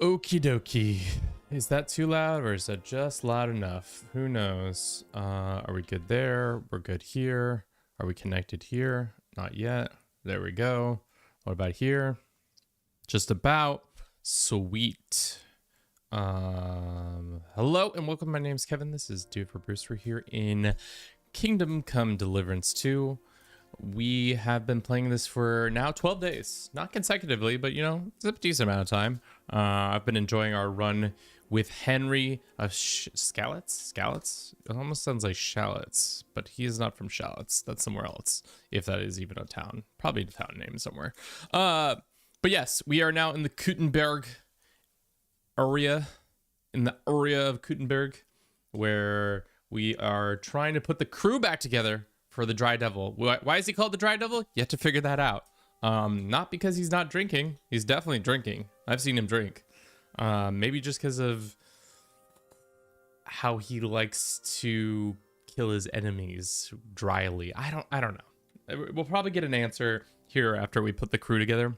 Okie dokie. Is that too loud or is that just loud enough? Who knows? Are we good there? We're good here. Are we connected here? Not yet. There we go. What about here? Just about. Sweet. Hello and welcome. My name's Kevin. This is Dude for Bruce. We're here in Kingdom Come Deliverance 2. We have been playing this for now 12 days. Not consecutively, but you know, it's a decent amount of time. I've been enjoying our run with Henry of Scallots? It almost sounds like Shallots, but he is not from Shallots. That's somewhere else, if that is even a town. Probably a town name somewhere. But yes, we are now in the Kutenberg area, in the area of Kutenberg, where we are trying to put the crew back together for the Dry Devil. Why is he called the Dry Devil? You have to figure that out. Not because he's not drinking. He's definitely drinking. I've seen him drink. Maybe just because of how he likes to kill his enemies dryly. I don't know. We'll probably get an answer here after we put the crew together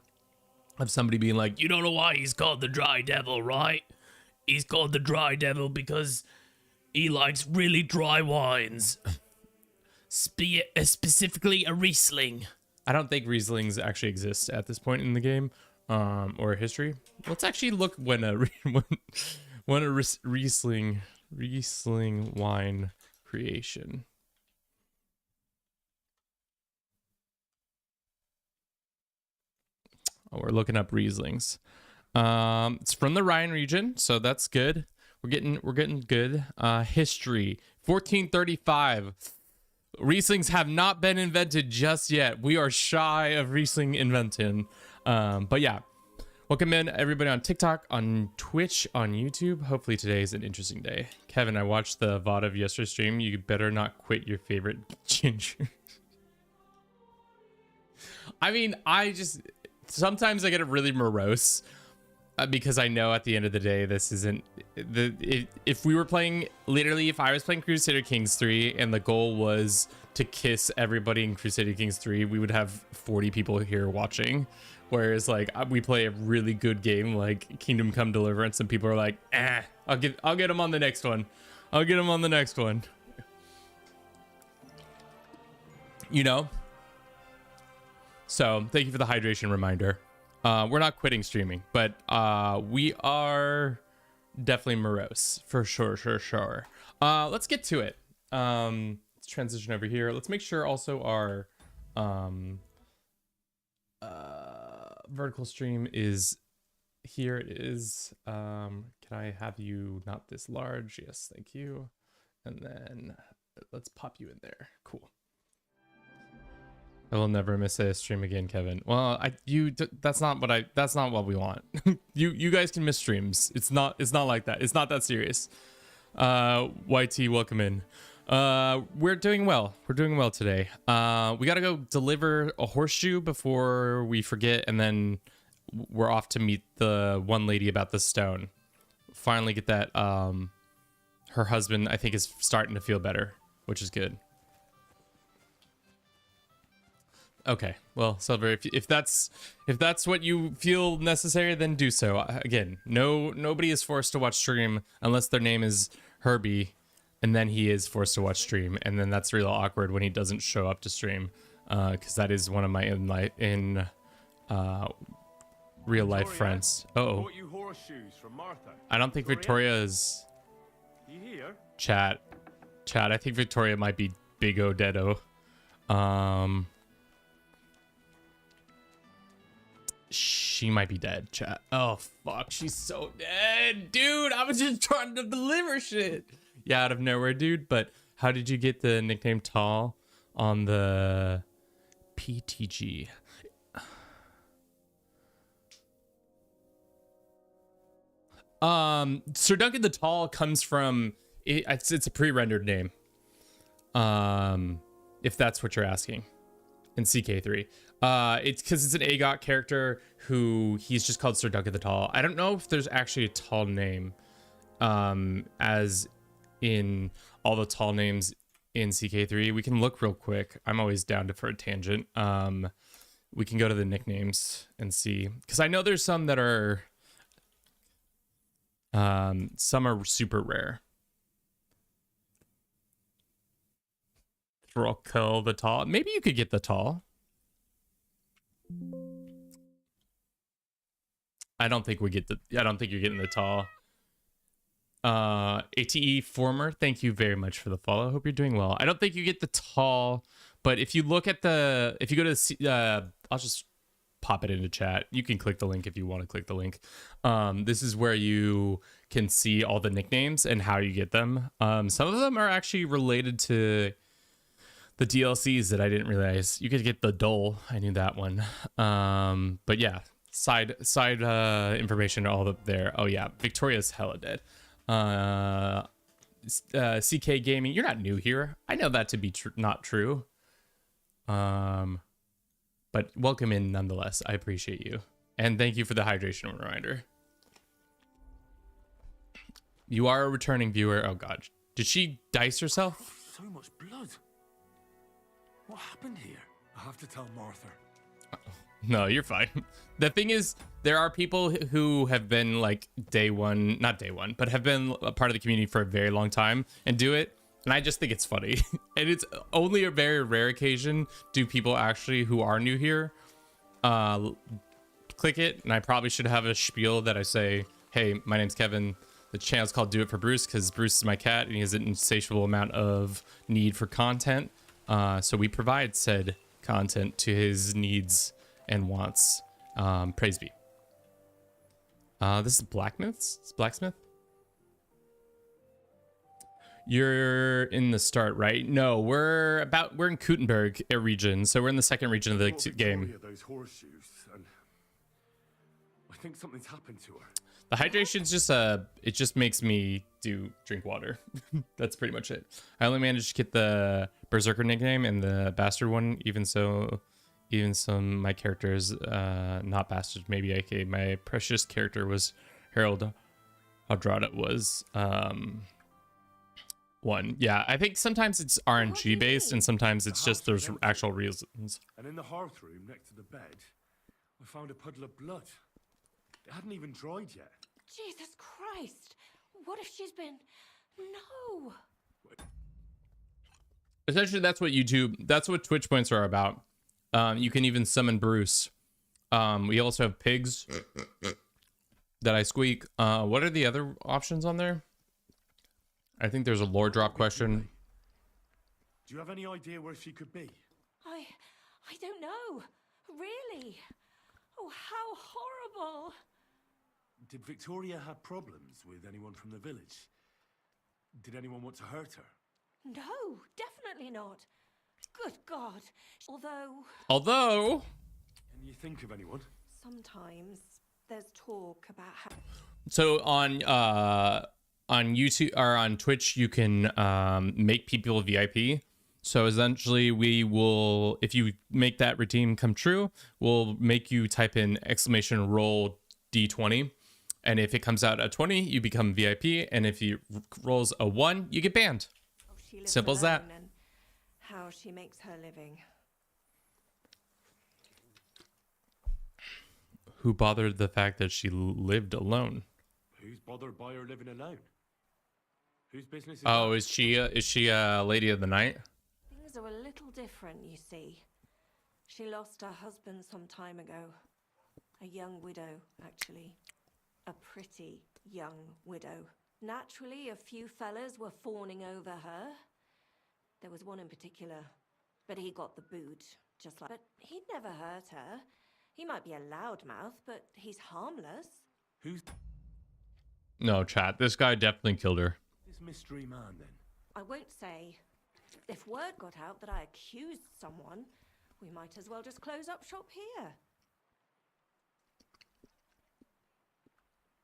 of somebody being like, you don't know why he's called the Dry Devil, right? He's called the Dry Devil because he likes really dry wines. Specifically a Riesling. I don't think Rieslings actually exist at this point in the game, or history. Let's actually look when a Riesling wine creation. Oh, we're looking up Rieslings. It's from the Rhine region, so that's good. We're getting good. History 1435. Rieslings have not been invented just yet. We are shy of Riesling inventing. But yeah, welcome in everybody on TikTok, on Twitch, on YouTube. Hopefully today is an interesting day. Kevin, I watched the VOD of yesterday's stream. You better not quit your favorite ginger. I mean, sometimes I get really morose. Because I know at the end of the day, this isn't if we were playing, literally, if I was playing Crusader Kings 3 and the goal was to kiss everybody in Crusader Kings 3, we would have 40 people here watching. Whereas like we play a really good game like Kingdom Come Deliverance and people are like, I'll get them on the next one. I'll get them on the next one. You know? So thank you for the hydration reminder. We're not quitting streaming, but we are definitely morose for sure. Let's get to it. Let's transition over here. Let's make sure also our vertical stream is here. It is. Can I have you not this large? Yes, thank you. And then let's pop you in there. Cool. I will never miss a stream again, Kevin. Well, that's not what we want. you guys can miss streams. It's not like that. It's not that serious. YT, welcome in. We're doing well. We're doing well today. We got to go deliver a horseshoe before we forget, and then we're off to meet the one lady about the stone. Finally get that. Her husband, I think, is starting to feel better, which is good. Okay, well, Silver, if that's what you feel necessary, then do so. Again, nobody is forced to watch stream unless their name is Herbie, and then he is forced to watch stream, and then that's real awkward when he doesn't show up to stream, because that is one of my real life friends. Uh-oh. I don't think Victoria is. You here? Chat. I think Victoria might be Big O Deado. She might be dead, chat. Oh, fuck. She's so dead. Dude, I was just trying to deliver shit. Yeah, out of nowhere, dude. But how did you get the nickname Tall on the PTG? Sir Duncan the Tall comes from... It's a pre-rendered name. If that's what you're asking. In CK3. It's because it's an AGOT character who he's just called Sir Duncan the Tall. I don't know if there's actually a tall name, as in all the tall names in CK3. We can look real quick. I'm always down for a tangent. We can go to the nicknames and see, because I know there's some that are Some are super rare. Kill the tall. Maybe you could get the tall. I don't think you're getting the tall. ATE former, thank you very much for the follow. Hope you're doing well. I don't think you get the tall, but if you look at if you go to I'll just pop it into chat. You can click the link if you want to click the link. This is where you can see all the nicknames and how you get them. Some of them are actually related to the DLCs that I didn't realize. You could get the Dole. I knew that one. But yeah, side information all up there. Oh yeah, Victoria's hella dead. CK Gaming, you're not new here. I know that to be not true. But welcome in nonetheless. I appreciate you. And thank you for the hydration reminder. You are a returning viewer. Oh god. Did she dice herself? So much blood. What happened here? I have to tell Martha. No, you're fine. The thing is, there are people who have been like not day one, but have been a part of the community for a very long time and do it. And I just think it's funny. And it's only a very rare occasion do people actually who are new here click it. And I probably should have a spiel that I say, hey, my name's Kevin. The channel's called Do It for Bruce because Bruce is my cat and he has an insatiable amount of need for content. So we provide said content to his needs and wants. Praise be. This is blacksmith. You're in the start, right? No, we're in Kutenberg region, so we're in the second region of the game. Those horseshoes, and I think something's happened to her. The hydration's just it just makes me drink water. That's pretty much it. I only managed to get the berserker nickname and the bastard one. Even some my characters not bastard, maybe AK. My precious character was Harold Hadrada was one. Yeah, I think sometimes it's RNG based and sometimes it's just there's actual reasons. And in the hearth room next to the bed, I found a puddle of blood. It hadn't even dried yet. Jesus Christ! What if she's been... No! Essentially, that's what Twitch points are about. You can even summon Bruce. We also have pigs that I squeak. What are the other options on there? I think there's a lore drop question. Do you have any idea where she could be? I don't know. Really? Oh, how horrible! Did Victoria have problems with anyone from the village? Did anyone want to hurt her? No, definitely not. Good God. Although... Can you think of anyone? Sometimes there's talk about how... So on YouTube or on Twitch, you can make people VIP. So essentially, we will, if you make that routine come true, we'll make you type in !roll D20. And if it comes out a 20, you become VIP. And if he rolls a 1, you get banned. Oh, simple as that. And how she makes her living. Who bothered the fact that she lived alone? Who's bothered by her living alone? Whose business is Oh, that? is she a lady of the night? Things are a little different, you see. She lost her husband some time ago. A young widow, actually. A pretty young widow. Naturally, a few fellas were fawning over her. There was one in particular, but he got the boot, just like... But he'd never hurt her. He might be a loudmouth, but he's harmless. Who's No, chat. This guy definitely killed her. this mystery man, then? I won't say. If word got out that I accused someone, we might as well just close up shop here.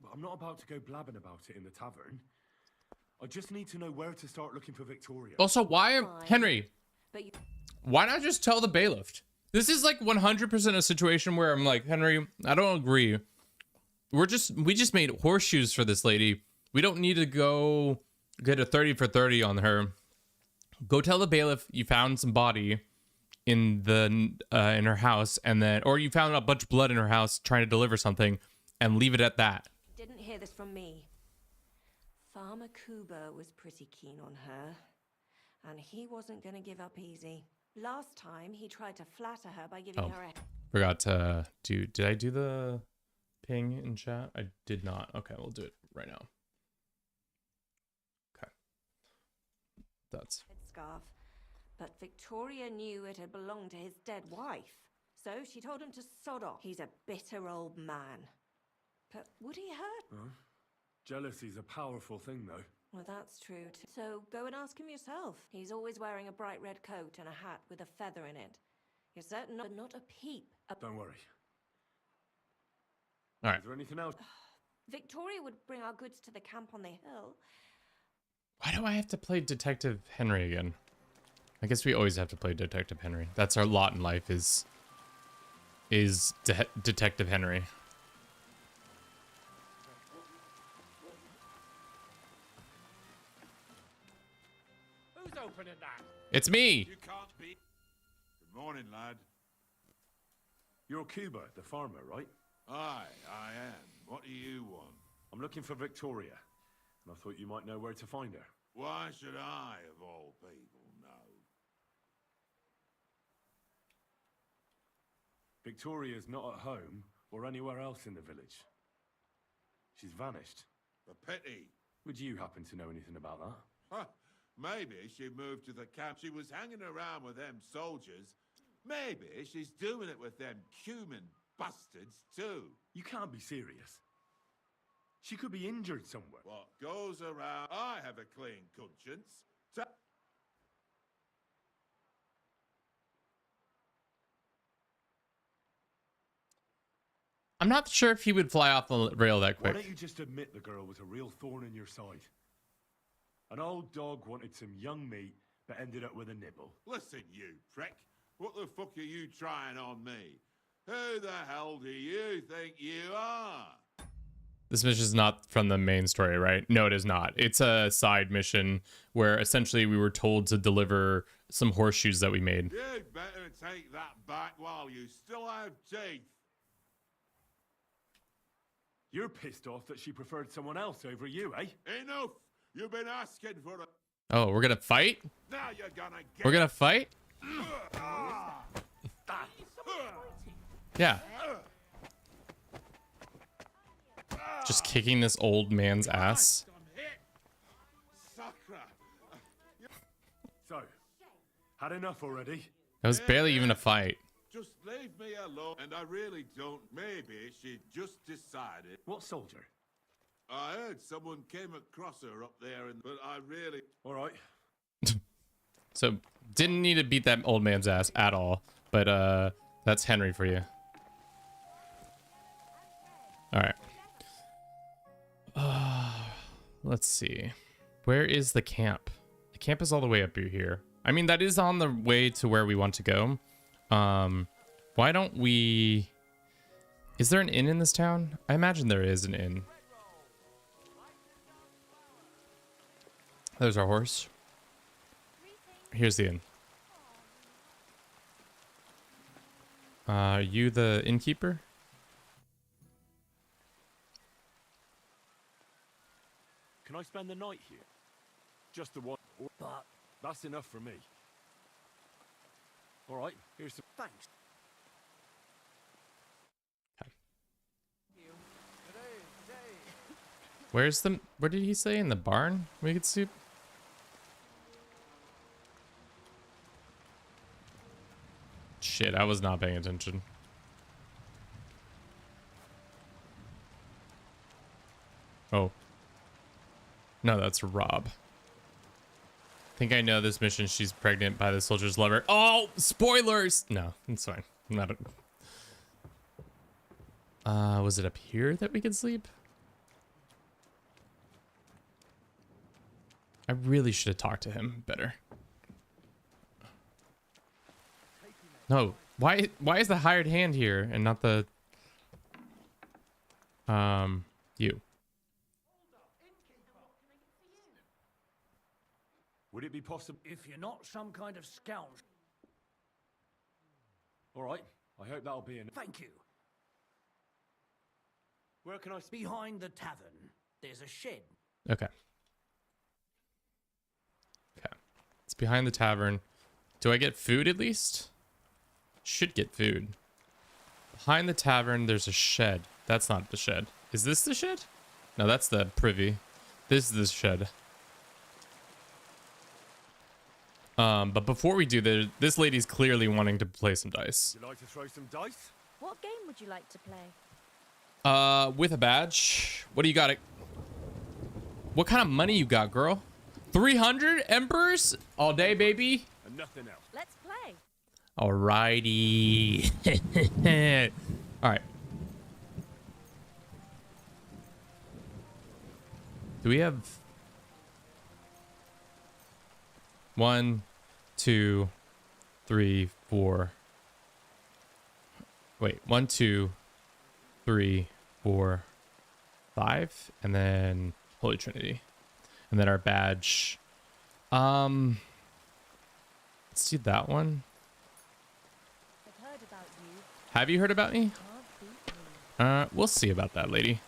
Well, I'm not about to go blabbing about it in the tavern. I just need to know where to start looking for Victoria. Also, Fine. Henry, But you... why not just tell the bailiff? This is like 100% a situation where I'm like, Henry, I don't agree. We just made horseshoes for this lady. We don't need to go get a 30 for 30 on her. Go tell the bailiff you found some body in her house, and then, or you found a bunch of blood in her house trying to deliver something, and leave it at that. didn't hear this from me. Farmer Kuba was pretty keen on her, and he wasn't going to give up easy. Last time, he tried to flatter her by giving her a... Forgot to do... Did I do the ping in chat? I did not. Okay, we'll do it right now. Okay. That's... scarf, but Victoria knew it had belonged to his dead wife. So she told him to sod off. He's a bitter old man. But would he hurt? Huh? Jealousy's a powerful thing, though. Well, that's true too. So go and ask him yourself. He's always wearing a bright red coat and a hat with a feather in it. You're certain not a peep. Don't worry. All right. Is there anything else? Victoria would bring our goods to the camp on the hill. Why do I have to play Detective Henry again? I guess we always have to play Detective Henry. That's our lot in life is Detective Henry. Who's opening that? It's me. You can't be. Good morning, lad. You're Kuba, the farmer, right? Aye, I am. What do you want? I'm looking for Victoria, and I thought you might know where to find her. Why should I, of all people, know? Victoria's not at home or anywhere else in the village. She's vanished. A pity. Would you happen to know anything about that? Huh. Maybe she moved to the camp. She was hanging around with them soldiers. Maybe she's doing it with them cumin bastards, too. You can't be serious. She could be injured somewhere. What goes around, I have a clean conscience. I'm not sure if he would fly off the rail that Why quick. don't you just admit the girl was a real thorn in your side? An old dog wanted some young meat, but ended up with a nibble. Listen, you prick. What the fuck are you trying on me? Who the hell do you think you are? This mission is not from the main story, right? No, it is not. It's a side mission where essentially we were told to deliver some horseshoes that we made. You'd better take that back while you still have teeth. You're pissed off that she preferred someone else over you, eh? Enough! You've been asking for a... Oh, we're gonna fight? Now you're gonna get... We're gonna fight? Yeah. Just kicking this old man's ass. I'm hit. Sakra. So, had enough already? That was barely even a fight. Just leave me alone. And I really don't. Maybe she just decided. What soldier? I heard someone came across her up there, but I really... All right. So, didn't need to beat that old man's ass at all. But, that's Henry for you. Alright. Let's see. Where is the camp? The camp is all the way up here. I mean, that is on the way to where we want to go. Why don't we... Is there an inn in this town? I imagine there is an inn. There's our horse. Here's the inn. Are you the innkeeper? Can I spend the night here? Just the one. But that's enough for me. All right, here's some... Thanks. Where's the... What did he say? In the barn? We could see... Shit, I was not paying attention. Oh. No, that's Rob. I think I know this mission. She's pregnant by the soldier's lover. Oh, spoilers! No, it's fine. Not a... was it up here that we could sleep? I really should have talked to him better. No, why is the hired hand here and not the you? Would it be possible... If you're not some kind of scoundrel. All right, I hope that'll be enough. Thank you. Where can I... Behind the tavern, there's a shed. Okay. behind the tavern. Do I get food at least? Should get food. Behind the tavern, there's a shed. That's not the shed. Is this the shed? No, that's the privy. This is the shed. But before we do this lady's clearly wanting to play some dice. You like to throw some dice? What game would you like to play? With a badge. What do you got? What kind of money you got, girl? 300 emperors all day, baby. And nothing else. Let's play. Alrighty. All right. Do we have 1, 2, 3, 4? Wait, 1, 2, 3, 4, 5, and then Holy Trinity, and then our badge. Let's do that one. I've heard about you. Have you heard about me? Can't beat me. We'll see about that, lady.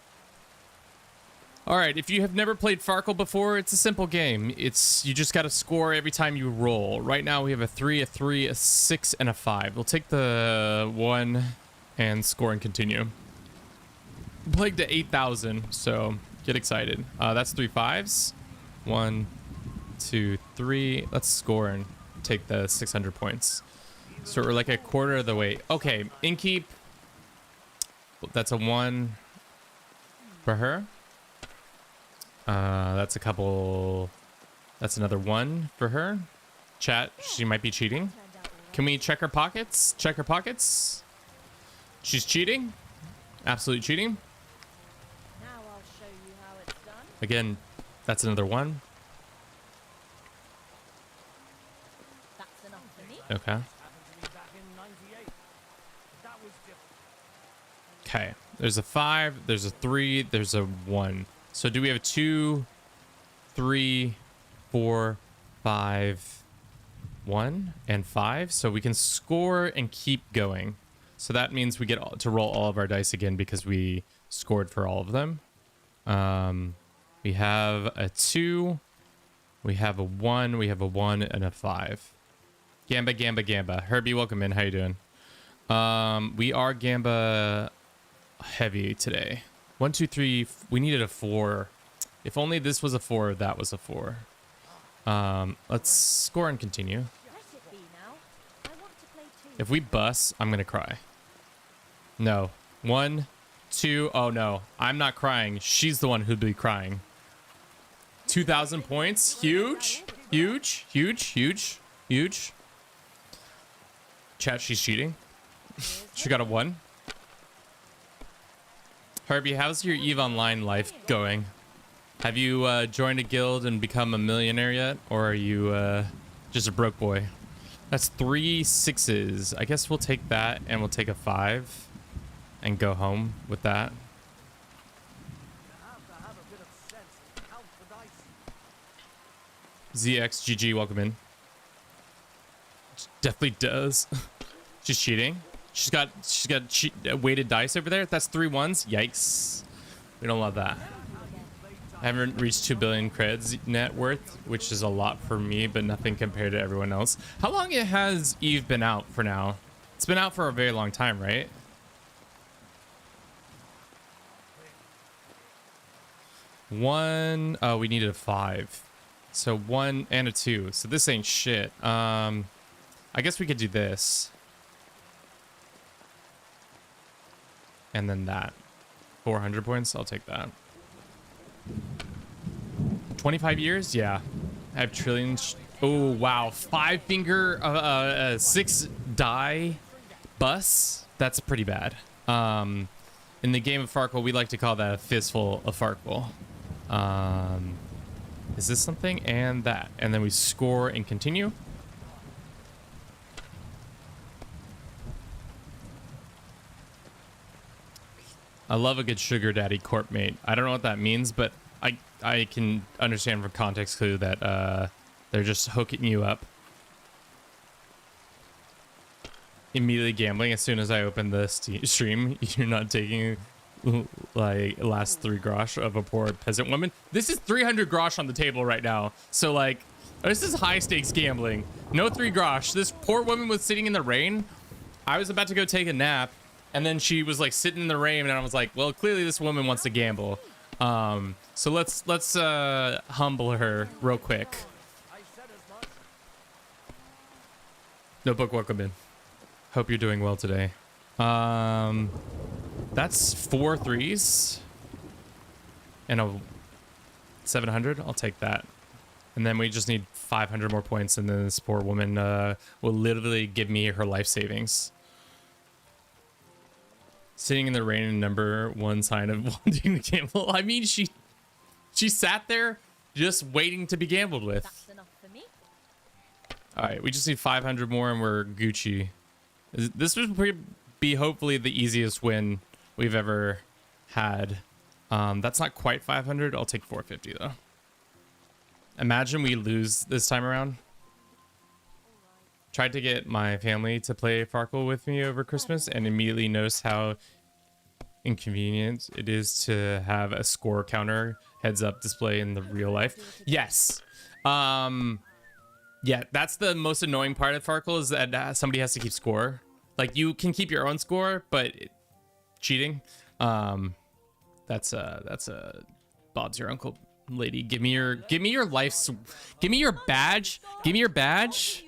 All right, if you have never played Farkle before, it's a simple game. You just got to score every time you roll. Right now we have a 3, a 3, a 6, and a 5. We'll take the 1 and score and continue. Played to 8,000, so get excited. That's 3 5s. 1, 2, 3. Let's score and take the 600 points. So we're like a quarter of the way. Okay, Inkeep. That's a 1 for her. That's a couple. That's another 1 for her. Chat, she might be cheating. Turned out all right. Can we check her pockets? Check her pockets. She's cheating. Absolute cheating. Now I'll show you how it's done. Again, that's another 1. That's enough for me. Okay. Happened to me back in '98. That was different. Okay. There's a 5. There's a 3. There's a 1. So do we have 2, 3, 4, 5, 1, and 5? So we can score and keep going. So that means we get to roll all of our dice again because we scored for all of them. We have a 2. We have a 1. We have a 1 and a 5. Gamba, Gamba, Gamba. Herbie, welcome in. How you doing? We are Gamba heavy today. 1, 2, 3. We needed a 4. If only this was a 4, that was a 4. Let's score and continue. Let it be now. I want to play too. If we bust, I'm gonna cry. No. 1, 2. Oh no, I'm not crying. She's the one who'd be crying. 2,000 points. Huge, huge, huge, huge, huge. Chat, she's cheating. She got a 1. Herbie, how's your EVE Online life going? Have you joined a guild and become a millionaire yet? Or are you just a broke boy? That's 3 6s. I guess we'll take that and we'll take a 5 and go home with that. You have to have a bit of sense and count the dice. ZXGG, welcome in. Definitely does. She's cheating. She's got weighted dice over there. That's 3 1s. Yikes. We don't love that. I haven't reached 2 billion creds net worth, which is a lot for me, but nothing compared to everyone else. How long has Eve been out for now? It's been out for a very long time, right? One. Oh, we needed a 5. So 1 and a 2. So this ain't shit. I guess we could do this. And then that. 400 points. I'll take that. 25 years? Yeah. I have trillions. Oh, wow. 5 finger, 6 die bus. That's pretty bad. In the game of Farkle, we like to call that a fistful of Farkle. Is this something? And that. And then we score and continue. I love a good sugar daddy corp mate. I don't know what that means, but I can understand from context clue that they're just hooking you up. Immediately gambling as soon as I open the stream. You're not taking like last 3 grosh of a poor peasant woman. This is 300 grosh on the table right now. So like This is high stakes gambling. No 3 grosh. This poor woman was sitting in the rain. I was about to go take a nap, and then she was like sitting in the rain, and I was like, well, clearly this woman wants to gamble. So let's humble her real quick. Notebook, welcome in. Hope you're doing well today. That's 4 threes and a 700. I'll take that. And then we just need 500 more points, and then this poor woman will literally give me her life savings. Sitting in the rain and number 1 sign of wanting to gamble. I mean, she sat there just waiting to be gambled with. That's enough for me. All right, we just need 500 more and we're Gucci. This would be hopefully the easiest win we've ever had. That's not quite 500. I'll take 450 though. Imagine we lose this time around. Tried to get my family to play Farkle with me over Christmas and immediately noticed how inconvenient it is to have a score counter heads up display in the real life. Yes. Yeah, that's the most annoying part of Farkle is that somebody has to keep score. Like you can keep your own score, but cheating. That's Bob's your uncle, lady. Give me your life. Give me your badge. Give me your badge.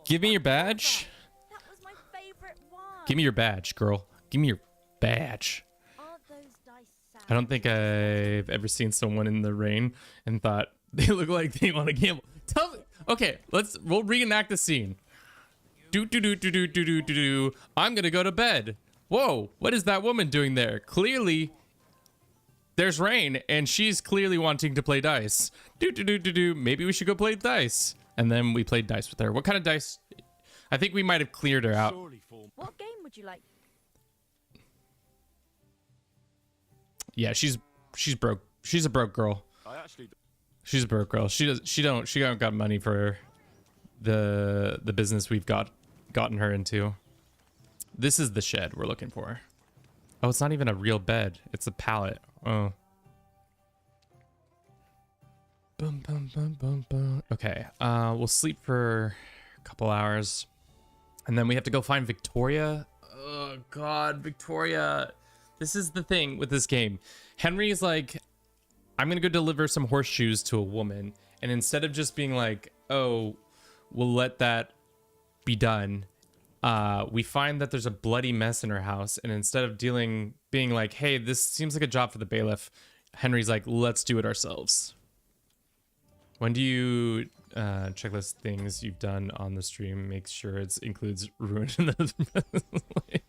Give me your badge. That was my favorite one. Give me your badge, girl. Give me your badge. Aren't those dice sad? I don't think I've ever seen someone in the rain and thought they look like they want to gamble. Tell me. Okay, we'll reenact the scene. Do. I'm gonna go to bed. Whoa, what is that woman doing there? Clearly, there's rain, and she's clearly wanting to play dice. Do. Maybe we should go play dice. And then we played dice with her. What kind of dice? I think we might have cleared her out. What game would you like? Yeah, she's broke. She's a broke girl. She's a broke girl. She don't got money for the business we've gotten her into. This is the shed we're looking for. Oh, it's not even a real bed. It's a pallet. Oh. Boom, boom, boom, boom, boom. Okay, we'll sleep for a couple hours. And then we have to go find Victoria. Oh, God, Victoria. This is the thing with this game. Henry is like, I'm going to go deliver some horseshoes to a woman. And instead of just being like, oh, we'll let that be done, we find that there's a bloody mess in her house. And instead of being like, hey, this seems like a job for the bailiff, Henry's like, let's do it ourselves. When do you checklist things you've done on the stream? Make sure it includes ruin in the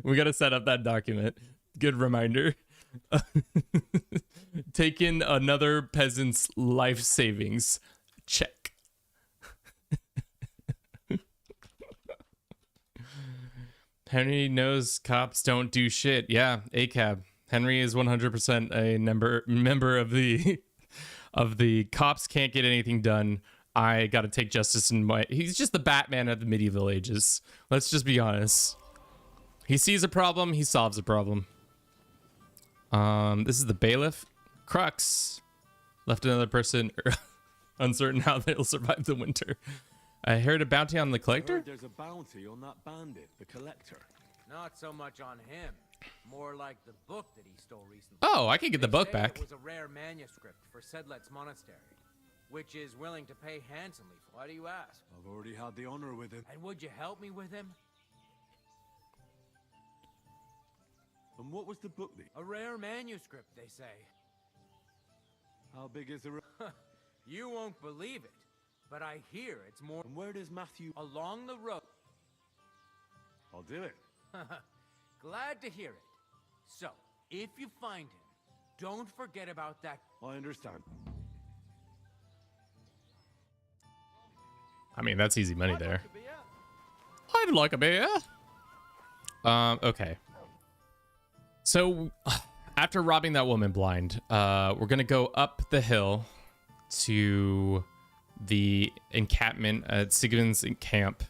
We got to set up that document. Good reminder. Take in another peasant's life savings. Check. Henry knows cops don't do shit. Yeah, ACAB. Henry is 100% a member of the cops can't get anything done. I got to take justice in my... He's just the Batman of the medieval ages. Let's just be honest. He sees a problem, he solves a problem. This is the bailiff. Crux. Left another person uncertain how they'll survive the winter. I heard a bounty on the collector? There's a bounty on that bandit, the collector. Not so much on him. More like the book that he stole recently. Oh, I can get the book They say back. It was a rare manuscript for Sedlet's monastery, which is willing to pay handsomely for. Why do you ask? I've already had the honor with him. And would you help me with him? And what was the book? A rare manuscript, they say. How big is the... You won't believe it, but I hear it's more... And where does Matthew... Along the road. I'll do it. Glad to hear it. So, if you find him, don't forget about that. I understand. I mean, that's easy money there. I'd like a beer. Okay. So, after robbing that woman blind, we're gonna go up the hill to the encampment at Sigmund's camp.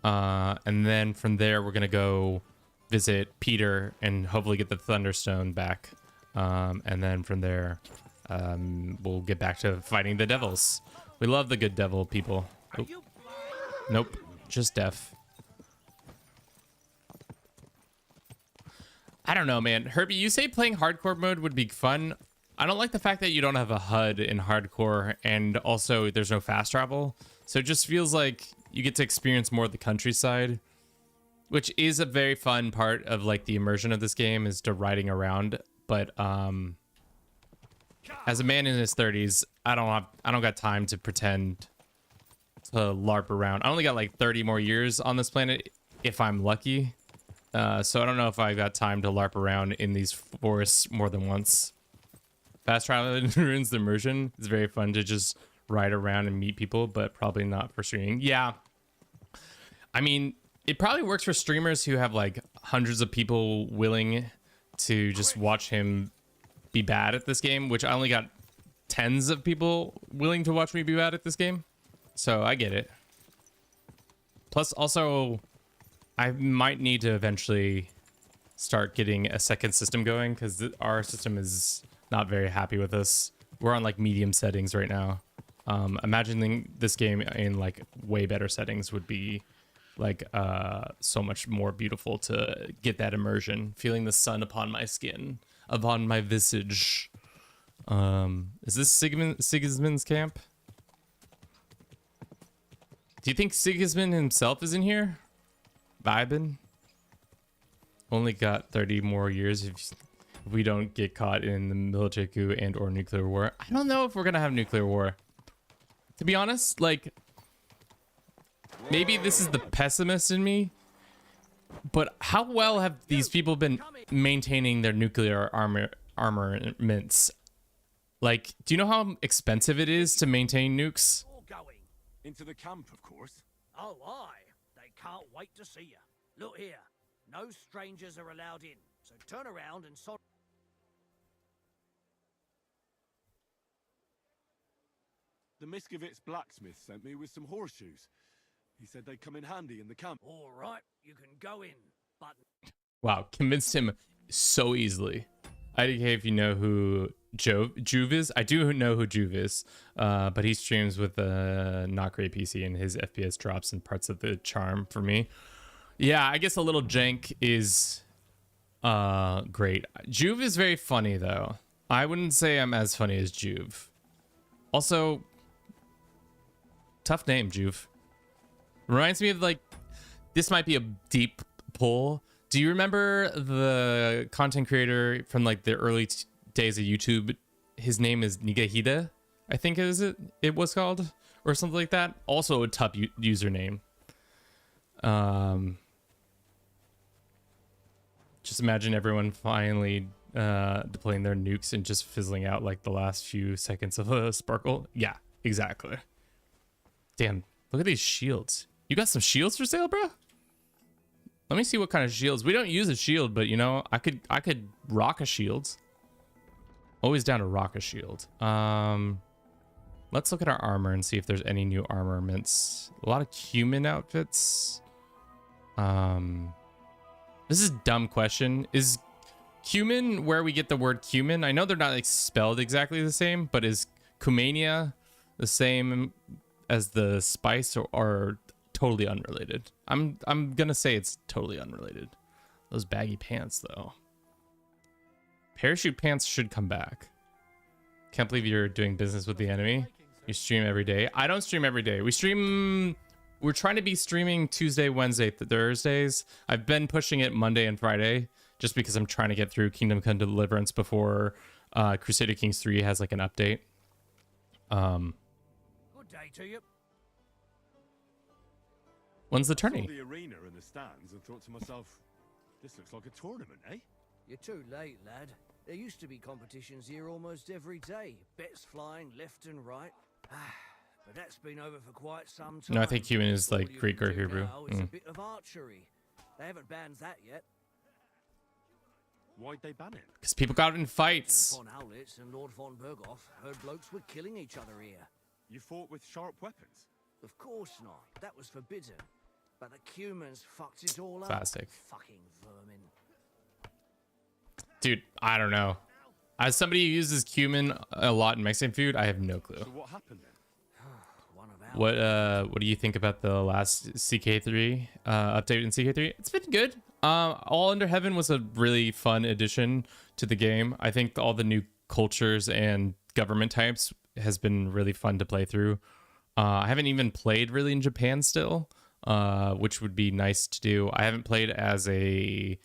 And then from there, we're gonna go visit Peter and hopefully get the thunderstone back. And then from there, we'll get back to fighting the devils. We love the good devil people. Oh. Nope, just deaf. I don't know, man. Herbie, you say playing hardcore mode would be fun. I don't like the fact that you don't have a HUD in hardcore, and also there's no fast travel. So it just feels like you get to experience more of the countryside, which is a very fun part of like the immersion of this game, is to riding around. But as a man in his 30s, I don't got time to pretend to LARP around. I only got like 30 more years on this planet if I'm lucky. So I don't know if I got time to LARP around in these forests more than once. Fast travel ruins the immersion. It's very fun to just ride around and meet people, but probably not for streaming. Yeah. I mean, it probably works for streamers who have like hundreds of people willing to just watch him be bad at this game, which I only got tens of people willing to watch me be bad at this game. So I get it. Plus also, I might need to eventually start getting a second system going because our system is not very happy with us. We're on like medium settings right now. Imagining this game in like way better settings would be like so much more beautiful to get that immersion, feeling the sun upon my skin, upon my visage. Is this Sigismund's camp? Do you think Sigismund himself is in here? Vibin'? Only got 30 more years if we don't get caught in the military coup and or nuclear war. I don't know if we're gonna have nuclear war. To be honest, like, maybe this is the pessimist in me, but how well have these people been maintaining their nuclear armaments? Like, do you know how expensive it is to maintain nukes? Into the camp, of course. Oh, aye. They can't wait to see you. Look here. No strangers are allowed in, so turn around and The Miskovitz blacksmith sent me with some horseshoes. He said they'd come in handy in the camp. All right, you can go in, but... Wow, convinced him so easily. IDK, if you know who Juve is. I do know who Juve is, but he streams with a not great PC and his FPS drops in parts of the charm for me. Yeah, I guess a little jank is great. Juve is very funny though. I wouldn't say I'm as funny as Juve. Also, tough name, Juve. Reminds me of like, this might be a deep pull. Do you remember the content creator from like the early days of YouTube? His name is Nigahida, I think it was called, or something like that. Also a tough username. Just imagine everyone finally deploying their nukes and just fizzling out like the last few seconds of a sparkle. Yeah, exactly. Damn, look at these shields. You got some shields for sale, bro? Let me see what kind of shields. We don't use a shield, but you know, I could rock a shield. Always down to rock a shield. Let's look at our armor and see if there's any new armaments. A lot of human outfits. This is a dumb question. Is cumin where we get the word cumin? I know they're not like spelled exactly the same, but is cumania the same as the spice or totally unrelated? I'm gonna say it's totally unrelated. Those baggy pants though. Parachute pants should come back. Can't believe you're doing business with the enemy. You stream every day. I don't stream every day. We're trying to be streaming Tuesday, Wednesday, Thursdays. I've been pushing it Monday and Friday just because I'm trying to get through Kingdom Come Deliverance before Crusader Kings 3 has like an update. Good day to you. When's the I saw tourney? the arena and the stands and thought to myself, this looks like a tournament, eh? You're too late, lad. There used to be competitions here almost every day. Bets flying left and right. But that's been over for quite some time. No, I think human is All like you Greek can or do Hebrew. now is a bit of archery. They haven't banned that yet. Why'd they ban it? Because people got in fights. Von Howlitz and Lord von Berghoff heard blokes were killing each other here. You fought with sharp weapons? Of course not. That was forbidden. But the Cumans fucked it all up. Plastic. Fucking vermin. Dude, I don't know. As somebody who uses cumin a lot in Mexican food, I have no clue. So what happened then? One of our What do you think about the last CK3 update in CK3? It's been good. All Under Heaven was a really fun addition to the game. I think all the new cultures and government types has been really fun to play through. I haven't even played really in Japan still, which would be nice to do. I haven't played as a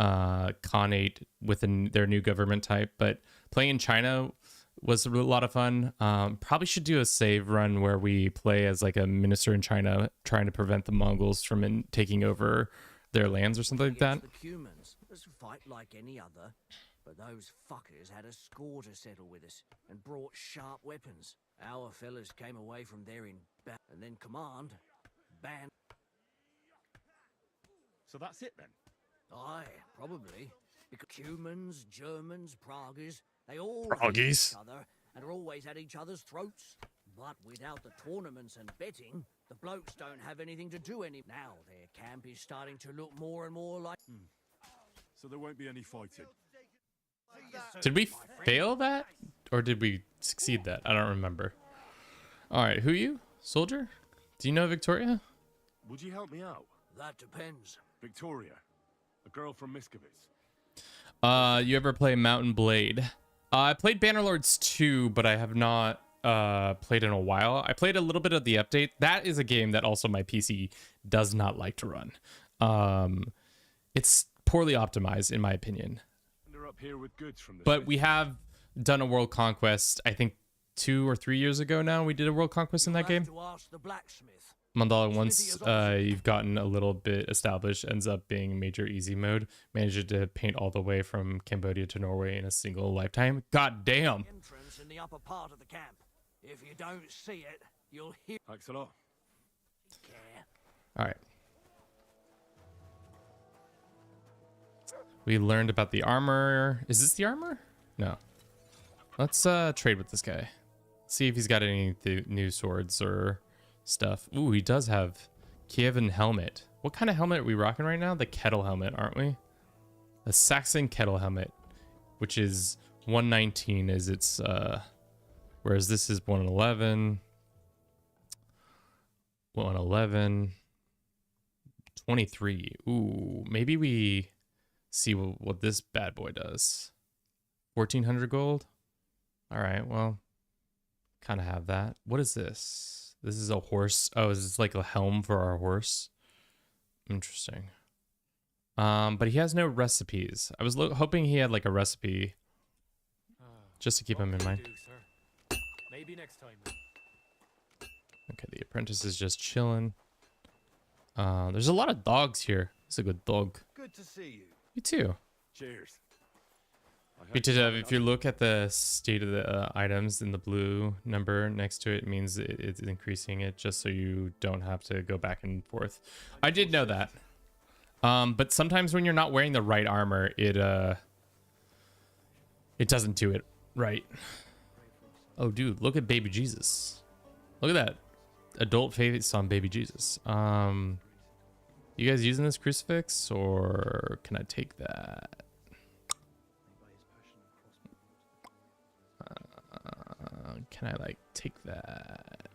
Khanate with their new government type, but playing in China was a lot of fun. Probably should do a save run where we play as like a minister in China trying to prevent the Mongols from taking over their lands or something like that. The humans, let's fight like any other. But those fuckers had a score to settle with us and brought sharp weapons. Our fellas came away from there in and then command ban. So that's it then? Aye, probably. Because humans, Germans, Praguers, they all Pragues. hate each other and are always at each other's throats. But without the tournaments and betting, the blokes don't have anything to do any. Now their camp is starting to look more and more like. So there won't be any fighting. Did we fail that? Or did we succeed that? I don't remember. Alright, who are you? Soldier? Do you know Victoria? Would you help me out? That depends. Victoria, a girl from Miskovitz. You ever play Mountain Blade? I played Bannerlords 2, but I have not played in a while. I played a little bit of the update. That is a game that also my PC does not like to run. It's poorly optimized in my opinion. They're up here with goods from the But we have done a world conquest, I think 2 or 3 years ago now. We did a world conquest in that game. To ask the blacksmith. Mandala, once you've gotten a little bit established, ends up being major easy mode. Managed to paint all the way from Cambodia to Norway in a single lifetime. God damn. Entrance in the upper part of the camp. If you don't see it, you'll hear. Thanks a lot. All right. We learned about the armor. Is this the armor? No. Let's trade with this guy. See if he's got any new swords or stuff. Ooh, he does have Kievan helmet. What kind of helmet are we rocking right now? The kettle helmet, aren't we? The Saxon kettle helmet, which is 119 is its whereas this is 111. 111. 23. Ooh, maybe we see what this bad boy does. 1400 gold. All right, well, kind of have that. What is this? This is a horse. Oh, is this like a helm for our horse? Interesting. But he has no recipes. I was hoping he had like a recipe just to keep him in mind. Maybe next time then. Okay, the apprentice is just chilling. There's a lot of dogs here. It's a good dog. Good to see you. You too. Cheers. If you look at the state of the items in the blue number next to it, it means it's increasing it just so you don't have to go back and forth. I did know that. But sometimes when you're not wearing the right armor, it doesn't do it right. Oh, dude, look at baby Jesus. Look at that adult face on baby Jesus. You guys using this crucifix, or can I take that? Can I like take that?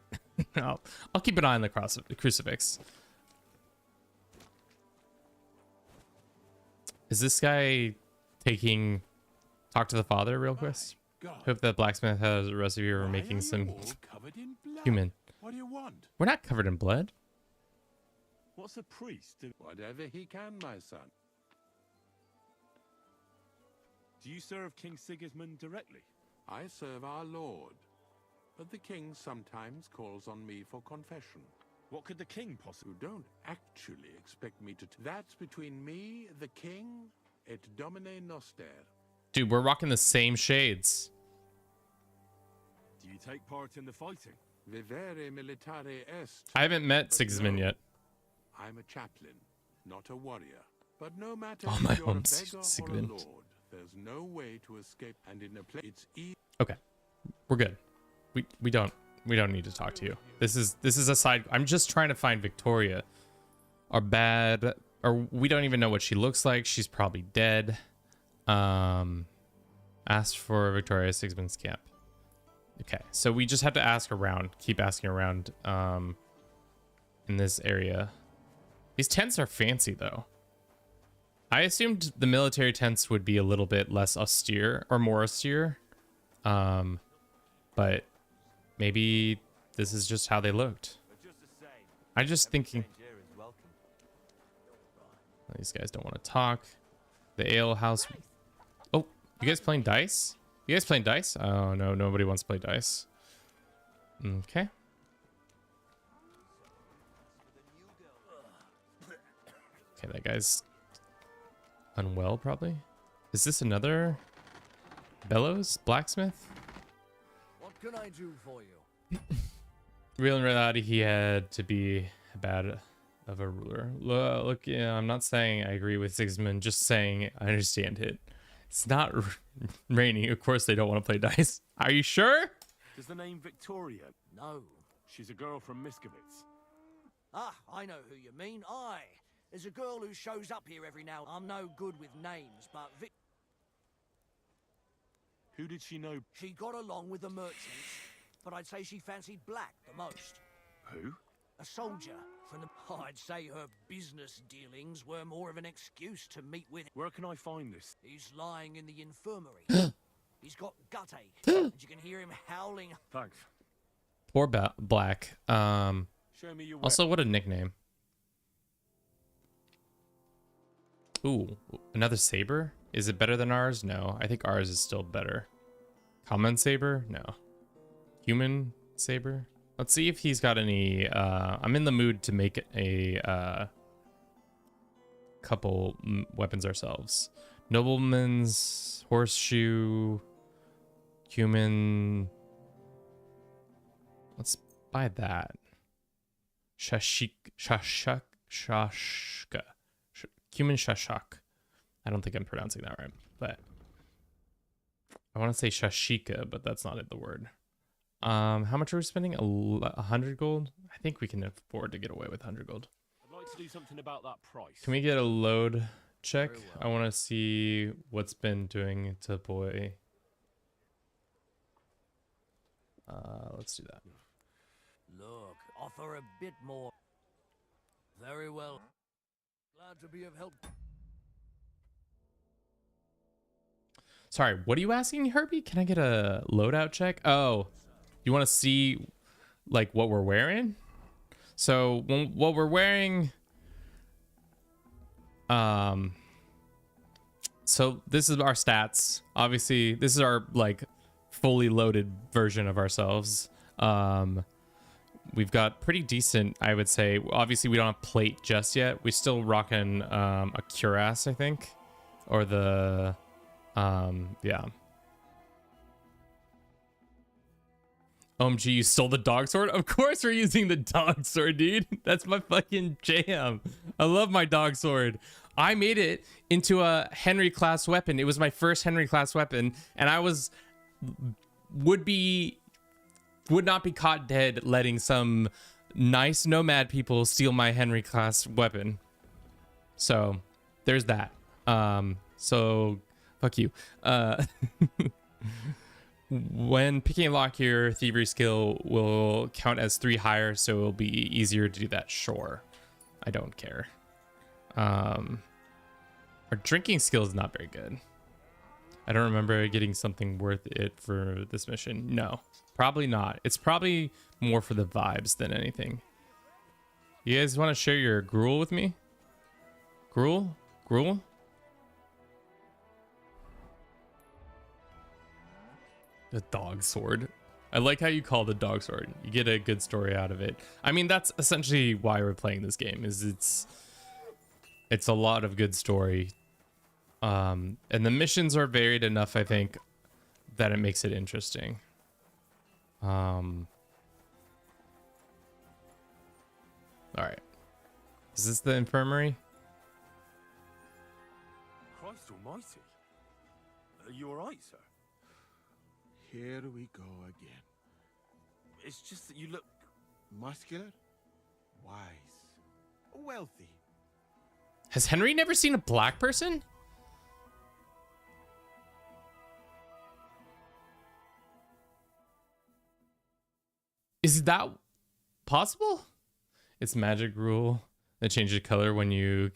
No, I'll keep an eye on the crucifix. Is this guy taking talk to the father real quick? Hope that blacksmith has a recipe for making some human. What do you want? We're not covered in blood. What's a priest do? Whatever he can, my son. Do you serve King Sigismund directly? I serve our Lord, but the king sometimes calls on me for confession. What could the king possibly? You don't actually expect me to. That's between me, the king, et Domine Noster. Dude, we're rocking the same shades. Do you take part in the fighting? Vivere militare est. I haven't met But Sigismund no, yet. I'm a chaplain, not a warrior. But no matter Oh, if my you're a own beggar or a Sigismund. lord, there's no way to escape. And in a place, it's easy. Okay, we're good. We don't need to talk to you. This is a side. I'm just trying to find Victoria. Our bad, or we don't even know what she looks like. She's probably dead. I Ask for Victoria Sigismund's camp. Okay, so we just have to ask around, keep asking around in this area. These tents are fancy though. I assumed the military tents would be a little bit less austere or more austere. But maybe this is just how they looked. I'm just thinking these guys don't want to talk. The ale house. Oh, you guys playing dice? You guys playing dice? Oh no, nobody wants to play dice. Okay. Okay, that guy's unwell probably. Is this another Bellows blacksmith? What can I do for you? Real in reality, he had to be bad of a ruler. Look, yeah, I'm not saying I agree with Sigismund, just saying I understand it. It's not raining. Of course they don't want to play dice. Are you sure? Does the name Victoria? No. She's a girl from Miskovitz. Ah, I know who you mean. Aye. There's a girl who shows up here every now. I'm no good with names, but Who did she know? she got along with the merchants, but I'd say she fancied Black the most. Who? A soldier from the... I'd say her business dealings were more of an excuse to meet with... Where can I find this? He's lying in the infirmary. He's got gut ache, and you can hear him howling. Thanks. Poor Black. Show me your Also, what a nickname. Ooh, another saber? Is it better than ours? No, I think ours is still better. Common saber? No. Human saber? Let's see if he's got any... I'm in the mood to make a couple weapons ourselves. Nobleman's horseshoe, human... Let's buy that. Shashka. Human shashak. I don't think I'm pronouncing that right, but I want to say shashika, but that's not it, the word. How much are we spending? 100 gold? I think we can afford to get away with 100 gold. I'd like to do something about that price. Can we get a load check? Very well. I want to see what's been doing to boy. Let's do that. Look, offer a bit more. Very well. Glad to be of help. Sorry, what are you asking, Herbie? Can I get a loadout check? Oh, you want to see like what we're wearing? So what we're wearing, so this is our stats. Obviously, this is our like fully loaded version of ourselves. We've got pretty decent, I would say. Obviously, we don't have plate just yet. We're still rocking a cuirass, I think, or the yeah. OMG, you stole the dog sword? Of course we're using the dog sword, dude. That's my fucking jam. I love my dog sword. I made it into a Henry class weapon. It was my first Henry class weapon, and I would not be caught dead letting some nice nomad people steal my Henry class weapon. So there's that. So fuck you. When picking a lock here, thievery skill will count as 3 higher, so it'll be easier to do that. Sure, I don't care. Our drinking skill is not very good. I don't remember getting something worth it for this mission. No, probably not. It's probably more for the vibes than anything. You guys want to share your gruel with me? Gruel? Gruel? The dog sword. I like how you call the dog sword. You get a good story out of it. I mean, that's essentially why we're playing this game. Is it's a lot of good story. And the missions are varied enough, I think, that it makes it interesting. All right. Is this the infirmary? Christ almighty. Are you alright, sir? Here we go again. It's just that you look... Muscular, wise, wealthy. Has Henry never seen a black person? Is that possible? It's magic rule that changes color when you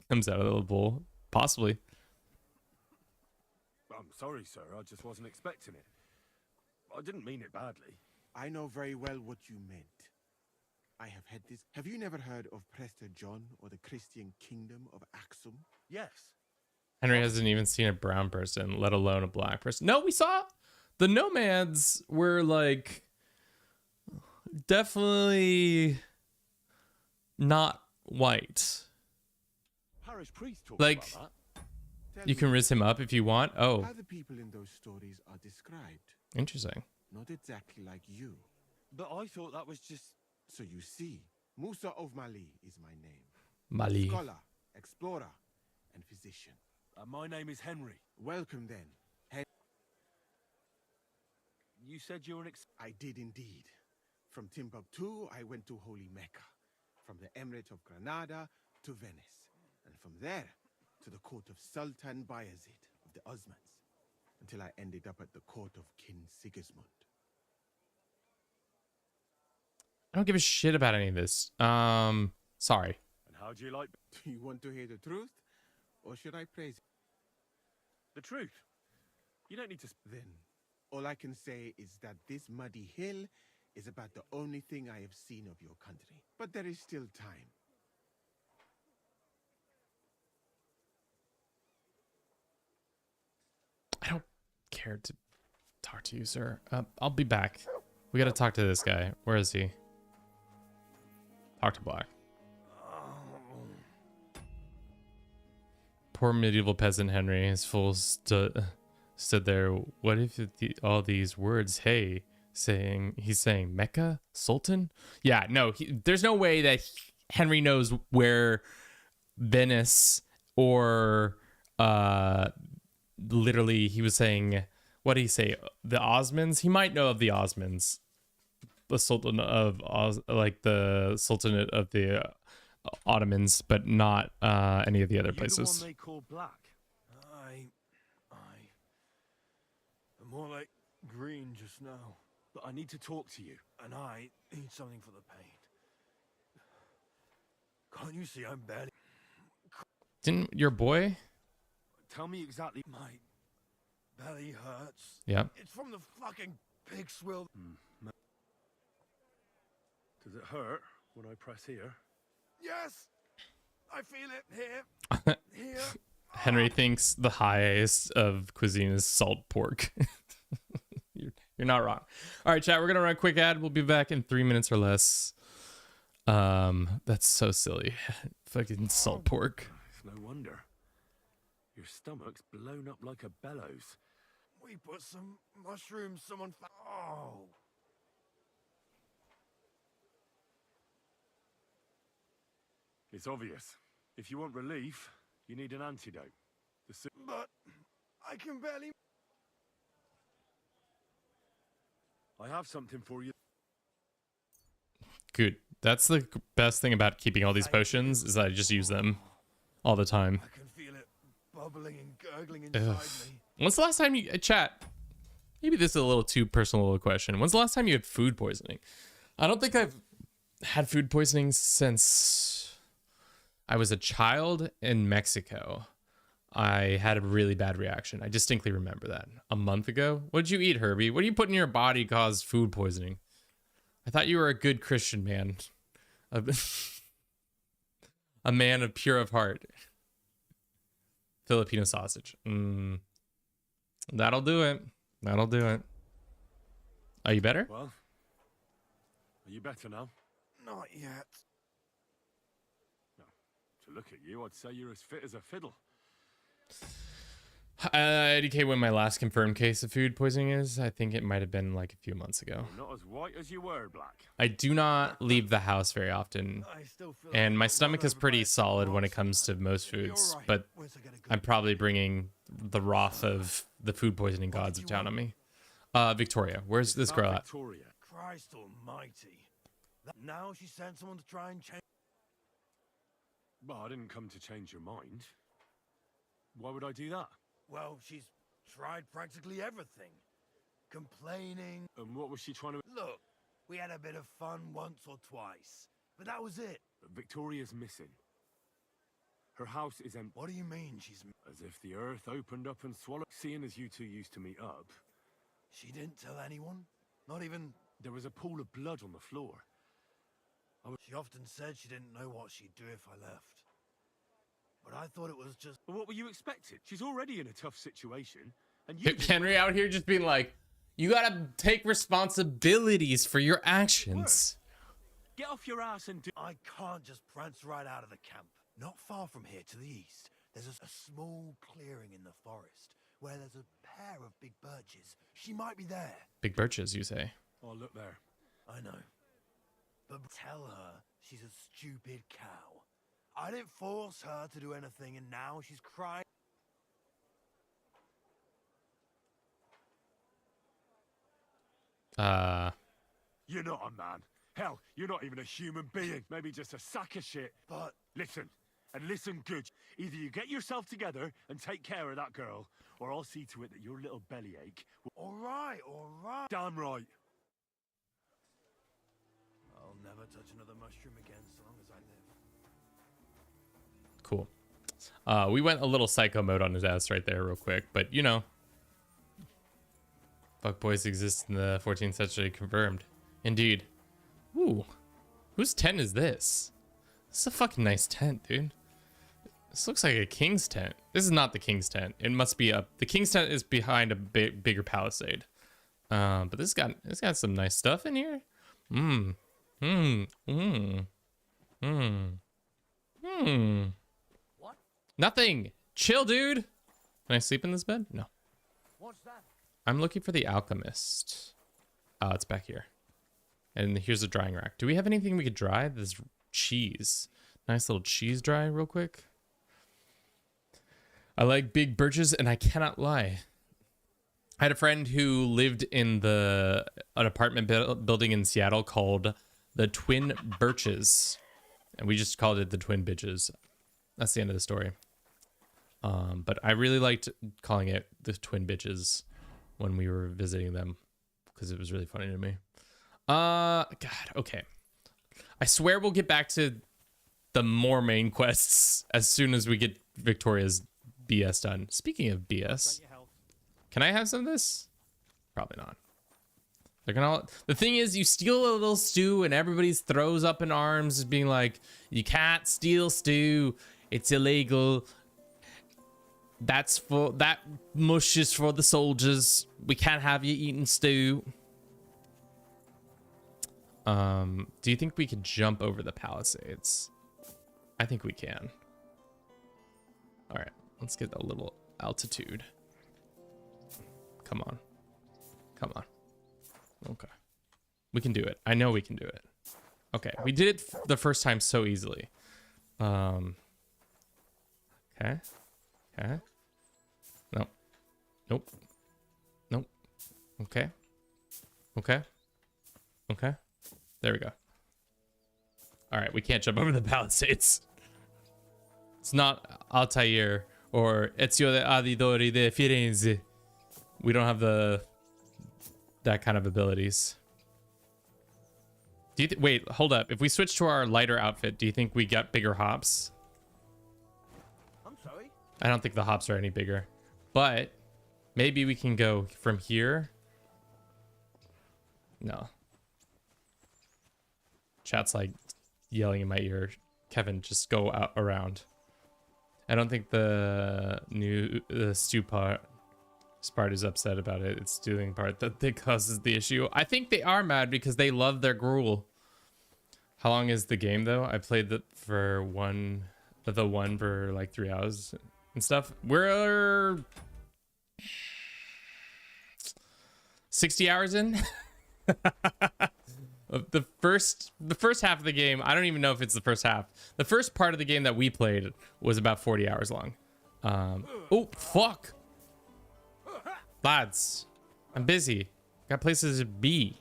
comes out of the bowl. Possibly. I'm sorry, sir. I just wasn't expecting it. I didn't mean it badly. I know very well what you meant. I have had this. Have you never heard of Prester John or the Christian Kingdom of Axum? Yes. Henry hasn't even seen a brown person, let alone a black person. No, we saw the nomads were like definitely not white. Parish priest talked Like, about that. Tell you can me, riz him up if you want. Oh, how the people in those stories are described. interesting. Not exactly like you. But I thought that was just... So you see, Musa of Mali is my name. Mali. Scholar, explorer, and physician. my name is Henry. Welcome then. You said you were an I did indeed. From Timbuktu, I went to Holy Mecca. From the Emirate of Granada to Venice. And from there to the court of Sultan Bayezid of the Osmans. Until I ended up at the court of King Sigismund. I don't give a shit about any of this. Sorry. And how do you like... Do you want to hear the truth? Or should I praise it? The truth. You don't need to... Then, all I can say is that this muddy hill is about the only thing I have seen of your country. But there is still time. I don't care to talk to you, sir. I'll be back. We gotta talk to this guy. Where is he? Talk to Black. Poor medieval peasant Henry, his fool stood there. What if all these words, hey, he's saying Mecca? Sultan? Yeah, no, there's no way that Henry knows where Venice or literally he was saying, what did he say? The Osmans? He might know of the Osmans. The Sultan of the Sultanate of the Ottomans, but not any of the other places. The one they call Black? I'm more like green just now. But I need to talk to you. And I need something for the pain. Can't you see I'm barely... Didn't your boy? Tell me exactly... My belly hurts. Yeah. It's from the fucking pig swill. Does it hurt when I press here? Yes! I feel it here. Here. Henry thinks the highest of cuisine is salt pork. You're not wrong. All right, chat, we're going to run a quick ad. We'll be back in 3 minutes or less. That's so silly. Fucking salt pork. It's no wonder. Your stomach's blown up like a bellows. We put some mushrooms, someone... Oh! It's obvious. If you want relief, you need an antidote. But I can barely... I have something for you. Good. That's the best thing about keeping all these potions is I just use them all the time. I can feel it bubbling and gurgling inside me. When's the last time you... chat, maybe this is a little too personal of a question. When's the last time you had food poisoning? I don't think I've had food poisoning since I was a child in Mexico. I had a really bad reaction. I distinctly remember that. A month ago? What did you eat, Herbie? What do you put in your body caused food poisoning? I thought you were a good Christian man. A man of pure of heart. Filipino sausage. That'll do it. That'll do it. Are you better? Well, are you better now? Not yet. No. To look at you, I'd say you're as fit as a fiddle. IDK when my last confirmed case of food poisoning is. I think it might have been like a few months ago. You're not as white as you were, Black. I do not leave the house very often. And my stomach is pretty solid when it comes to most foods. But I'm probably bringing the wrath of the food poisoning gods of town on me. Victoria. Where's this girl at? Victoria. Christ almighty. Now she sent someone to try and change... Well, I didn't come to change your mind. Why would I do that? Well, she's tried practically everything. Complaining. And what was she trying to... Look, We had a bit of fun once or twice, but that was it. Victoria's missing. Her house is empty. What do you mean she's... As if the earth opened up and swallowed. Seeing as you two used to meet up, She didn't tell anyone? Not even... there was a pool of blood on the floor. She often said she didn't know what she'd do if I left. But I thought it was just... But what were you expecting? She's already in a tough situation, and you... Henry out here just being like, you gotta take responsibilities for your actions. Get off your ass and do... I can't just prance right out of the camp. Not far from here to the east, there's a small clearing in the forest where there's a pair of big birches. She might be there. Big birches, you say? Oh, look there. I know. But tell her she's a stupid cow. I didn't force her to do anything, and now she's crying. You're not a man. Hell, you're not even a human being. Maybe just a sack of shit. But Listen, and listen good. Either you get yourself together and take care of that girl, or I'll see to it that your little bellyache will... all right. Damn right. I'll never touch another mushroom again so long as I live. Cool. We went a little psycho mode on his ass right there real quick, but you know. Fuckboys exist in the 14th century, confirmed. Indeed. Ooh. Whose tent is this? This is a fucking nice tent, dude. This looks like a king's tent. This is not the king's tent. It must be up. The king's tent is behind a bigger palisade. But this got some nice stuff in here. What? Nothing. Chill, dude. Can I sleep in this bed? No. What's that? I'm looking for the alchemist. Oh, it's back here. And here's a drying rack. Do we have anything we could dry? This cheese. Nice little cheese dry real quick. I like big birches, and I cannot lie. I had a friend who lived in an apartment building in Seattle called the Twin Birches. And we just called it the Twin Bitches. That's the end of the story. But I really liked calling it the Twin Bitches when we were visiting them because it was really funny to me. God, okay. I swear we'll get back to the more main quests as soon as we get Victoria's BS done. Speaking of BS, can I have some of this? Probably not. They're gonna. The thing is, you steal a little stew and everybody throws up in arms, being like, "You can't steal stew. It's illegal. That mush is for the soldiers. We can't have you eating stew." Do you think we could jump over the palisades? I think we can. All right, let's get a little altitude. Come on. Come on. Okay. We can do it. I know we can do it. Okay, we did it the first time so easily. Okay. Okay. Nope. Nope. Nope. Okay. Okay. Okay. There we go. All right, we can't jump over the palisades. It's not Altair or Ezio de Auditore de Firenze. We don't have that kind of abilities. Do you wait, hold up. If we switch to our lighter outfit, do you think we get bigger hops? I'm sorry? I don't think the hops are any bigger. But maybe we can go from here. No. Chat's like yelling in my ear. Kevin, just go out around. I don't think the stew part is upset about it. It's stewing part that causes the issue. I think they are mad because they love their gruel. How long is the game though? I played the one for like 3 hours and stuff. We're 60 hours in. The first half of the game, I don't even know if it's the first half. The first part of the game that we played was about 40 hours long. Oh, fuck. Lads, I'm busy. Got places to be.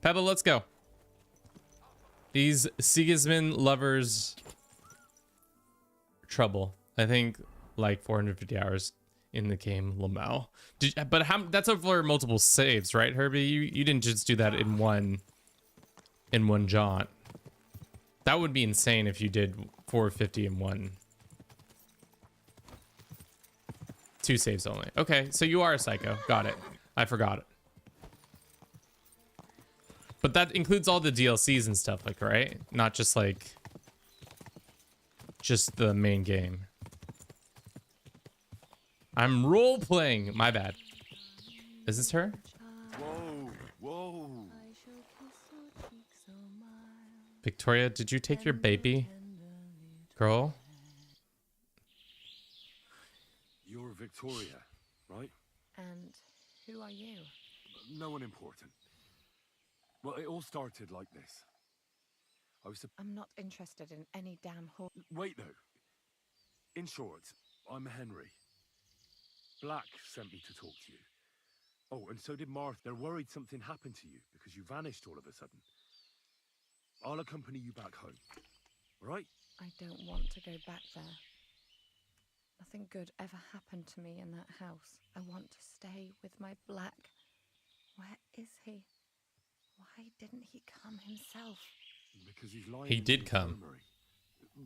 Pebble, let's go. These Sigismund lovers trouble. I think like 450 hours in the game, Lamau. But that's over multiple saves, right, Herbie? You didn't just do that in one jaunt. That would be insane if you did 450 in one. 2 saves only. Okay, so you are a psycho. Got it. I forgot it. But that includes all the DLCs and stuff, like, right? Not just like just the main game. I'm role playing. My bad. Is this her? Whoa, whoa. Victoria, did you take your baby? Girl? You're Victoria, right? And who are you? No one important. Well, it all started like this. I'm not interested in any damn whore. Wait, though. In short, I'm Henry. Black sent me to talk to you. Oh, and so did Martha. They're worried something happened to you because you vanished all of a sudden. I'll accompany you back home. Right? I don't want to go back there. Nothing good ever happened to me in that house. I want to stay with my Black. Where is he? Why didn't he come himself? Because he's lying. He in did the come. infirmary.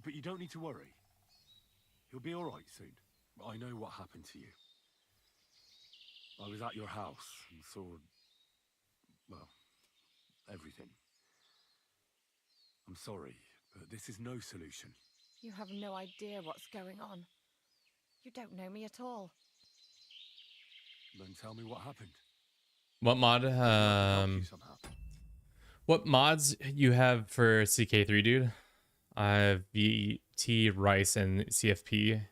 But you don't need to worry. He'll be all right soon. I know what happened to you. I was at your house and saw, well, everything. I'm sorry, but this is no solution. You have no idea what's going on. You don't know me at all. Then tell me what happened. What mod what mods you have for CK3, dude? I have VT, Rice, and CFP.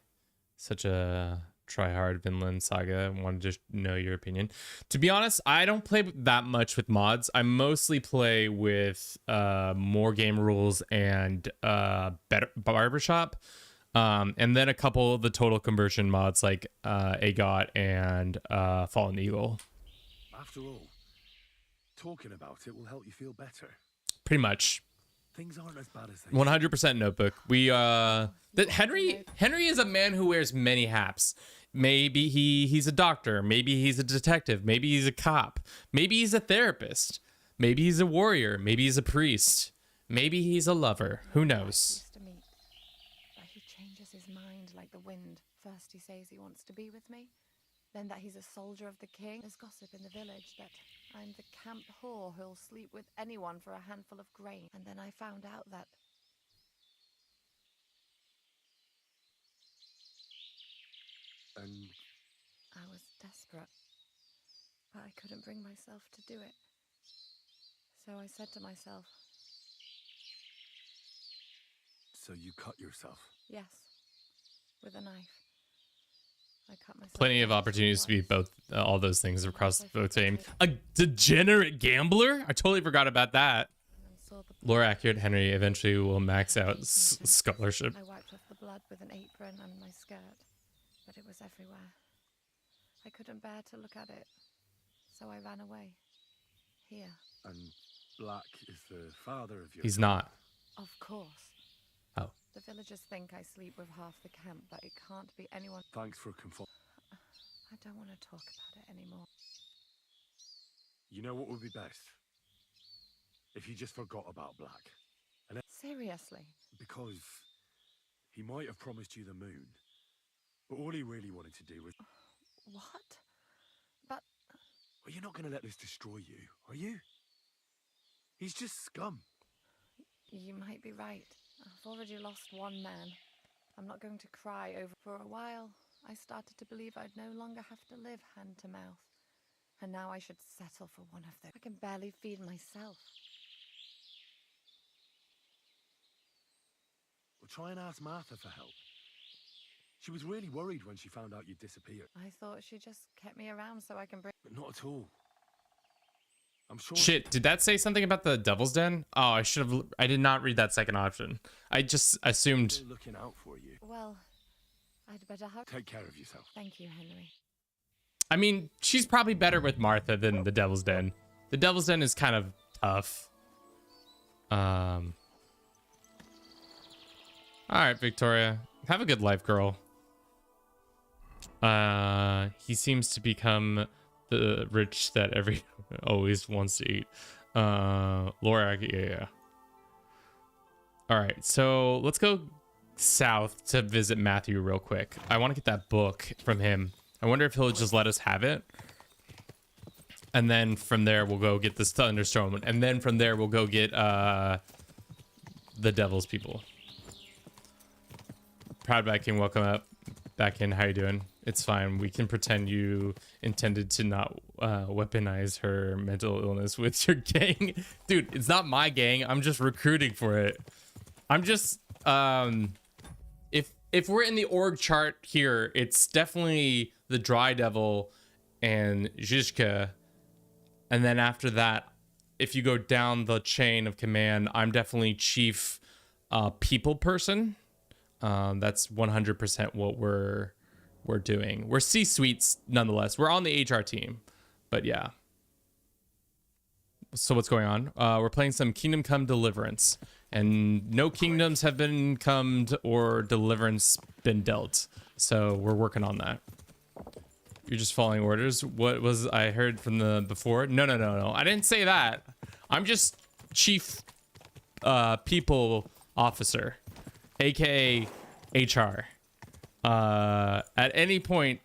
Such a try-hard Vinland Saga. I wanted to know your opinion. To be honest, I don't play that much with mods. I mostly play with more game rules and better barbershop. And then a couple of the total conversion mods like AGOT and Fallen Eagle. After all, talking about it will help you feel better. Pretty much. Things aren't as bad as they 100% Notebook. We that Henry is a man who wears many hats. Maybe he's a doctor, maybe he's a detective, maybe he's a cop, maybe he's a therapist, maybe he's a warrior, maybe he's a priest, maybe he's a lover. Who knows? But he changes his mind like the wind. First he says he wants to be with me, then that he's a soldier of the king. There's gossip in the village that I'm the camp whore who'll sleep with anyone for a handful of grain. And then I found out that... And I was desperate, but I couldn't bring myself to do it. So I said to myself... So you cut yourself? Yes, with a knife. I cut myself. Plenty of opportunities to be both, all those things across both teams. A degenerate gambler? I totally forgot about that. Lore accurate Henry eventually will max out scholarship. I wiped off the blood with an apron and my skirt, but it was everywhere. I couldn't bear to look at it, so I ran away. Here. And Black is the father of your... He's not. Of course. Oh. The villagers think I sleep with half the camp, but it can't be anyone. Thanks for confirming. I don't want to talk about it anymore. You know what would be best? If you just forgot about Black. And then... Seriously? Because he might have promised you the moon, but all he really wanted to do was... What? But... Well, you're not going to let this destroy you, are you? He's just scum. You might be right. I've already lost one man. I'm not going to cry over... For a while, I started to believe I'd no longer have to live hand to mouth. And now I should settle for one of them. I can barely feed myself. Well, try and ask Martha for help. She was really worried when she found out you'd disappeared. I thought she just kept me around so I can bring... But not at all. I'm sure... Shit, did that say something about the Devil's Den? Oh, I did not read that second option. I just assumed... They're looking out for you. Well, I'd better hug... Take care of yourself. Thank you, Henry. I mean, she's probably better with Martha than the Devil's Den. The Devil's Den is kind of tough. All right, Victoria. Have a good life, girl. He seems to become the rich that every always wants to eat. Laura, yeah. All right, so let's go south to visit Matthew real quick. I want to get that book from him. I wonder if he'll just let us have it. And then from there, we'll go get this thunderstone. And then from there, we'll go get the devil's people. Proud Viking, welcome up. Back in, how you doing? It's fine. We can pretend you intended to not weaponize her mental illness with your gang. Dude, it's not my gang. I'm just recruiting for it. I'm just... If we're in the org chart here, it's definitely the Dry Devil and Zizka. And then after that, if you go down the chain of command, I'm definitely chief people person. That's 100% what we're doing. We're C-suites nonetheless. We're on the HR team, but yeah. So what's going on? We're playing some Kingdom Come Deliverance, and no kingdoms have been comed or deliverance been dealt. So we're working on that. You're just following orders. What was I heard from the before? No. I didn't say that. I'm just chief people officer, aka HR. At any point,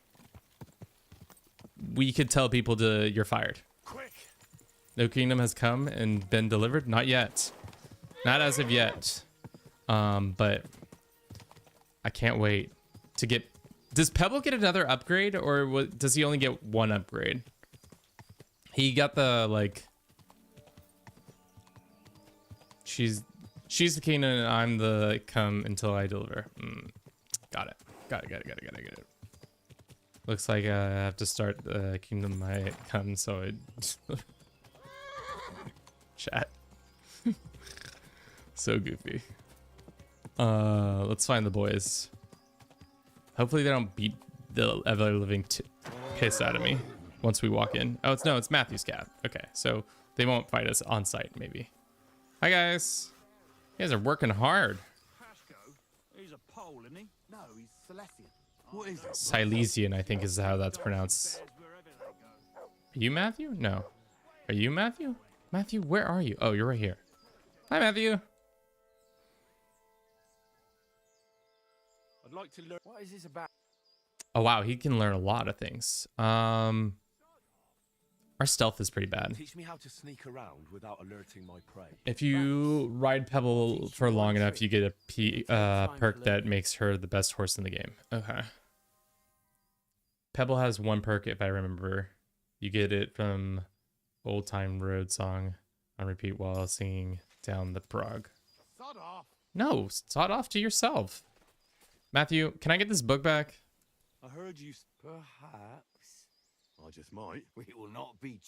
we could tell people you're fired. Quick. No kingdom has come and been delivered? Not yet. Not as of yet. But I can't wait to get... Does Pebble get another upgrade, or does he only get one upgrade? He got the, like... She's the king and I'm the come until I deliver. Got it. Got it. Looks like I have to start the kingdom I come, so it... Chat. So goofy. Let's find the boys. Hopefully they don't beat the ever living piss out of me once we walk in. Oh, it's Matthew's cab. Okay, so they won't fight us on site, maybe. Hi guys. You guys are working hard. He's a Pole, isn't he? No, he's Silesian. What is it? Silesian, I think is how that's pronounced. Are you Matthew? No. Are you Matthew? Matthew, where are you? Oh, you're right here. Hi, Matthew. I'd like to learn. What is this about? Oh, wow. He can learn a lot of things. Our stealth is pretty bad. Teach me how to sneak around without alerting my prey. If you ride Pebble for long enough, you get a perk that makes her the best horse in the game. Okay. Pebble has one perk, if I remember. You get it from Old Time Road song on repeat while singing down the prog. Sod off. No, sod off to yourself. Matthew, can I get this book back? I heard you... Perhaps. I just might. We will not be.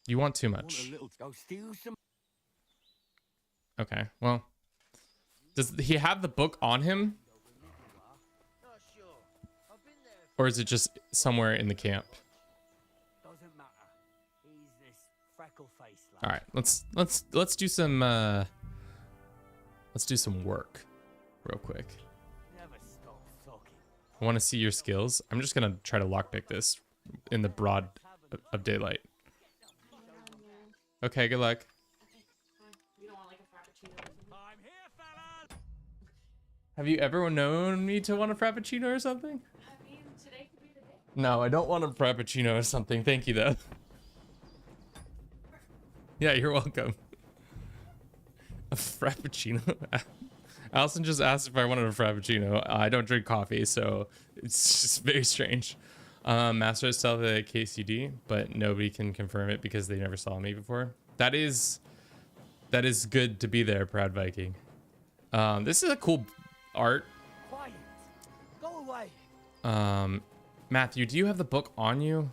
You want too much. Go steal some. Okay, well. Does he have the book on him? Not sure. I've been there. Or is it just somewhere in the camp? Doesn't matter. He's this freckle face. All right, let's do some work real quick. Never stop talking. I want to see your skills. I'm just gonna try to lockpick this in the broad of daylight. Okay, good luck. Have you ever known me to want a frappuccino or something? I mean, today could be the day. No, I don't want a frappuccino or something. Thank you, though. Yeah, you're welcome. A frappuccino? Allison just asked if I wanted a frappuccino. I don't drink coffee, so it's just very strange. Master of Stealth at KCD, but nobody can confirm it because they never saw me before. That is good to be there, Proud Viking. This is a cool art. Quiet. Go away. Matthew, do you have the book on you?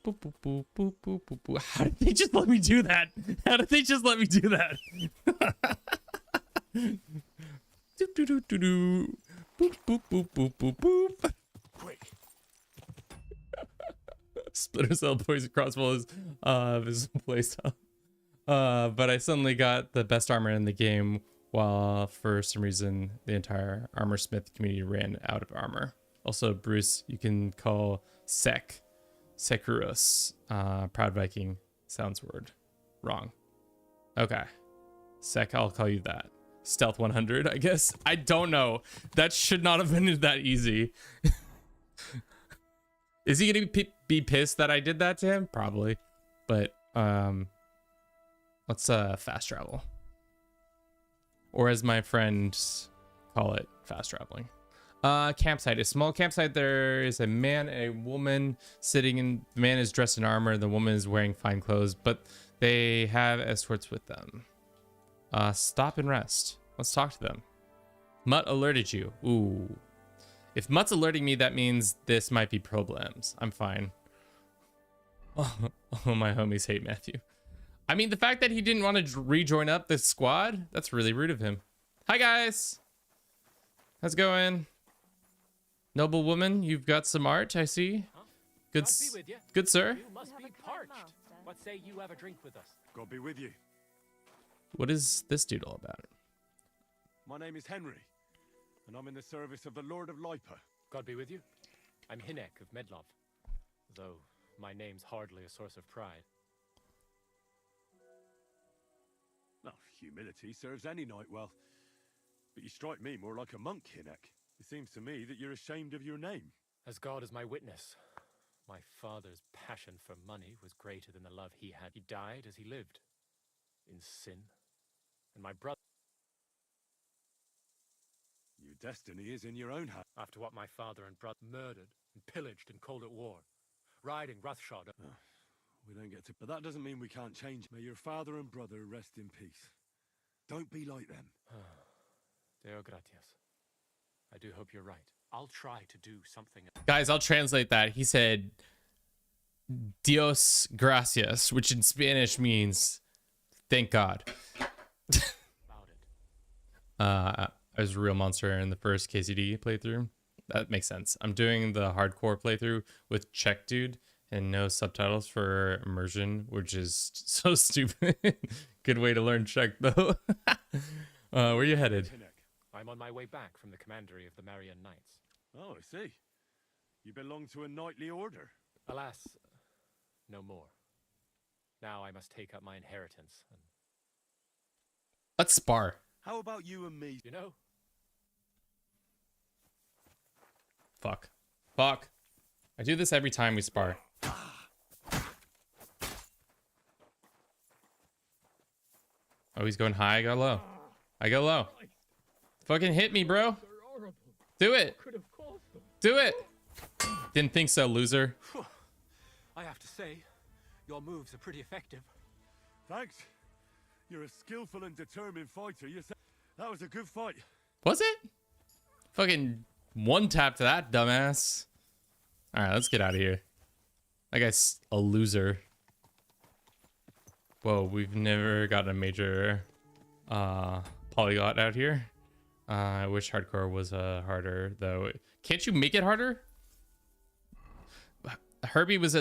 Boop, boop, boop, boop, boop, boop, boop. How did they just let me do that? How did they just let me do that? Do, do, do, do, do. Boop, boop, boop, boop, boop, boop. Quick. Splitter cell poison crossbow is his playstyle. But I suddenly got the best armor in the game, while for some reason the entire armor smith community ran out of armor. Also, Bruce, you can call Sekurus, Proud Viking sounds word. Wrong. Okay. I'll call you that. Stealth 100, I guess. I don't know. That should not have been that easy. Is he gonna be pissed that I did that to him? Probably. But let's fast travel. Or as my friends call it, fast traveling. Campsite. A small campsite. There is a man and a woman sitting in. The man is dressed in armor. The woman is wearing fine clothes, but they have escorts with them. Stop and rest. Let's talk to them. Mutt alerted you. Ooh. If Mutt's alerting me, that means this might be problems. I'm fine. Oh, my homies hate Matthew. I mean, the fact that he didn't want to rejoin up the squad, that's really rude of him. Hi, guys. How's it going? Noble woman, you've got some art, I see. Good, good sir. You must be parched. What say you have a drink with us? God be with you. What is this dude all about? My name is Henry, and I'm in the service of the Lord of Lipa. God be with you. I'm Hinek of Medlov, though my name's hardly a source of pride. Now, humility serves any knight well. But you strike me more like a monk, Hinek. It seems to me that you're ashamed of your name. As God is my witness, my father's passion for money was greater than the love he had. He died as he lived, in sin. And my brother... Your destiny is in your own hand. After what my father and brother murdered and pillaged and called it war, riding roughshod... We don't get to... But that doesn't mean we can't change. May your father and brother rest in peace. Don't be like them. Deo gratias. I do hope you're right. I'll try to do something. Guys, I'll translate that. He said, Dios gracias, which in Spanish means, thank God. I was a real monster in the first KCD playthrough. That makes sense. I'm doing the hardcore playthrough with Czech dude and no subtitles for immersion, which is so stupid. Good way to learn Czech, though. Where are you headed? I'm on my way back from the commandery of the Marian Knights. Oh, I see. You belong to a knightly order. Alas, no more. Now I must take up my inheritance. And... Let's spar. How about you and me? You know? Fuck. Fuck. I do this every time we spar. Oh, he's going high. I go low. I go low. Fucking hit me, bro. Do it. Do it. Didn't think so, loser. I have to say, your moves are pretty effective. Thanks. You're a skillful and determined fighter. That was a good fight. Was it? Fucking one tap to that dumbass. All right, let's get out of here. That guy's a loser. Whoa, we've never gotten a major polyglot out here. I wish hardcore was harder, though. Can't you make it harder? Herbie was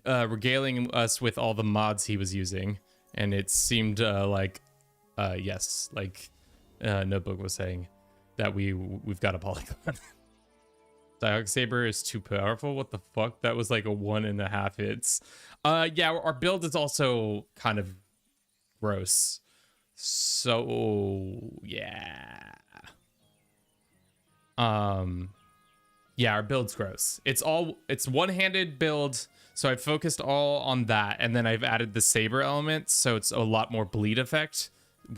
regaling us with all the mods he was using, and it seemed like, yes, like Notebook was saying, that we've got a polyglot. Dialog Saber is too powerful. What the fuck? That was like a 1.5 hits. Yeah, our build is also kind of gross. So yeah. Yeah, our build's gross. It's one-handed build, so I focused all on that, and then I've added the saber element, so it's a lot more bleed effect.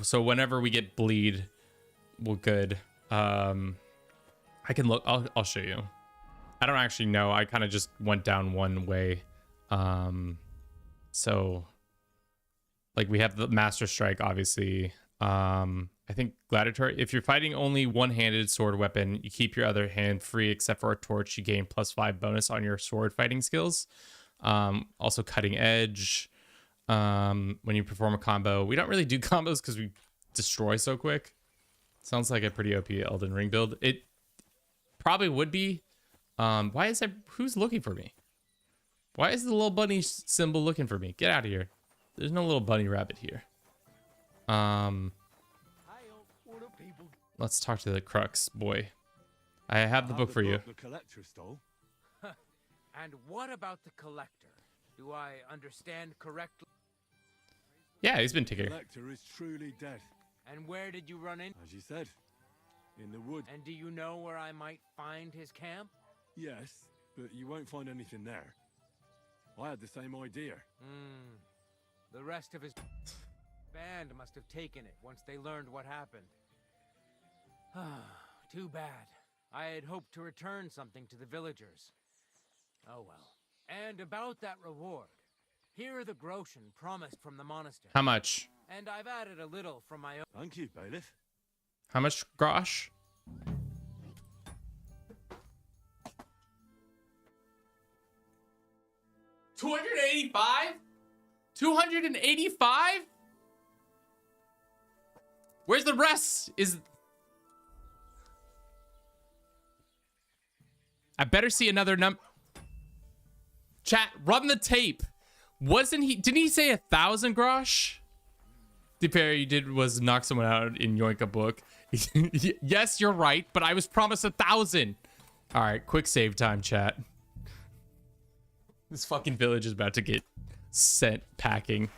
So whenever we get bleed, we're good. I can look. I'll show you. I don't actually know. I kind of just went down one way. So like we have the Master Strike, obviously. I think Gladiator. If you're fighting only one-handed sword weapon, you keep your other hand free except for a torch. You gain +5 bonus on your sword fighting skills. Also cutting edge. When you perform a combo, we don't really do combos because we destroy so quick. Sounds like a pretty OP Elden Ring build. It probably would be. Why is that? Who's looking for me? Why is the little bunny symbol looking for me? Get out of here. There's no little bunny rabbit here. Let's talk to the crux boy. I have the book for you. The collector stole. And what about the collector? Do I understand correctly? Yeah, he's been taken. The collector is truly dead. And where did you run in? As you said, in the wood. And do you know where I might find his camp? Yes, but you won't find anything there. I had the same idea. The rest of his band must have taken it once they learned what happened. Too bad. I had hoped to return something to the villagers. Oh well. And about that reward. Here are the groschen promised from the monastery. How much? And I've added a little from my own. Thank you, bailiff. How much grosh? $285? $285? Where's the rest? I better see another Chat, run the tape. Didn't he say 1,000 grosh? The pair you did was knock someone out in Yoink a book. Yes, you're right, but I was promised 1,000. All right, quick save time, chat. This fucking village is about to get sent packing.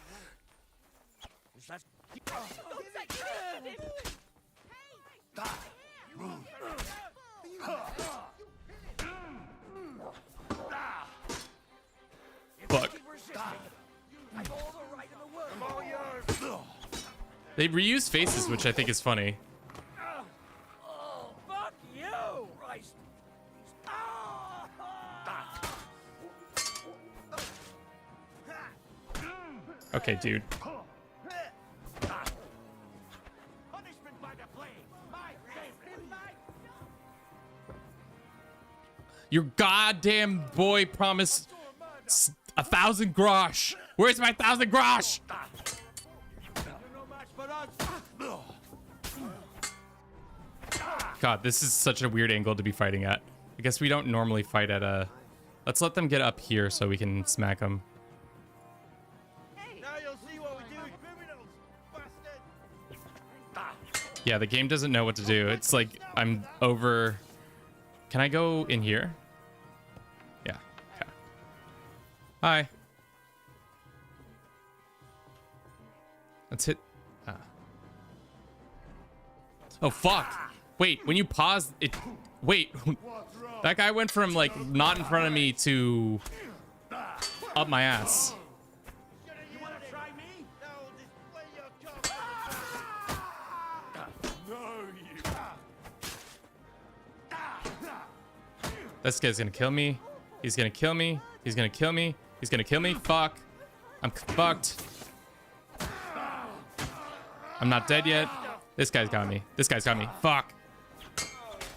Fuck. They reuse faces, which I think is funny. Fuck you! Christ. Okay, dude. Punishment by the blade. My favorite. Your goddamn boy promised 1,000 grosh. Where's my 1,000 grosh? God, this is such a weird angle to be fighting at. I guess we don't normally fight at a... Let's let them get up here so we can smack them. Now you'll see what we do, criminals, bastard. Yeah, the game doesn't know what to do. It's like I'm over... Can I go in here? Yeah. Okay. Hi. Let's hit... Oh, fuck. Wait, when you pause, it... Wait. That guy went from, like, not in front of me to... up my ass. You wanna try me? Now display your This guy's gonna kill me. He's gonna kill me. He's gonna kill me. He's gonna kill me. Fuck. I'm fucked. I'm not dead yet. This guy's got me. This guy's got me. Fuck.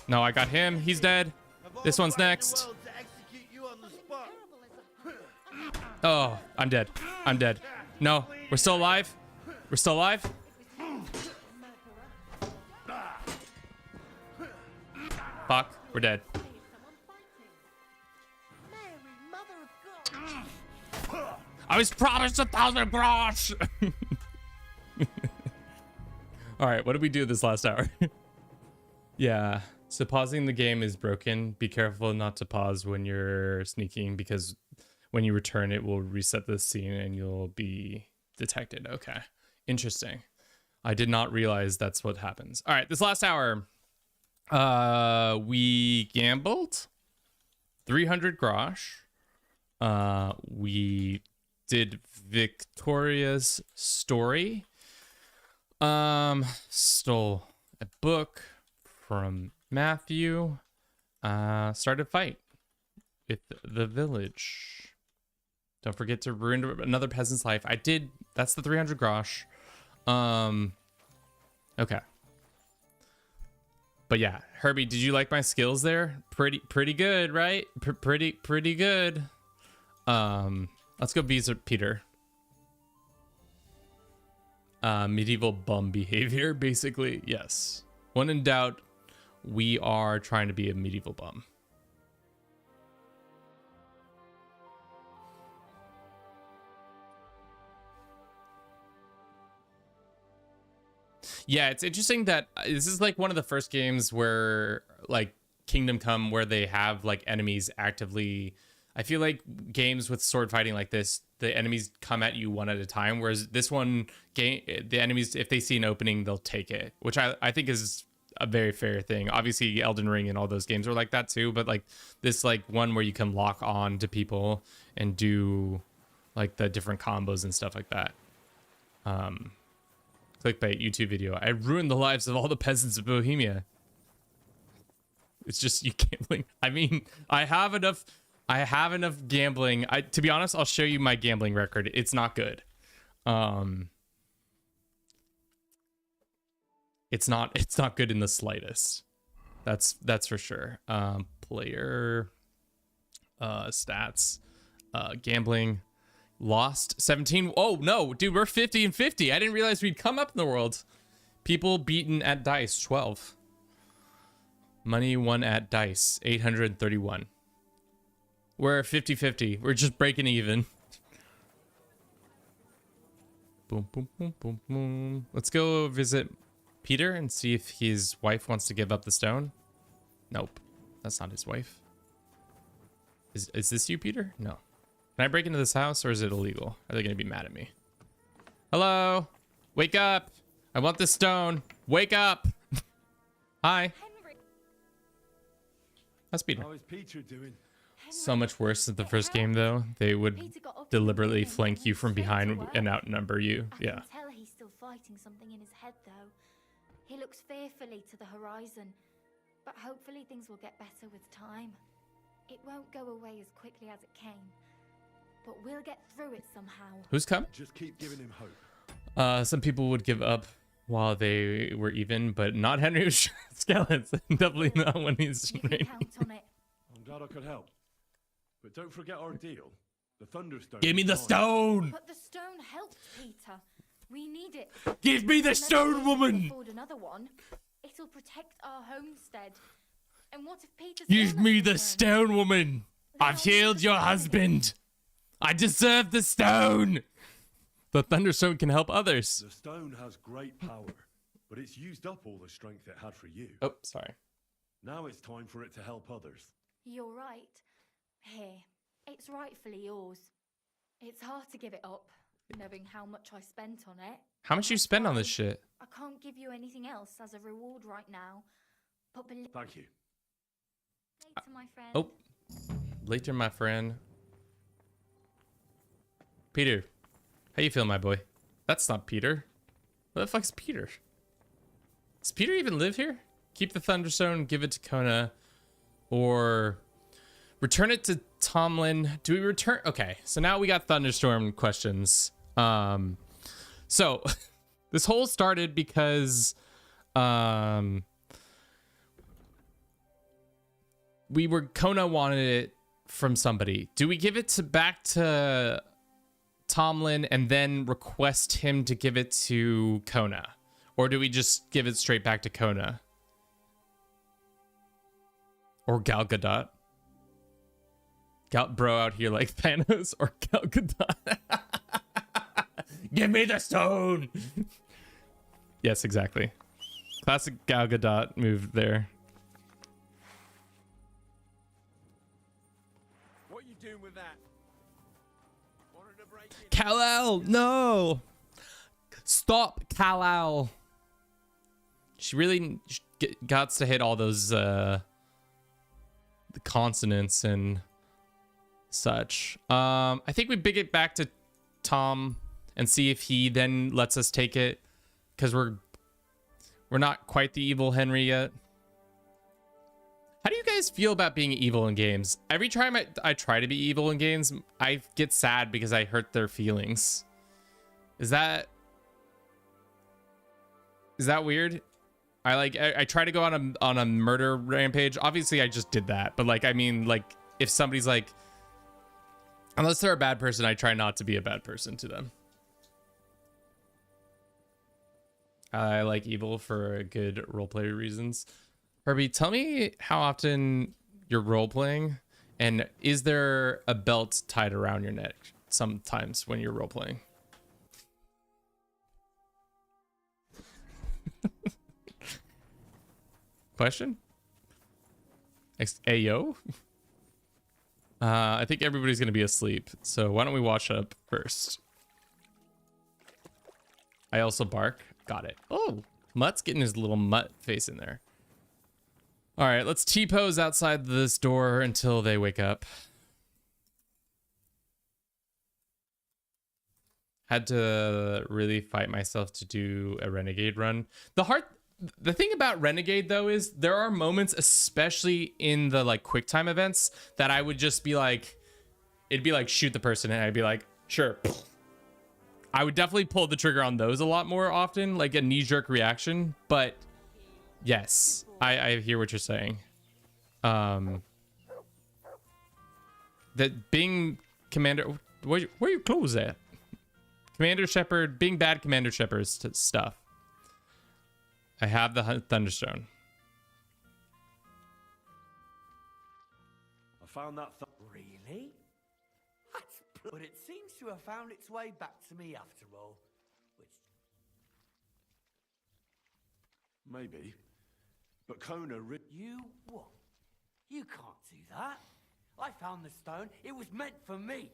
No, I got him. He's dead. This one's next. Oh, I'm dead. I'm dead. No, we're still alive. We're still alive. Fuck, we're dead. I was promised 1,000 grosh. All right, what did we do this last hour? Yeah, so pausing the game is broken. Be careful not to pause when you're sneaking, because when you return, it will reset the scene and you'll be detected. Okay, interesting. I did not realize that's what happens. All right, this last hour, we gambled 300 grosh. We did Victoria's story. Stole a book from Matthew. Started a fight with the village. Don't forget to ruin another peasant's life. I did. That's the 300 grosh. Okay. But yeah, Herbie, did you like my skills there? Pretty good, right? Pretty good. Let's go visit Peter. Medieval bum behavior, basically. Yes. When in doubt, we are trying to be a medieval bum. Yeah, it's interesting that this is like one of the first games where like Kingdom Come where they have like enemies actively. I feel like games with sword fighting like this, the enemies come at you one at a time, whereas this one game, the enemies, if they see an opening, they'll take it, which I think is a very fair thing. Obviously Elden Ring and all those games are like that too, but like this like one where you can lock on to people and do like the different combos and stuff like that. Clickbait YouTube video. I ruined the lives of all the peasants of Bohemia. It's just you gambling. I mean, I have enough gambling. To be honest, I'll show you my gambling record. It's not good. It's not good in the slightest. That's for sure. Player stats. Gambling. Lost 17. Oh no, dude, we're 50 and 50. I didn't realize we'd come up in the world. People beaten at dice 12. Money won at dice 831. We're 50-50. We're just breaking even. Boom, boom, boom, boom, boom. Let's go visit Peter and see if his wife wants to give up the stone. Nope, that's not his wife. Is this you, Peter? No. Can I break into this house or is it illegal? Are they going to be mad at me? Hello? Wake up. I want this stone. Wake up. Hi. Henry. That's Peter. How is Peter doing? So much worse than the first game, though. They would deliberately flank you from behind and outnumber you. Yeah. I can tell he's still fighting something in his head, though. He looks fearfully to the horizon, but hopefully things will get better with time. It won't go away as quickly as it came, but we'll get through it somehow. Who's coming? Just keep giving him hope. Some people would give up while they were even, but not Henry Skellets. Definitely not when he's raining. Count on it. I'm glad I could help. But don't forget our deal. The thunderstone. Give me the stone! But the stone helped, Peter. We need it. Give me the stone, woman! Afford another one. It'll protect our homestead. And what if Peter's Give me the returned? stone, woman! I've healed your husband! I deserve the stone! The thunderstone can help others. The stone has great power, but it's used up all the strength it had for you. Oh, sorry. Now it's time for it to help others. You're right. Here, it's rightfully yours. It's hard to give it up, knowing how much I spent on it. How much you spend on this shit? I can't give you anything else as a reward right now, but believe Thank you. later, my friend. Oh, later, my friend. Peter, how you feeling, my boy? That's not Peter. What the fuck's Peter? Does Peter even live here? Keep the thunderstone, give it to Kona, or return it to Tomlin. Do we return? Okay, so now we got thunderstorm questions. So this whole started because Kona wanted it from somebody. Do we give it back to Tomlin and then request him to give it to Kona? Or do we just give it straight back to Kona? Or Gal Gadot? Bro out here like Thanos or Gal Gadot? Give me the stone! Yes, exactly. Classic Gal Gadot move there. What are you doing with that? Wanted to break it. Kal-El, no! Stop, Kal-El. She really got to hit all those the consonants and such. I think we big it back to Tom and see if he then lets us take it, because we're not quite the evil Henry yet. How do you guys feel about being evil in games? Every time I try to be evil in games, I get sad because I hurt their feelings. Is that weird? I try to go on a murder rampage. Obviously I just did that, but like, I mean, like, if somebody's like Unless they're a bad person, I try not to be a bad person to them. I like evil for good roleplay reasons. Herbie, tell me how often you're roleplaying, and is there a belt tied around your neck sometimes when you're roleplaying? Question? Ayo? I think everybody's gonna be asleep, so why don't we watch up first? I also bark. Got it. Oh, Mutt's getting his little mutt face in there. All right, let's T-pose outside this door until they wake up. Had to really fight myself to do a renegade run. The thing about renegade though is there are moments, especially in the like quick time events, that I would just be like, it'd be like shoot the person, and I'd be like, sure. I would definitely pull the trigger on those a lot more often, like a knee-jerk reaction. But yes, I hear what you're saying. That being commander, where your clothes at? Commander Shepard, being bad Commander Shepard stuff. I have the thunderstone. I found that. Really? That's but it seems to have found its way back to me after all. Which Maybe. But Kona you what? You can't do that. I found the stone. It was meant for me.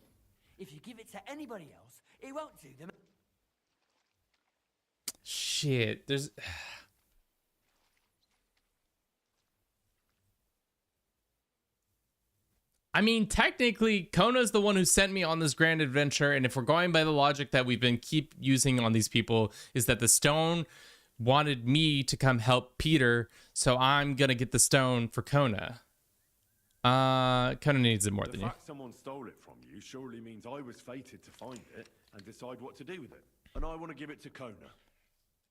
If you give it to anybody else, it won't do them. Shit, there's... I mean, technically, Kona's the one who sent me on this grand adventure, and if we're going by the logic that we've been keep using on these people, is that the stone wanted me to come help Peter, so I'm gonna get the stone for Kona. Kona needs it more than you. The fact someone stole it from you surely means I was fated to find it and decide what to do with it. And I want to give it to Kona.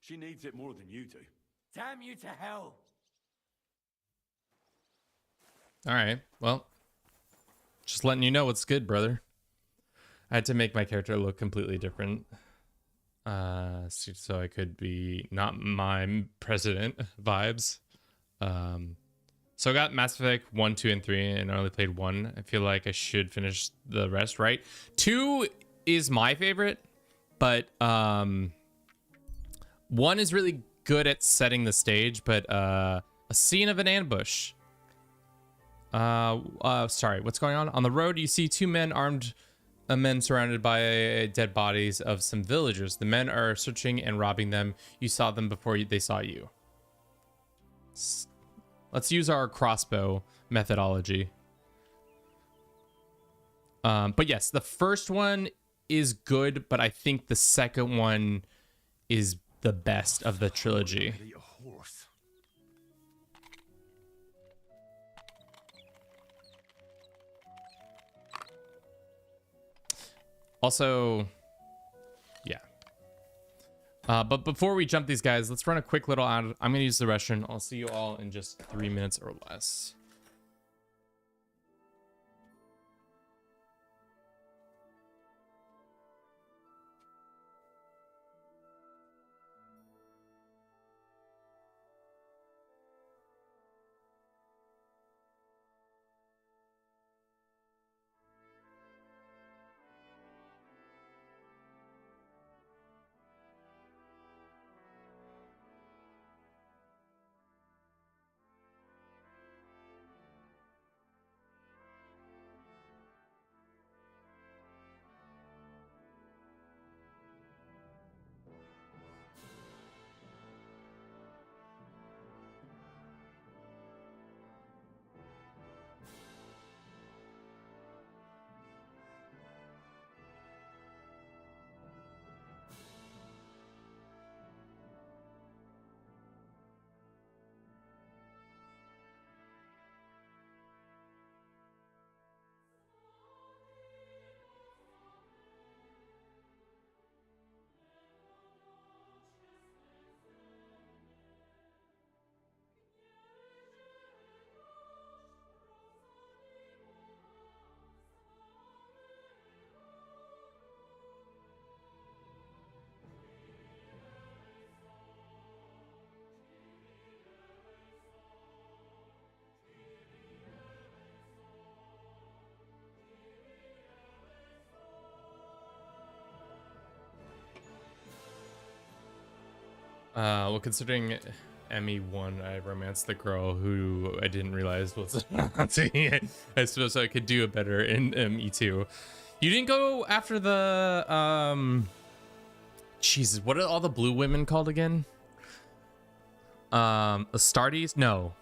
She needs it more than you do. Damn you to hell! All right, well, just letting you know what's good, brother. I had to make my character look completely different, so I could be not my president vibes. So I got Mass Effect 1, 2, and 3, and I only played 1. I feel like I should finish the rest, right? 2 is my favorite, but 1 is really good at setting the stage, but a scene of an ambush. Sorry, what's going on? On the road, you see 2 armed men surrounded by dead bodies of some villagers. The men are searching and robbing them. You saw them before they saw you. Let's use our crossbow methodology. But yes, the first one is good, but I think the second one is the best of the trilogy. Also, yeah. But before we jump these guys, let's run a quick little ad. I'm going to use the restroom. I'll see you all in just 3 minutes or less. Well, considering ME1, I romanced the girl who I didn't realize was Nazi. I suppose I could do it better in ME2. You didn't go after the Jesus, what are all the blue women called again? Astartes? No.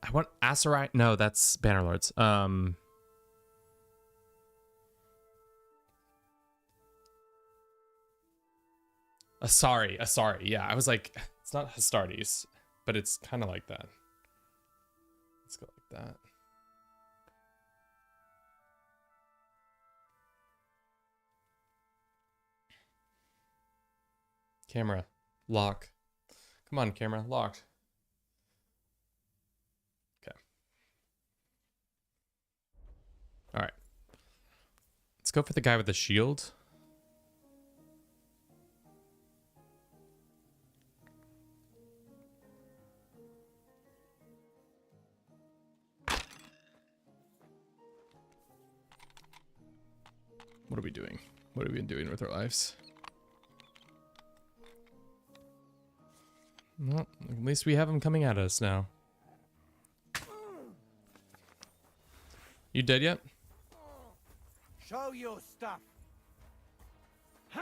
I want Aserai. No, that's Bannerlords. Asari. Yeah, I was like, it's not Astartes, but it's kind of like that. Let's go like that. Camera, lock. Come on, camera, locked. Okay. All right. Let's go for the guy with the shield. What are we doing? What have we been doing with our lives? Well, at least we have him coming at us now. You dead yet? Show your stuff. Hey,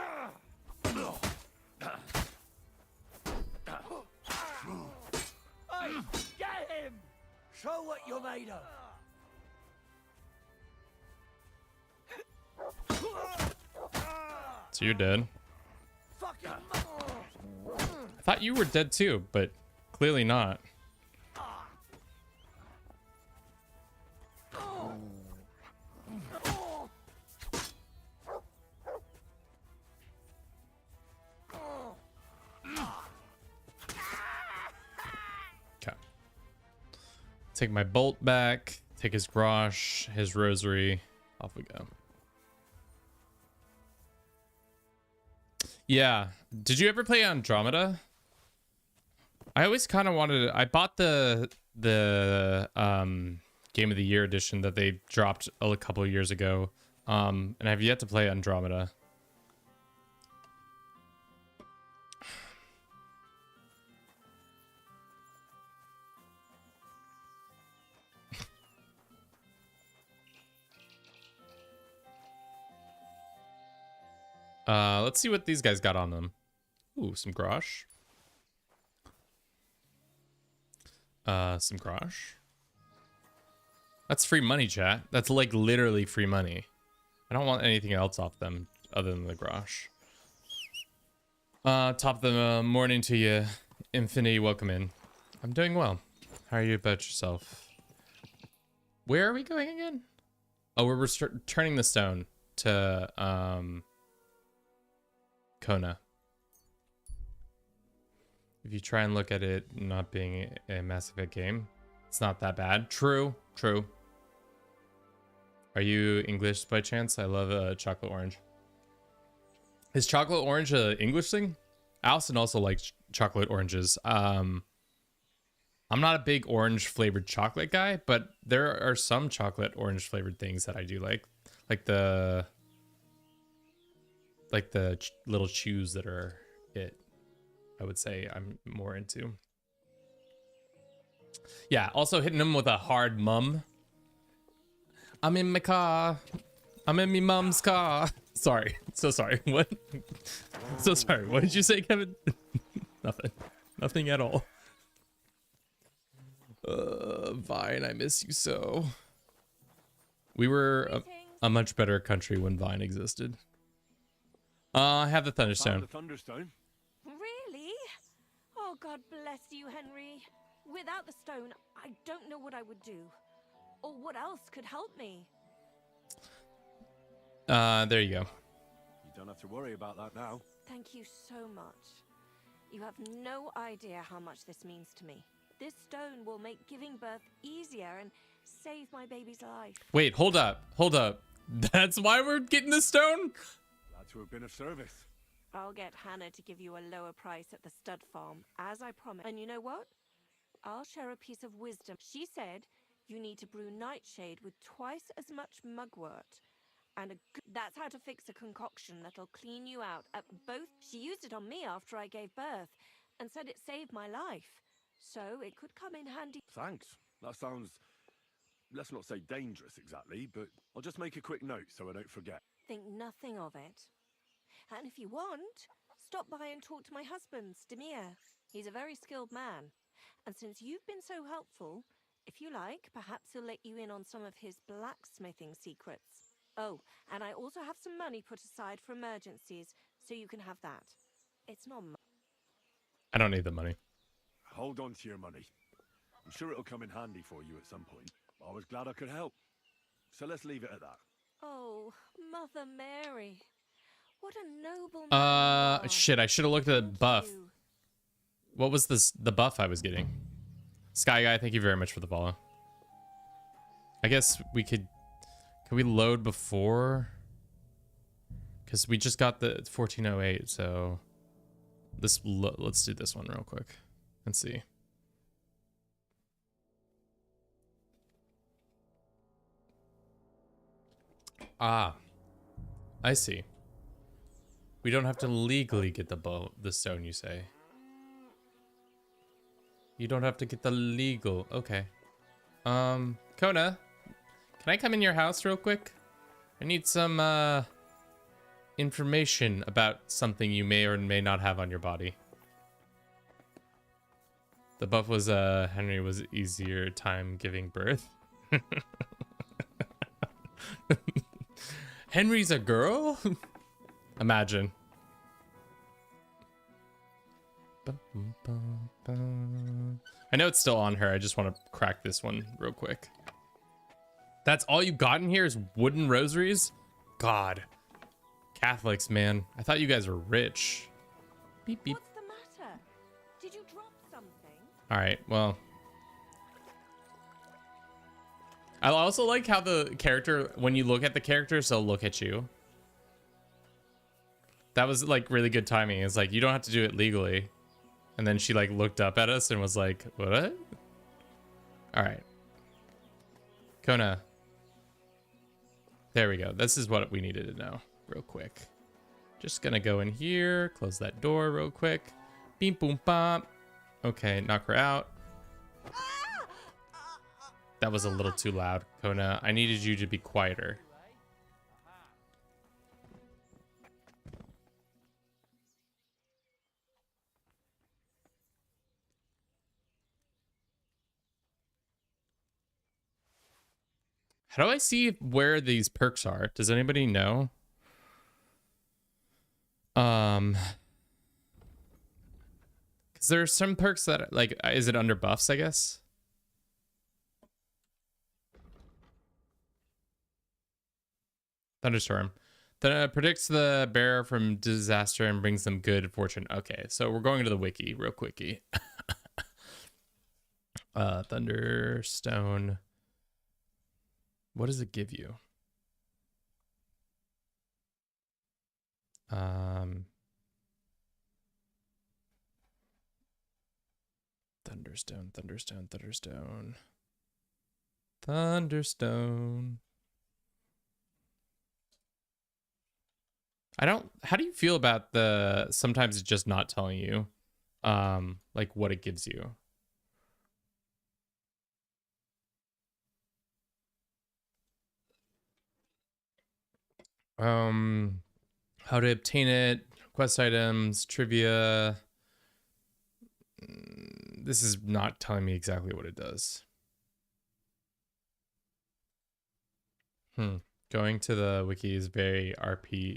get him! Show what you're made of. So you're dead. I thought you were dead too, but clearly not. Okay. Take my bolt back, take his grosh, his rosary. Off we go. Yeah. Did you ever play Andromeda? I always kind of wanted to, I bought the Game of the Year edition that they dropped a couple of years ago. And I've yet to play Andromeda. Let's see what these guys got on them. Ooh, some grosh. Some grosh. That's free money, chat. That's like literally free money. I don't want anything else off them other than the grosh. Top of the morning to you, Infinity. Welcome in. I'm doing well. How are you about yourself? Where are we going again? Oh, we're returning the stone to Kona. If you try and look at it not being a Mass Effect game, it's not that bad. True. Are you English by chance? I love chocolate orange. Is chocolate orange a English thing? Allison also likes chocolate oranges. I'm not a big orange flavored chocolate guy, but there are some chocolate orange flavored things that I do like the little chews that are it. I would say I'm more into. Yeah, also hitting them with a hard mum. I'm in my car. I'm in me mom's car. Sorry. So sorry. What? So sorry. What did you say, Kevin? Nothing. Nothing at all. Vine, I miss you so. We were a much better country when Vine existed. I have the thunderstone. The thunderstone. Really? Oh, God bless you, Henry. Without the stone, I don't know what I would do. Or what else could help me. There you go. You don't have to worry about that now. Thank you so much. You have no idea how much this means to me. This stone will make giving birth easier and save my baby's life. Wait, hold up. That's why we're getting the stone? Glad to have been of service. I'll get Hannah to give you a lower price at the stud farm, as I promised. And you know what? I'll share a piece of wisdom. She said you need to brew nightshade with twice as much mugwort and that's how to fix a concoction that'll clean you out at both. She used it on me after I gave birth and said it saved my life. So it could come in handy. Thanks. That sounds, let's not say dangerous exactly, but I'll just make a quick note so I don't forget. Think nothing of it. And if you want, stop by and talk to my husband, Stamir. He's a very skilled man. And since you've been so helpful, if you like, perhaps he'll let you in on some of his blacksmithing secrets. Oh, and I also have some money put aside for emergencies, so you can have that. It's not much. I don't need the money. Hold on to your money. I'm sure it'll come in handy for you at some point. I was glad I could help. So let's leave it at that. Oh, Mother Mary. What a noble man you are. Shit, I should have looked at the buff. You. What was the buff I was getting? Sky Guy, thank you very much for the follow. I guess we could we load before? Because we just got the 1408, so let's do this one real quick and see. Ah, I see. We don't have to legally get the stone, you say? You don't have to get the legal. Okay. Kona, can I come in your house real quick? I need some information about something you may or may not have on your body. The buff was Henry was easier time giving birth. Henry's a girl? Imagine. I know it's still on her. I just want to crack this one real quick. That's all you got in here is wooden rosaries? God. Catholics, man. I thought you guys were rich. Beep, beep. What's the matter? Did you drop something? All right, well. I also like how the character, when you look at the characters, they'll look at you. That was like really good timing. It's like, you don't have to do it legally. And then she like looked up at us and was like, what? All right. Kona. There we go. This is what we needed to know real quick. Just gonna go in here, close that door real quick. Beep, boom, bop. Okay, knock her out. That was a little too loud, Kona. I needed you to be quieter. How do I see where these perks are? Does anybody know? Because there's some perks that, like, is it under buffs, I guess? Thunderstorm. Predicts the bearer from disaster and brings them good fortune. Okay, so we're going to the wiki real quickie. Thunderstone. What does it give you? Thunderstone, Thunderstone, Thunderstone. Thunderstone. How do you feel about sometimes it's just not telling you, like what it gives you? How to obtain it, quest items, trivia. This is not telling me exactly what it does. Going to the wiki is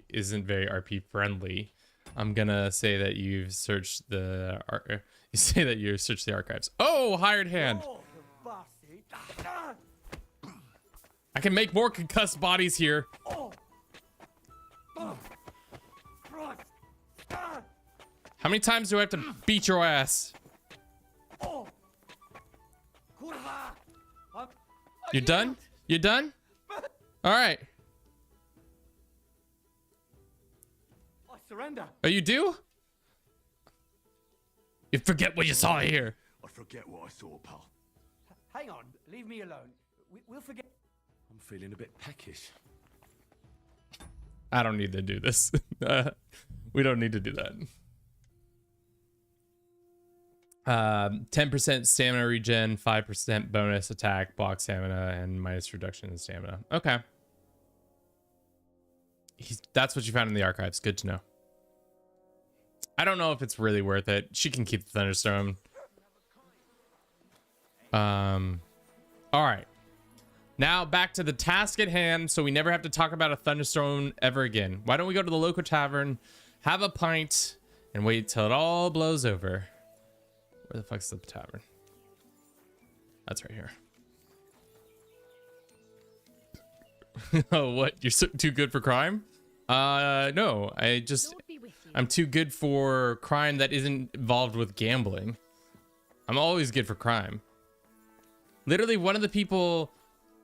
isn't very RP friendly. I'm gonna say that you've searched the archives. Oh, hired hand. I can make more concussed bodies here. How many times do I have to beat your ass? You done? You done? All right. I surrender. Oh, you do? You forget what you saw here. I forget what I saw, pal. Hang on, leave me alone. We'll forget. I'm feeling a bit peckish. I don't need to do this. We don't need to do that. 10% stamina regen, 5% bonus attack, block stamina, and minus reduction in stamina. Okay. That's what you found in the archives. Good to know. I don't know if it's really worth it. She can keep the thunderstone. All right. Now back to the task at hand, so we never have to talk about a thunderstone ever again. Why don't we go to the local tavern, have a pint, and wait till it all blows over. Where the fuck's the tavern? That's right here. Oh, what? You're too good for crime? No. I'm too good for crime that isn't involved with gambling. I'm always good for crime. Literally, one of the people,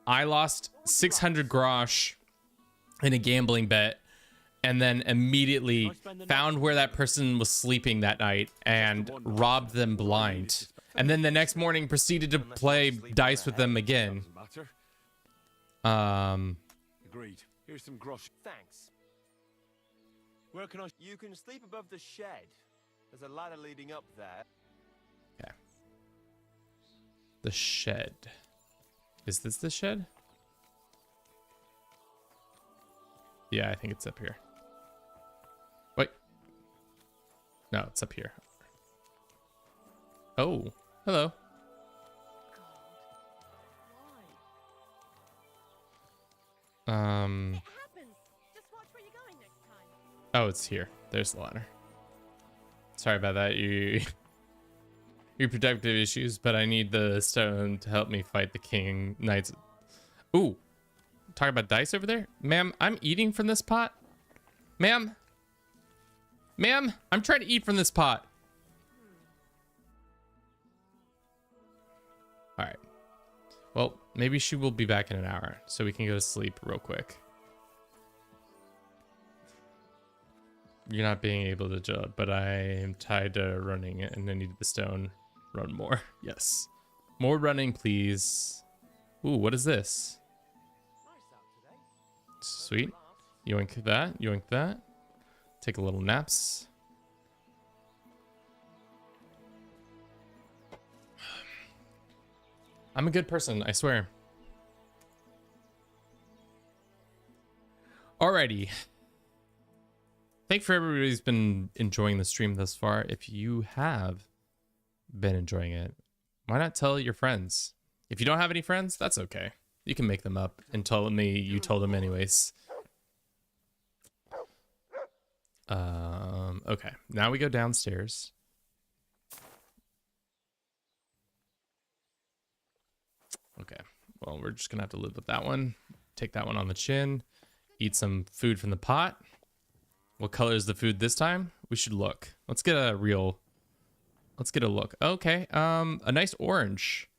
I lost 600 grosh in a gambling bet, and then immediately found where that person was sleeping that night and robbed them blind. And then the next morning proceeded to play dice with them again. Agreed. Here's some grosh. Thanks. Where can I? You can sleep above the shed. There's a ladder leading up there. Okay. The shed. Is this the shed? Yeah, I think it's up here. Wait. No, it's up here. Oh, hello. Oh, it's here. There's the ladder. Sorry about that. Your reproductive issues, but I need the stone to help me fight the king knights. Ooh, talk about dice over there, ma'am. I'm eating from this pot, ma'am. Ma'am, I'm trying to eat from this pot. All right. Well, maybe she will be back in an hour, so we can go to sleep real quick. You're not being able to jump, but I am tied to running and I need the stone. Run more. Yes. More running, please. Ooh, what is this? Sweet. Yoink that. Yoink that. Take a little naps. I'm a good person, I swear. Alrighty. Thanks for everybody who's been enjoying the stream thus far. If you have been enjoying it, why not tell your friends? If you don't have any friends, that's okay. You can make them up and tell me you told them anyways. Okay, now we go downstairs. Okay, well, we're just gonna have to live with that one. Take that one on the chin. Eat some food from the pot. What color is the food this time? We should look. Let's get a look. Okay, a nice orange.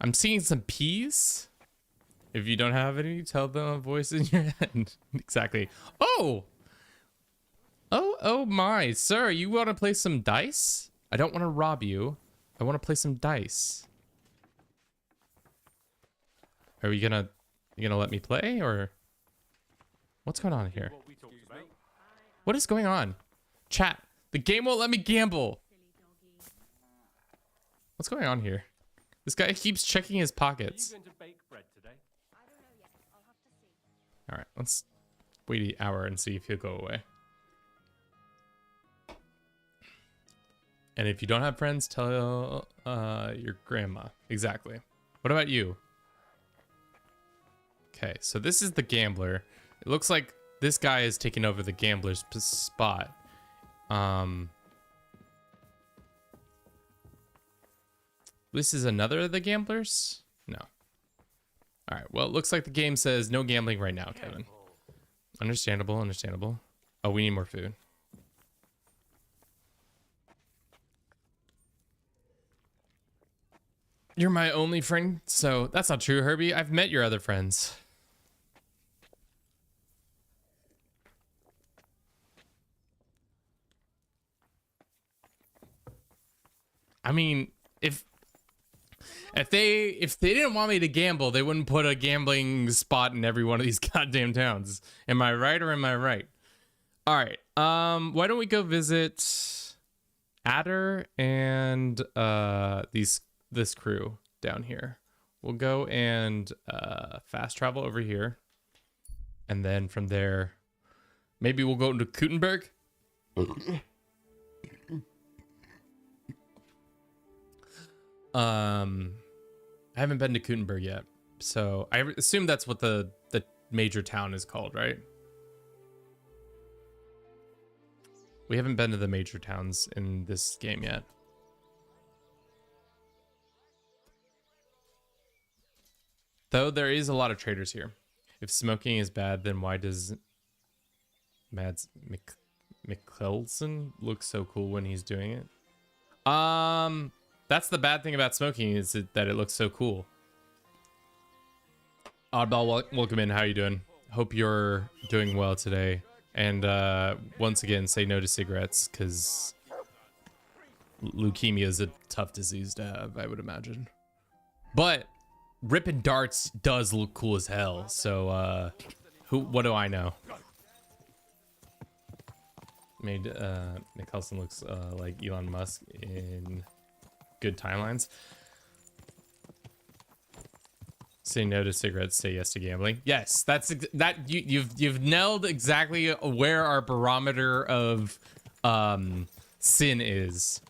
I'm seeing some peas. If you don't have any, tell them a voice in your head. Exactly. Oh my, sir, you want to play some dice? I don't want to rob you. I want to play some dice. Are you gonna let me play, or what's going on here? What is going on? Chat, the game won't let me gamble. What's going on here? This guy keeps checking his pockets. All right, let's wait an hour and see if he'll go away. And if you don't have friends, tell your grandma. Exactly. What about you? Okay, so this is the gambler. It looks like this guy is taking over the gambler's spot. This is another of the gamblers? No. All right, well, it looks like the game says no gambling right now, Kevin. Understandable, understandable. Oh, we need more food. You're my only friend? So that's not true, Herbie. I've met your other friends. I mean, if they didn't want me to gamble, they wouldn't put a gambling spot in every one of these goddamn towns. Am I right or am I right? All right. Why don't we go visit Adder and this crew down here. We'll go and fast travel over here. And then from there, maybe we'll go into Kutenberg. I haven't been to Kutenberg yet. So I assume that's what the major town is called, right? We haven't been to the major towns in this game yet. Though there is a lot of traders here. If smoking is bad, then why does Mads Mikkelsen look so cool when he's doing it? That's the bad thing about smoking, is that it looks so cool. Oddball, welcome in. How you doing? Hope you're doing well today. And once again, say no to cigarettes, because leukemia is a tough disease to have, I would imagine. But ripping darts does look cool as hell. So what do I know? Made Nicholson looks like Elon Musk in good timelines. Say no to cigarettes, say yes to gambling. Yes, you've nailed exactly where our barometer of sin is.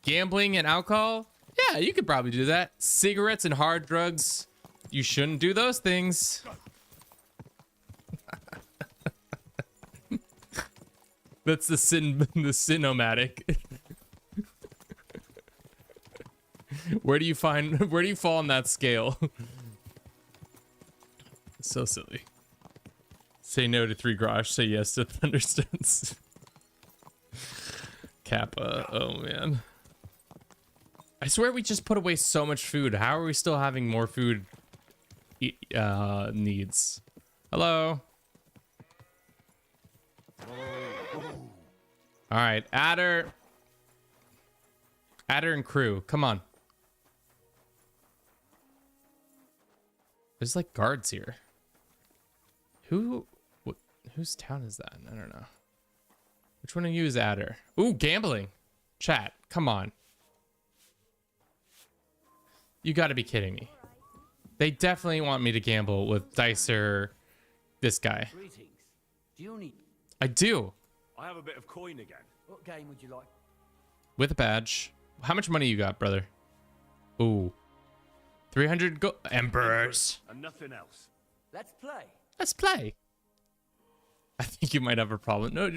Gambling and alcohol? Yeah, you could probably do that. Cigarettes and hard drugs, you shouldn't do those things. That's the sin-o-matic. Where do you fall on that scale? So silly. Say no to 3 grosh, say yes to thunderstones. Kappa, oh man. I swear we just put away so much food. How are we still having more food needs? Hello? Alright, Adder and crew, come on. There's like guards here. Whose town is that? I don't know. Which one of you is Adder? Ooh, gambling. Chat, come on. You gotta be kidding me. They definitely want me to gamble with Dicer, this guy. Greetings. Do you need... I do. I have a bit of coin again. What game would you like? With a badge. How much money you got, brother? Ooh. 300 go Emperors. And nothing else. Let's play. Let's play. I think you might have a problem. No.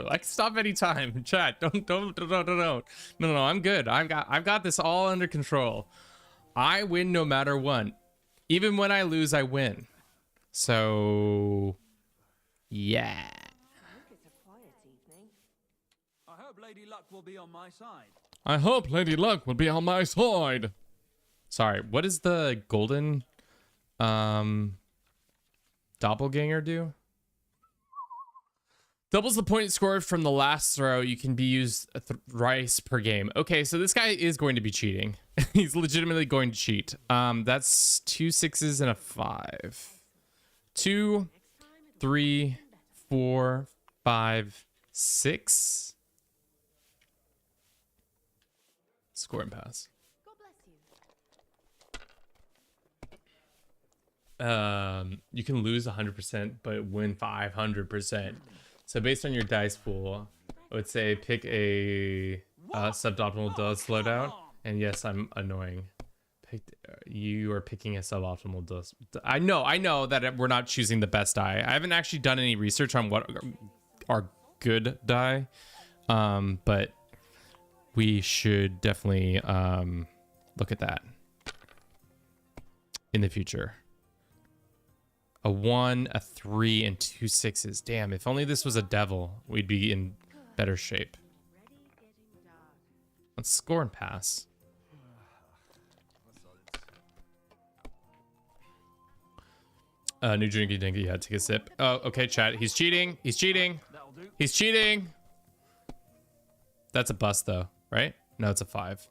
Like, stop anytime. Chat. Don't. No. I'm good. I've got this all under control. I win no matter what. Even when I lose, I win. So, yeah. It's a quiet evening. I hope Lady Luck will be on my side. I hope Lady Luck will be on my side. Sorry, what does the golden doppelganger do? Doubles the point scored from the last throw. You can be used thrice per game. Okay, so this guy is going to be cheating. He's legitimately going to cheat. That's 2 6s and a 5. 2, 3, 4, 5, 6. Score and pass. You can lose 100% but win 500%. So based on your dice pool, I would say pick a suboptimal does slow down. And yes, I'm annoying. You are picking a suboptimal does. I know that we're not choosing the best die. I haven't actually done any research on what are good die, but we should definitely look at that in the future. A 1, a 3, and 2 6s. Damn, if only this was a devil, we'd be in better shape. Let's score and pass. New drinky dinky, yeah, take a sip. Oh, okay, chat. He's cheating. He's cheating. He's cheating. That's a bust, though, right? No, it's a 5.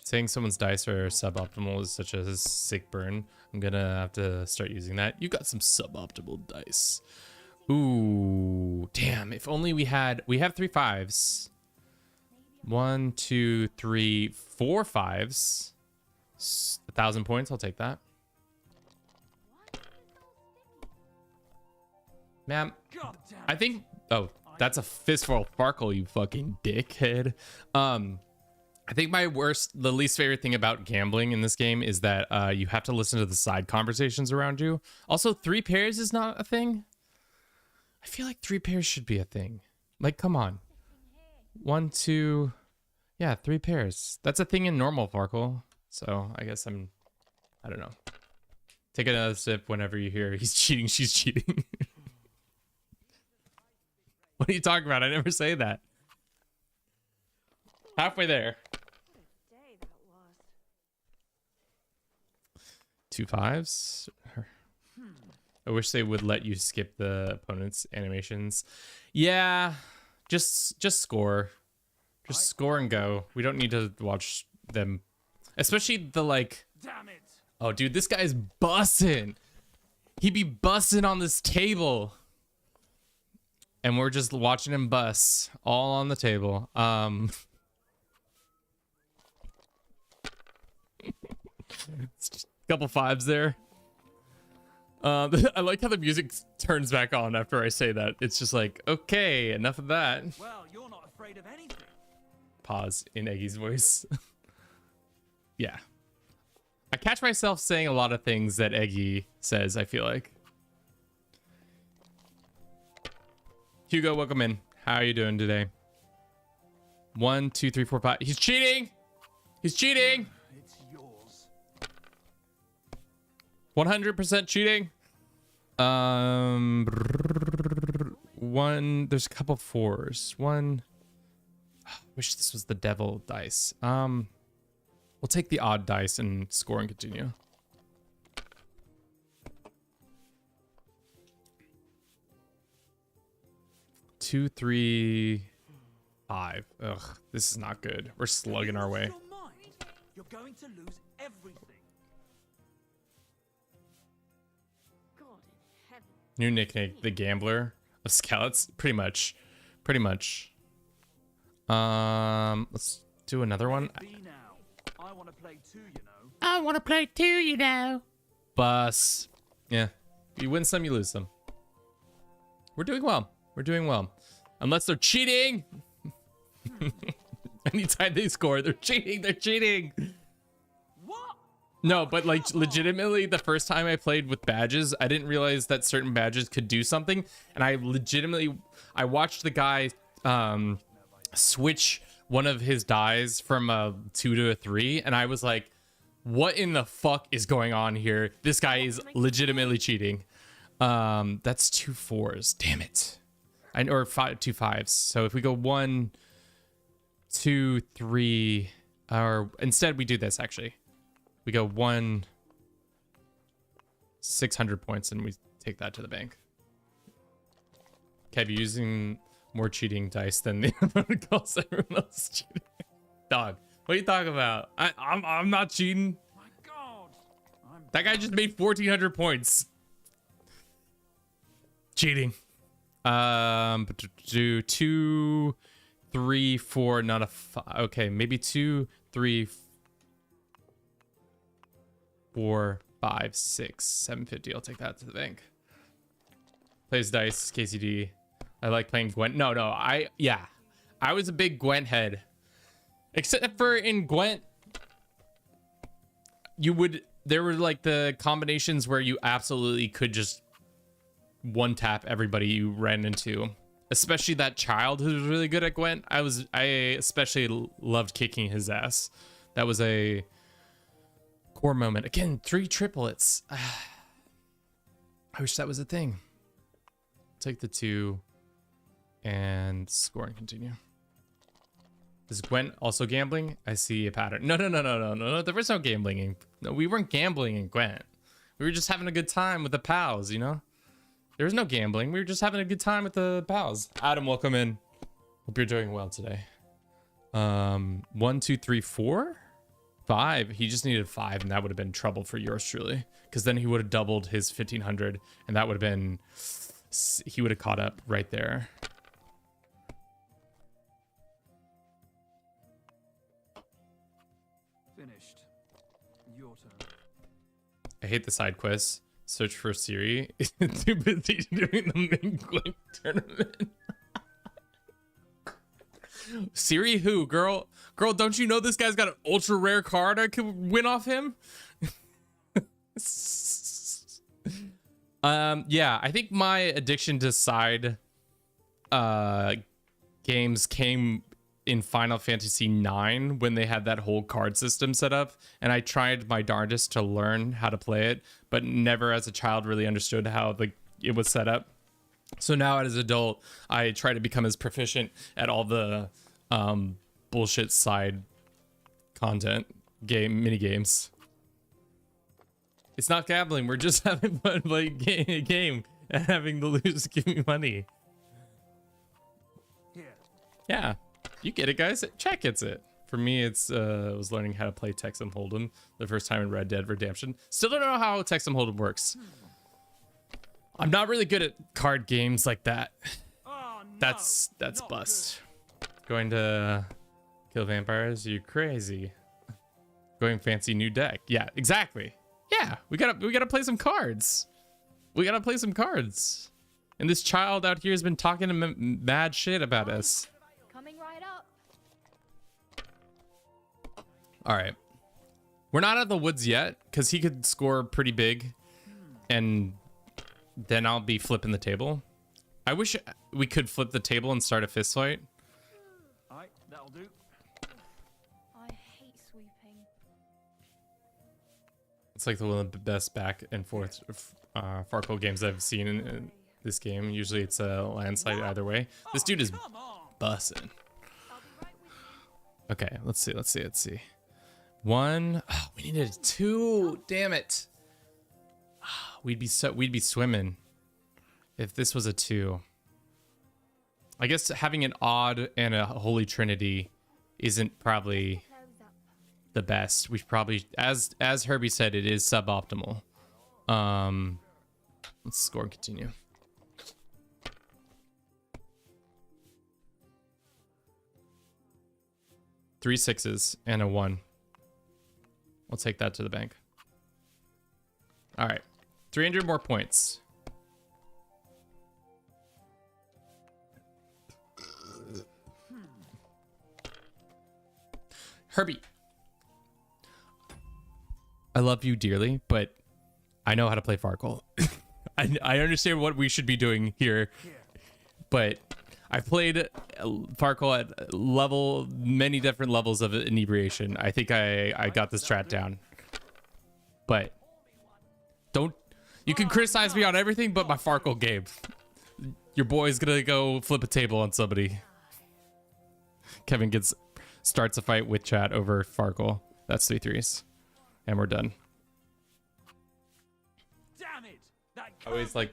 Saying someone's dice are suboptimal is such a sick burn. I'm gonna have to start using that. You got some suboptimal dice. Ooh, damn. If only we have 3 5s. 1, 2, 3, 4 5s. 1,000 points. I'll take that. Ma'am, I think... Oh, that's a fistful of Farkle, you fucking dickhead. I think the least favorite thing about gambling in this game is that you have to listen to the side conversations around you. Also, 3 pairs is not a thing. I feel like 3 pairs should be a thing. Like, come on. 1, 2... Yeah, 3 pairs. That's a thing in normal Farkle. So, I guess I don't know. Take another sip whenever you hear he's cheating, she's cheating. What are you talking about? I never say that. Halfway there. 2 5s. I wish they would let you skip the opponent's animations. Yeah, just score. Just score and go. We don't need to watch them. Especially the like... Damn it. Oh, dude, this guy's bussin'. He be bussin' on this table. And we're just watching him bust all on the table. Couple 5s there. I like how the music turns back on after I say that. It's just like, okay, enough of that. Well, you're not afraid of anything. Pause in Eggy's voice. Yeah. I catch myself saying a lot of things that Eggy says, I feel like. Hugo, welcome in. How are you doing today? 1, 2, 3, 4, 5. He's cheating! He's cheating! It's yours. 100% cheating. There's a couple 4s. 1. Wish this was the devil dice. We'll take the odd dice and score and continue. Two, 3, 5. Ugh, this is not good. We're slugging our way. You're going to lose everything. God in heaven. New nickname, the Gambler of Scouts. Pretty much. Let's do another one. I want to play too, you know. I want to play too, you know. Bus. Yeah. You win some, you lose some. We're doing well. Unless they're cheating. Anytime they score, they're cheating. What? No, but like legitimately, the first time I played with badges, I didn't realize that certain badges could do something. And I watched the guy switch one of his dies from a 2 to a 3. And I was like, what in the fuck is going on here? This guy is legitimately cheating. That's 2 4s. Damn it. Or 2 5s. So if we go 1, 2, 3, or instead we do this actually. We go 1, 600 points and we take that to the bank. Kev, you're using more cheating dice than the opponent calls everyone else cheating. Dog, what are you talking about? I'm not cheating. My God. That guy just made 1,400 points. Cheating. Do 2, 3, 4, not a 5. Okay, maybe 2, 3, 4, 5, 6, 750. I'll take that to the bank. Plays dice, KCD. I like playing Gwent. No, I was a big Gwent head. Except for in Gwent, there were like the combinations where you absolutely could just one tap everybody you ran into. Especially that child who was really good at Gwent. I especially loved kicking his ass. That was a core moment. Again, 3 triplets. I wish that was a thing. Take the 2 and score and continue. Is Gwent also gambling? I see a pattern. No. There was no gambling. No, we weren't gambling in Gwent. We were just having a good time with the pals, you know? There was no gambling. We were just having a good time with the pals. Adam, welcome in. Hope you're doing well today. 1, 2, 3, 4, 5. He just needed 5, and that would have been trouble for yours truly. Because then he would have doubled his 1,500, and that would have been he would have caught up right there. Finished. Your turn. I hate the side quest. Search for Siri. Too busy doing the main quick tournament. Siri who? Girl, don't you know this guy's got an ultra rare card I could win off him? Yeah, I think my addiction to side games came in Final Fantasy IX when they had that whole card system set up, and I tried my darndest to learn how to play it, but never as a child really understood how it was set up. So now as an adult, I try to become as proficient at all the bullshit side content mini games. It's not gambling. We're just having fun playing a game and having the losers give me money. Yeah, you get it, guys. Chat gets it. For me, it's I was learning how to play Texas Hold'em the first time in Red Dead Redemption. Still don't know how Texas Hold'em works. I'm not really good at card games like that. Oh, no, That's bust. Going to kill vampires? You crazy? Going fancy new deck? Yeah, exactly. Yeah, we gotta play some cards. We gotta play some cards. And this child out here has been talking mad shit about us. Coming right up. All right, we're not out of the woods yet because he could score pretty big, and then I'll be flipping the table. I wish we could flip the table and start a fist fight. Alright, that'll do. I hate sweeping. It's like one of the best back and forth Farco games I've seen in this game. Usually it's a landslide either way. This dude is bussin'. Okay, let's see. One. Oh, we needed a two. Damn it. We'd be swimming if this was a two. I guess having an odd and a holy trinity isn't probably the best. We probably, as Herbie said, it is suboptimal. Let's score and continue. Three sixes and a one. We'll take that to the bank. All right, 300 more points. Herbie, I love you dearly, but I know how to play Farkle. I understand what we should be doing here, but I've played Farkle at many different levels of inebriation. I think I got the strat down. But you can criticize me on everything but my Farkle game. Your boy's gonna go flip a table on somebody. Kevin starts a fight with chat over Farkle. That's 3 threes. And we're done. Damn it! Always like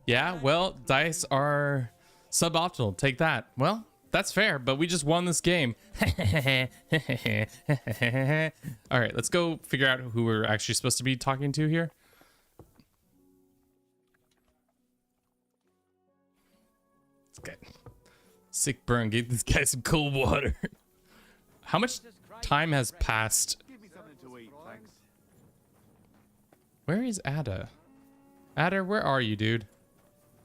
yeah, well, dice are suboptimal. Take that. Well, that's fair, but we just won this game. All right, let's go figure out who we're actually supposed to be talking to here. Okay. Sick burn. Give this guy some cold water. How much time has passed? Where is Adder? Adder, where are you, dude?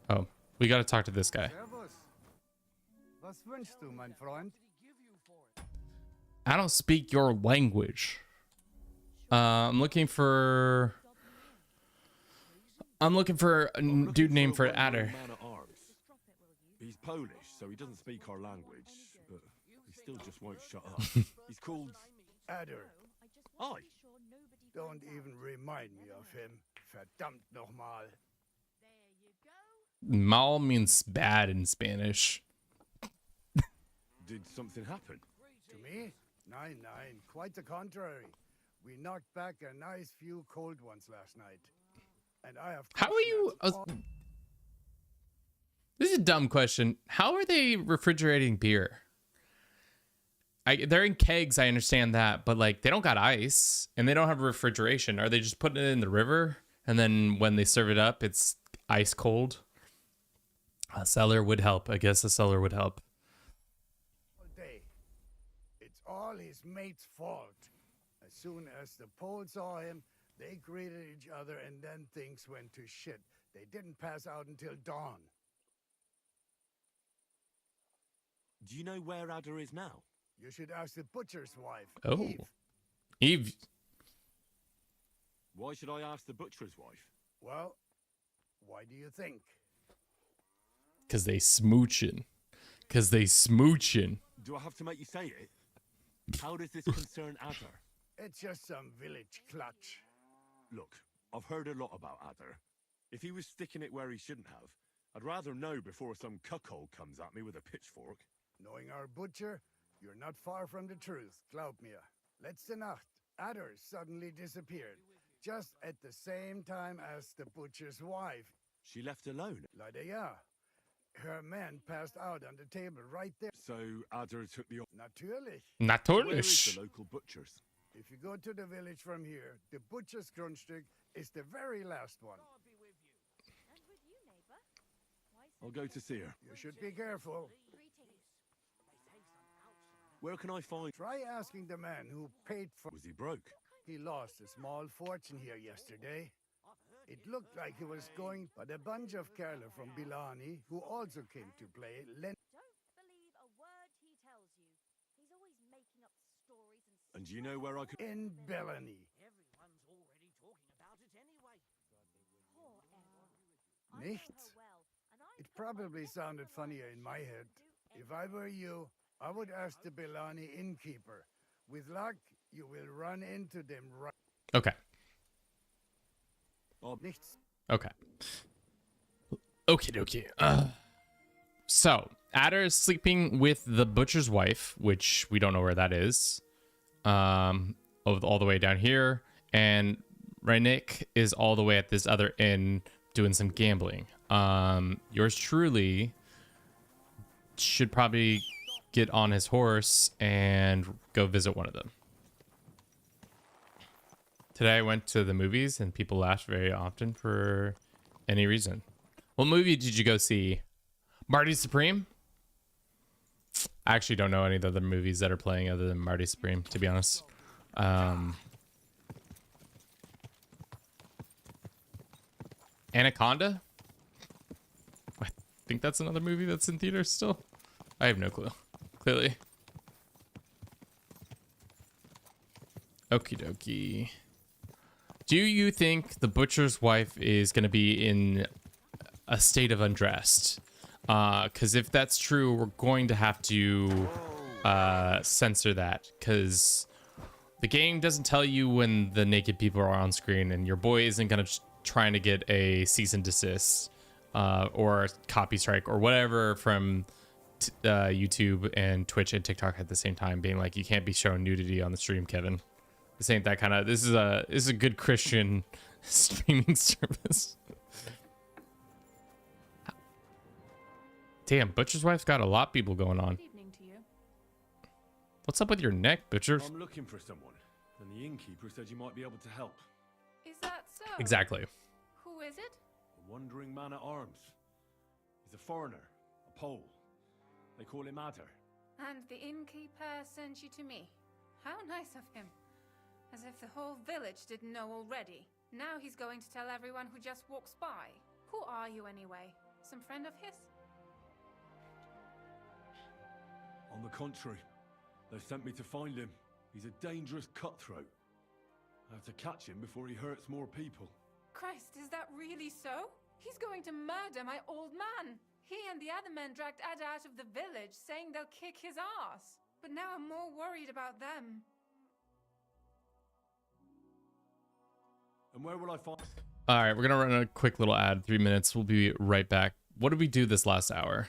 Oh, we gotta talk to this guy. Was wünschst du, mein Freund? I don't speak your language. I'm looking for a dude named for Adder. He's Polish, so he doesn't speak our language, but he still just won't shut up. He's called Adder. Aye. Don't even remind me of him. Verdammt nochmal. Mal means bad in Spanish. Did something happen? To me? Nein, quite the contrary. We knocked back a nice few cold ones last night. And I have... How are you... This is a dumb question. How are they refrigerating beer? They're in kegs, I understand that, but like they don't got ice and they don't have refrigeration. Are they just putting it in the river and then when they serve it up, it's ice cold? A cellar would help. I guess a cellar would help. all day. It's all his mate's fault. As soon as the Pole saw him, they greeted each other and then things went to shit. They didn't pass out until dawn. Do you know where Adder is now? You should ask the butcher's wife, Oh. Eve. Eve. Why should I ask the butcher's wife? Well, why do you think? Because they smooching. Because they smooching. Do I have to make you say it? How does this concern Adder? It's just some village clutch. Look, I've heard a lot about Adder. If he was sticking it where he shouldn't have, I'd rather know before some cuckold comes at me with a pitchfork. Knowing our butcher, you're not far from the truth, glaub mir. Letzte Nacht, Adder suddenly disappeared, just at the same time as the butcher's wife. She left alone? Leider ja. Her man passed out on the table right there. So Adder took the... Natürlich. Where is the local butcher's? If you go to the village from here, the butcher's Grundstück is the very last one. I'll go to see her. You should be careful. Where can I find... Try asking the man who paid for... Was he broke? He lost a small fortune here yesterday. It looked like he was going, but a bunch of Kerler from Bilani, who also came to play, lent... And do you know where I could... In Bellany. Nichts? It probably sounded funnier in my head. If I were you, I would ask the Bellani innkeeper. With luck, you will run into them right... Okay. Nichts. Okay. Okie dokie. So, Adder is sleeping with the butcher's wife, which we don't know where that is. All the way down here. And Reinik is all the way at this other inn doing some gambling. Yours truly should probably get on his horse and go visit one of them. Today I went to the movies and people laughed very often for any reason. What movie did you go see? Marty Supreme? I actually don't know any of the other movies that are playing other than Marty Supreme, to be honest. Anaconda? I think that's another movie that's in theaters still. I have no clue. Clearly. Okie dokie. Do you think the butcher's wife is going to be in a state of undressed? Because if that's true, we're going to have to censor that. Because the game doesn't tell you when the naked people are on screen, and your boy isn't going to trying to get a cease and desist or a copy strike or whatever from YouTube and Twitch and TikTok at the same time, being like, you can't be showing nudity on the stream, Kevin. This ain't that kind of... This is a good Christian streaming service. Damn, Butcher's wife's got a lot of people going on. What's up with your neck, Butcher? I'm looking for someone, and the innkeeper said you might be able to help. Is that so? Exactly. Who is it? A wandering man at arms. He's a foreigner, a Pole. They call him Adder. And the innkeeper sent you to me. How nice of him. As if the whole village didn't know already. Now he's going to tell everyone who just walks by. Who are you anyway? Some friend of his? On the contrary, they've sent me to find him. He's a dangerous cutthroat. I have to catch him before he hurts more people. Christ, is that really so? He's going to murder my old man. He and the other men dragged Adder out of the village, saying they'll kick his ass. But now I'm more worried about them. And where will I find... All right, we're going to run a quick little ad, 3 minutes. We'll be right back. What did we do this last hour?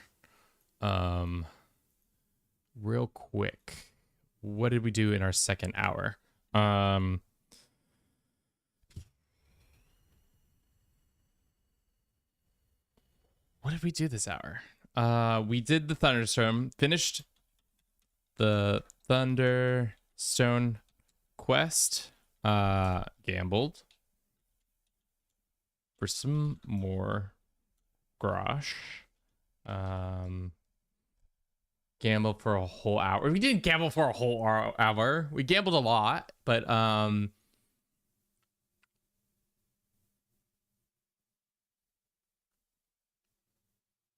Real quick. What did we do in our second hour? What did we do this hour? We did the thunderstone, finished the thunderstone quest, gambled for some more grosh, Gamble for a whole hour. We didn't gamble for a whole hour. We gambled a lot, but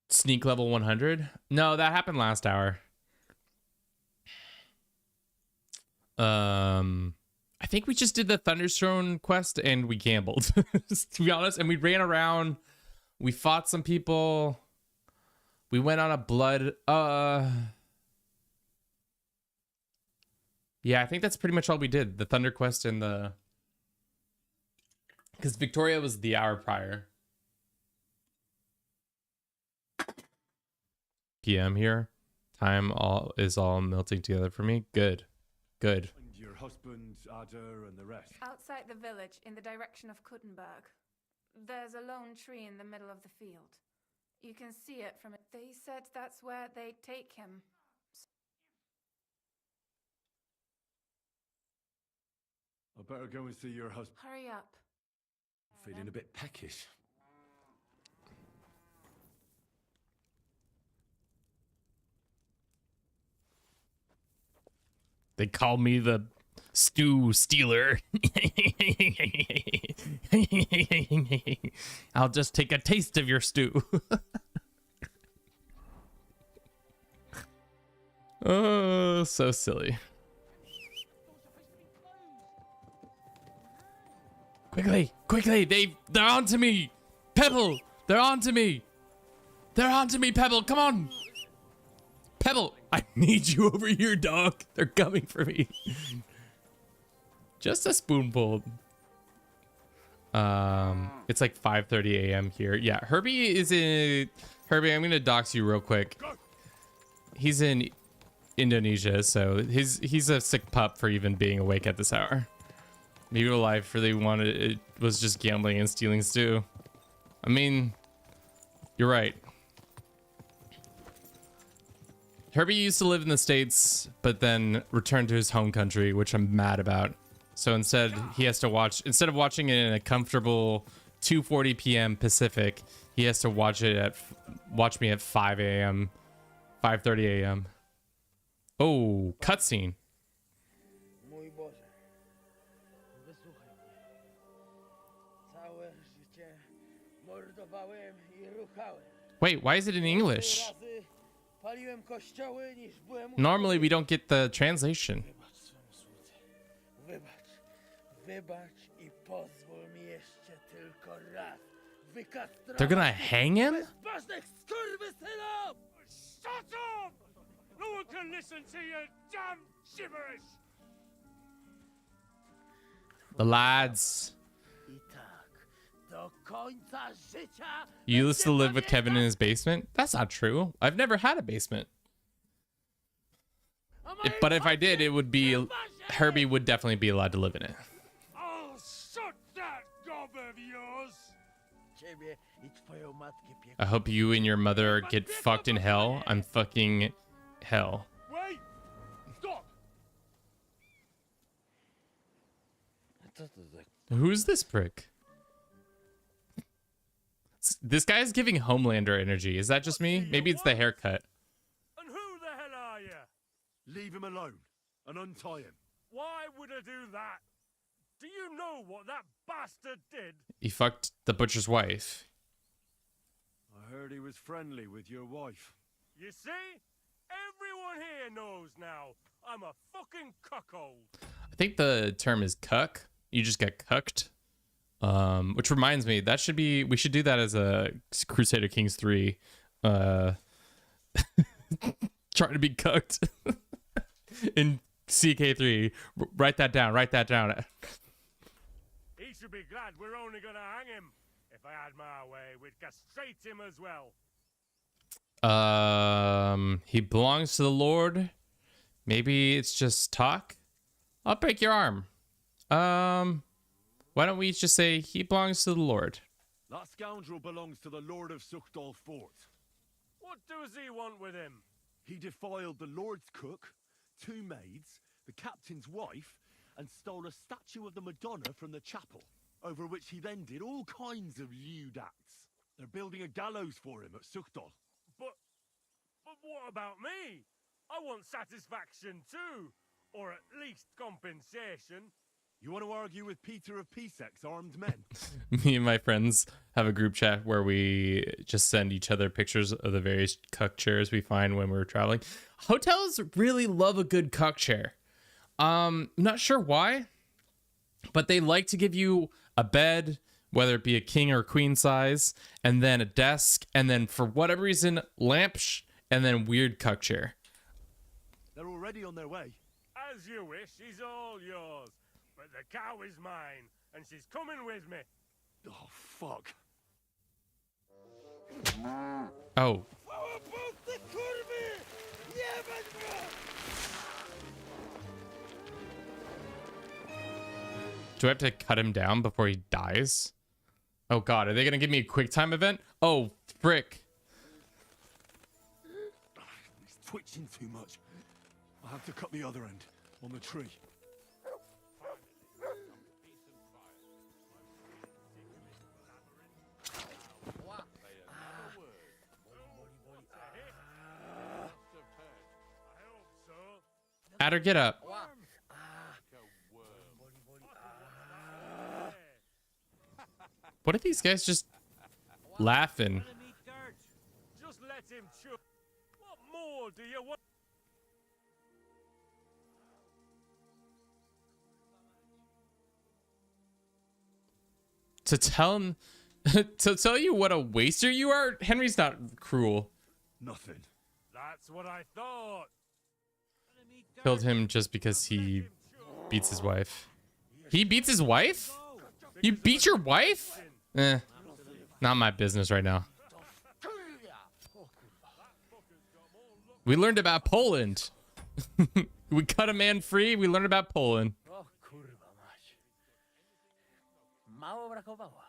sneak level 100. No, that happened last hour. I think we just did the thunderstone quest and we gambled, to be honest. And we ran around. We fought some people. We went on a blood. Yeah, I think that's pretty much all we did. The thunder quest and the. Because Victoria was the hour prior. PM here. Time is all melting together for me. Good. Good. And your husband, Adder, and the rest. Outside the village, in the direction of Kuttenberg, there's a lone tree in the middle of the field. You can see it from it. They said that's where they'd take him. I better go and see your husband. Hurry up. Feeling a bit peckish. They call me the stew stealer. I'll just take a taste of your stew. Oh, so silly. Quickly, quickly, they're onto me. Pebble, they're onto me. They're onto me, Pebble, come on. Pebble, I need you over here, dog. They're coming for me. Just a spoonful. It's like 5:30 a.m. here. Yeah, Herbie is in. Herbie, I'm gonna dox you real quick. He's in Indonesia, so he's a sick pup for even being awake at this hour. Maybe life really wanted it was just gambling and stealing stew. I mean, you're right. Herbie used to live in the States, but then returned to his home country, which I'm mad about. So instead, he has to instead of watching it in a comfortable 2:40 p.m. Pacific, he has to watch me at 5 a.m., 5:30 a.m. Oh, cutscene. Wait, why is it in English? Normally we don't get the translation. They're gonna hang him? Shut up! No one can listen to your damn gibberish! The lads. You used to live with Kevin in his basement? That's not true. I've never had a basement. But if I did, it would be... Herbie would definitely be allowed to live in it. I'll shut that gob of yours! I hope you and your mother get fucked in hell. I'm fucking hell. Wait! Stop! Who's this prick? This guy is giving Homelander energy. Is that just me? Maybe it's the haircut. And who the hell are you? Leave him alone and untie him. Why would I do that? Do you know what that bastard did? He fucked the butcher's wife. I heard he was friendly with your wife. You see? Everyone here knows now. I'm a fucking cuckold. I think the term is cuck. You just get cucked. Which reminds me, we should do that as a Crusader Kings 3. Trying to be cucked in CK3. Write that down. Write that down. He should be glad we're only gonna hang him. If I had my way, we'd castrate him as well. He belongs to the Lord. Maybe it's just talk. I'll break your arm. Why don't we just say he belongs to the Lord? That scoundrel belongs to the Lord of Suchdal Fort. What does he want with him? He defiled the Lord's cook, 2 maids, the captain's wife, and stole a statue of the Madonna from the chapel, over which he then did all kinds of lewd acts. They're building a gallows for him at Suchdal. But what about me? I want satisfaction too, or at least compensation. You want to argue with Peter of P-Sex armed men? Me and my friends have a group chat where we just send each other pictures of the various cuck chairs we find when we're traveling. Hotels really love a good cuck chair. Not sure why, but they like to give you a bed, whether it be a king or queen size, and then a desk, and then for whatever reason, lamps, and then weird cuck chair. They're already on their way. As you wish, she's all yours. But the cow is mine, and she's coming with me. Oh, fuck. Oh. Do I have to cut him down before he dies? Oh god, are they gonna give me a quick time event? Oh, frick. He's twitching too much. I'll have to cut the other end, on the tree. Adder, get up. What are these guys just laughing? Just let him chew. What more do you want? To tell him, to tell you what a waster you are? Henry's not cruel. Nothing. That's what I thought. Killed him just because he beats his wife. He beats his wife? You beat your wife? Eh, not my business right now. We learned about Poland. We cut a man free. We learned about Poland. O kurwa mać. Mało brakowało.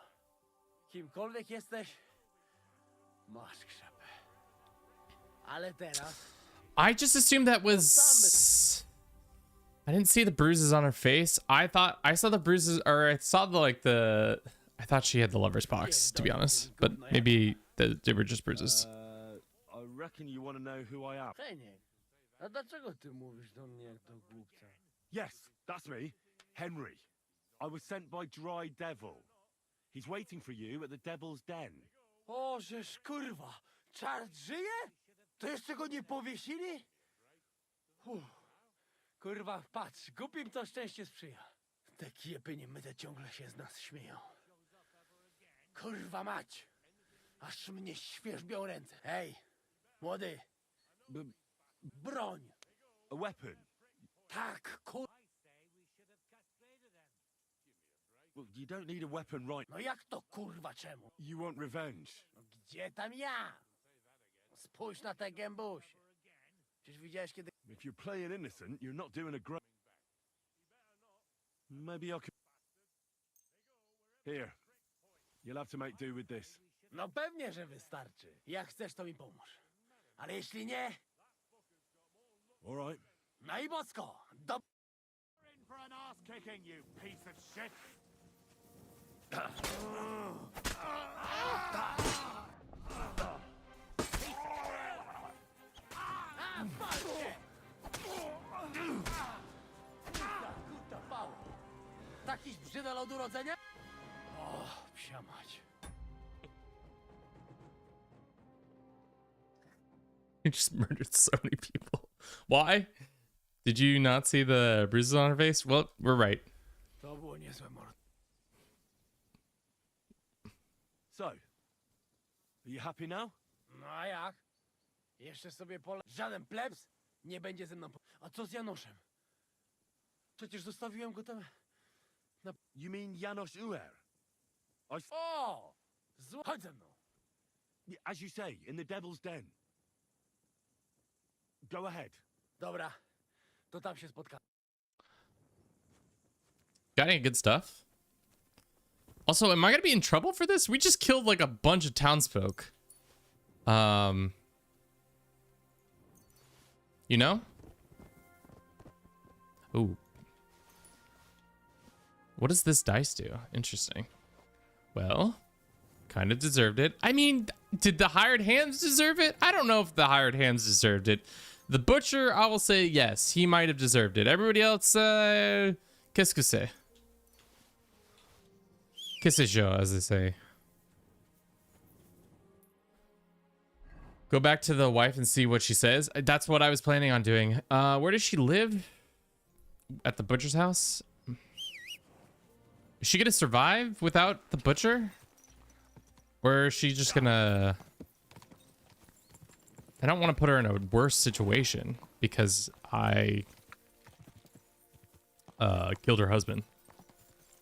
Kimkolwiek jesteś, masz krzepę. Ale teraz... I just assumed that was... I didn't see the bruises on her face. I saw the bruises, or I saw I thought she had the lover's box, to be honest. But maybe they were just bruises. I reckon you want to know who I am. Heniek, a dlaczego ty mówisz do mnie jak do głupca? Yes, that's me, Henry. I was sent by Dry Devil. He's waiting for you at the Devil's Den. O, żeż kurwa, czart żyje? To jeszcze go nie powiesili? Kurwa, patrz, głupim to szczęście sprzyja. Te kiepy niemyte ciągle się z nas śmieją. Kurwa mać, aż mnie świerzbią ręce. Hej, młody, broń. A weapon? Tak, kurwa. Well, you don't need a weapon right... No jak to kurwa czemu? You want revenge? No gdzie tam ja? Spójrz na te gębusie. Czyż widziałeś kiedy... If you're playing innocent, you're not doing a great... Maybe I could... Here. You'll have to make do with this. No pewnie, że wystarczy. Jak chcesz, to mi pomóż. Ale jeśli nie... All right. No i bosko! Do... In for an ass kicking, you piece of shit! Takiś brzydal od urodzenia? O, psia mać. You just murdered so many people. Why? Did you not see the bruises on her face? Well, we're right. To było niezłe mord. So, are you happy now? No a jak? Jeszcze sobie żaden plebs nie będzie ze mną A co z Janoszem? Przecież zostawiłem go tam... You mean Janos Uer? O! Chodź ze mną. As you say, in the Devil's Den. Go ahead. Dobra, to tam się spotkamy. Got any good stuff? Also, am I gonna be in trouble for this? We just killed like a bunch of townsfolk. You know? Ooh. What does this dice do? Interesting. Well, kind of deserved it. I mean, did the hired hands deserve it? I don't know if the hired hands deserved it. The butcher, I will say yes, he might have deserved it. Everybody else, qu'est-ce que c'est? Qu'est-ce que c'est, as they say. Go back to the wife and see what she says. That's what I was planning on doing. Where does she live? At the butcher's house? Is she gonna survive without the butcher? Or is she just gonna... I don't want to put her in a worse situation because I killed her husband.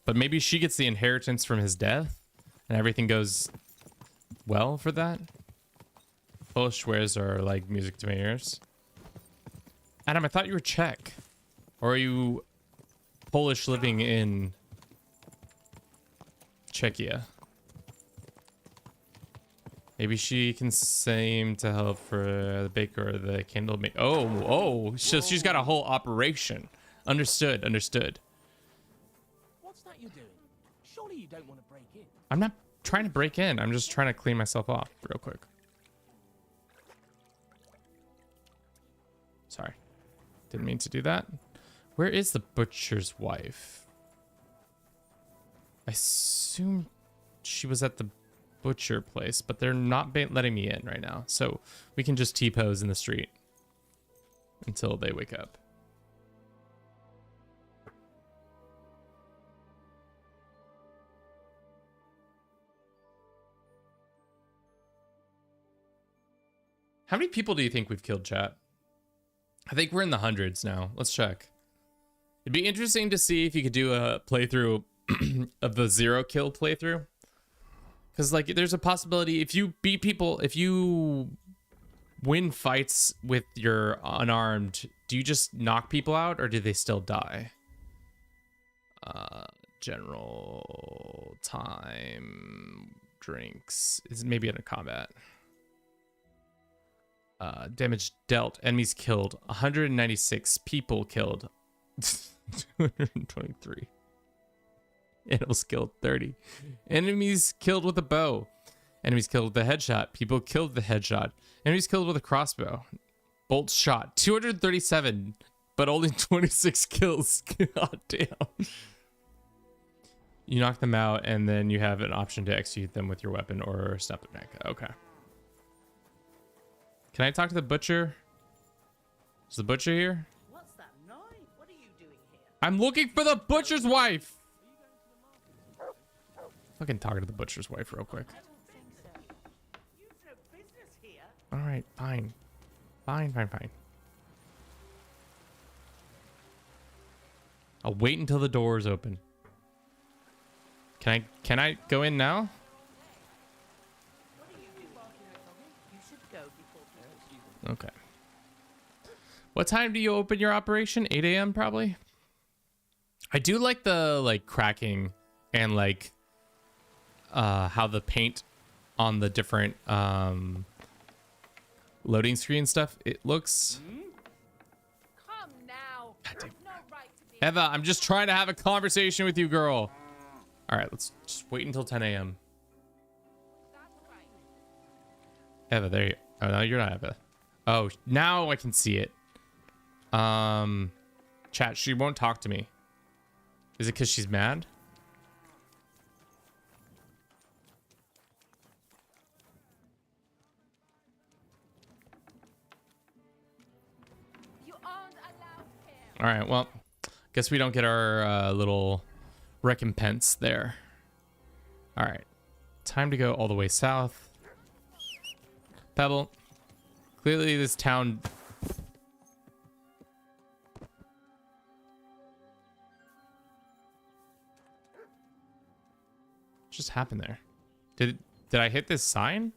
But maybe she gets the inheritance from his death and everything goes well for that. Polish swears are like music to my ears. Adam, I thought you were Czech. Or are you Polish living in Czechia? Maybe she can seem to help for the baker or the candle maker. Oh, so she's got a whole operation. Understood. What's that you're doing? Surely you don't want to break in. I'm not trying to break in. I'm just trying to clean myself off real quick. Sorry. Didn't mean to do that. Where is the butcher's wife? I assume she was at the butcher place, but they're not letting me in right now. So we can just T-pose in the street until they wake up. How many people do you think we've killed, chat? I think we're in the hundreds now. Let's check. It'd be interesting to see if you could do a playthrough of the 0 kill playthrough. Because, like, there's a possibility if you beat people, if you win fights with your unarmed, do you just knock people out or do they still die? General time, drinks, is maybe in a combat. Damage dealt, enemies killed, 196 people killed, 223. Animals killed, 30. Enemies killed with a bow. Enemies killed with a headshot. People killed with a headshot. Enemies killed with a crossbow. Bolts shot, 237, but only 26 kills. God damn. You knock them out, and then you have an option to execute them with your weapon or snap their neck. Okay. Can I talk to the butcher? Is the butcher here? What's that noise? What are you doing here? I'm looking for the butcher's wife. Fucking talk to the butcher's wife real quick. I don't think so. You've no business here. All right, fine. Fine. I'll wait until the door is open. Can I go in now? What are you doing? You should go before people see you. Okay. What time do you open your operation? 8 a.m. probably? I do like the cracking and how the paint on the different loading screen stuff it looks. Come now. No right to be... Eva, I'm just trying to have a conversation with you, girl. All right, let's just wait until 10 a.m. Eva, there you. Oh no, you're not Eva. Oh, now I can see it. Chat, she won't talk to me. Is it because she's mad? You aren't allowed here. All right, well, guess we don't get our little recompense there. All right, time to go all the way south. Pebble. Clearly this town... What just happened there? Did I hit this sign?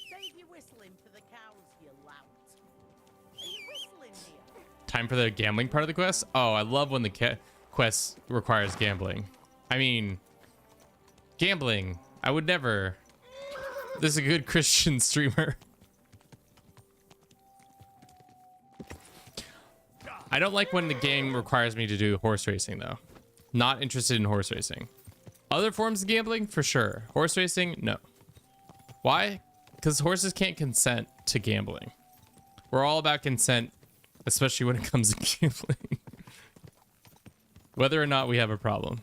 Save your whistling for the cows, you lout. Are you whistling here? Time for the gambling part of the quest? Oh, I love when the quest requires gambling. I mean, gambling. I would never... This is a good Christian streamer. I don't like when the game requires me to do horse racing, though. Not interested in horse racing. Other forms of gambling, for sure. Horse racing, no. Why? Because horses can't consent to gambling. We're all about consent, especially when it comes to gambling. Whether or not we have a problem.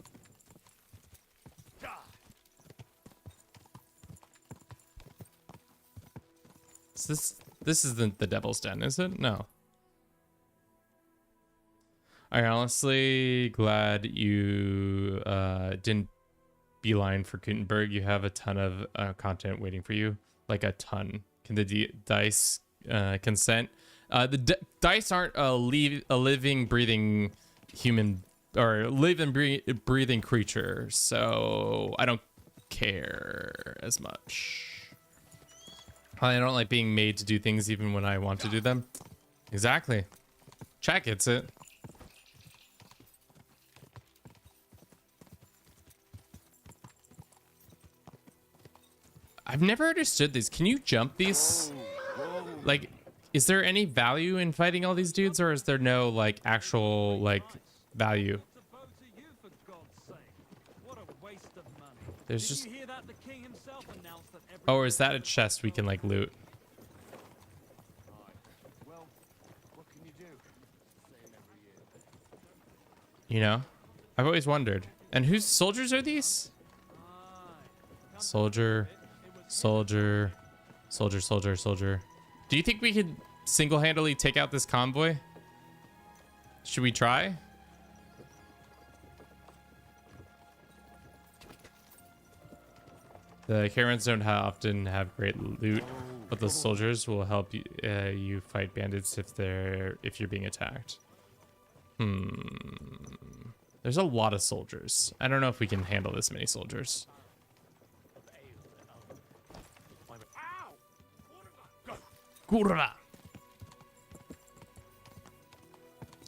This isn't the Devil's Den, is it? No. I'm honestly glad you didn't beeline for Gutenberg. You have a ton of content waiting for you, like a ton. Can the dice consent? The dice aren't a living, breathing human or living, breathing creature, so I don't care as much. I don't like being made to do things even when I want to do them. Exactly. Chat gets it. I've never understood these. Can you jump these? Like, is there any value in fighting all these dudes, or is there no, like, actual, like, value? There's just... Oh, or is that a chest we can, like, loot? You know? I've always wondered. And whose soldiers are these? Soldier, soldier, soldier, soldier, soldier. Do you think we could single-handedly take out this convoy? Should we try? The caravans don't often have great loot, but the soldiers will help you, you fight bandits if you're being attacked. There's a lot of soldiers. I don't know if we can handle this many soldiers. Kurva.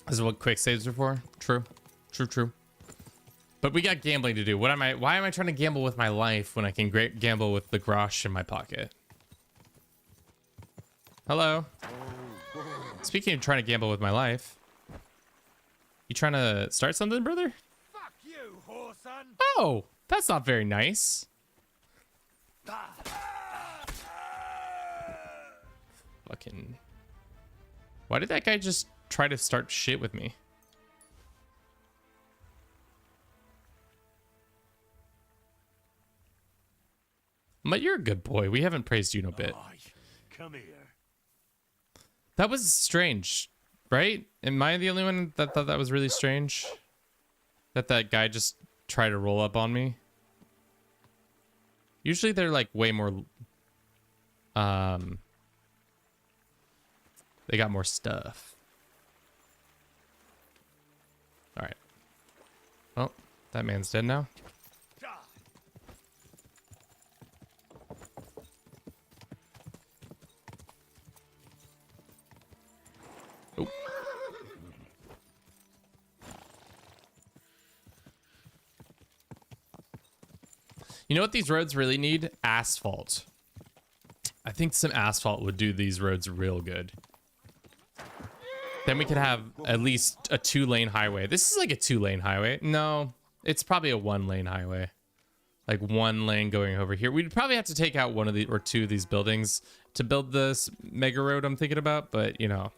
This is what quick saves are for. True. True, true. But we got gambling to do. Why am I trying to gamble with my life when I can gamble with the grosh in my pocket? Hello. Speaking of trying to gamble with my life, you trying to start something, brother? Fuck you, whoreson. Oh, that's not very nice. Fucking. Why did that guy just try to start shit with me? But you're a good boy. We haven't praised you no bit. Come here. That was strange, right? Am I the only one that thought that was really strange? That guy just tried to roll up on me? Usually they're like way more... They got more stuff. Alright. Well, that man's dead now. Oh. You know what these roads really need? Asphalt. I think some asphalt would do these roads real good. Then we could have at least a 2-lane highway. This is like a 2-lane highway. No, it's probably a 1-lane highway. Like 1 lane going over here. We'd probably have to take out 1 of the or 2 of these buildings to build this mega road I'm thinking about. But, you know,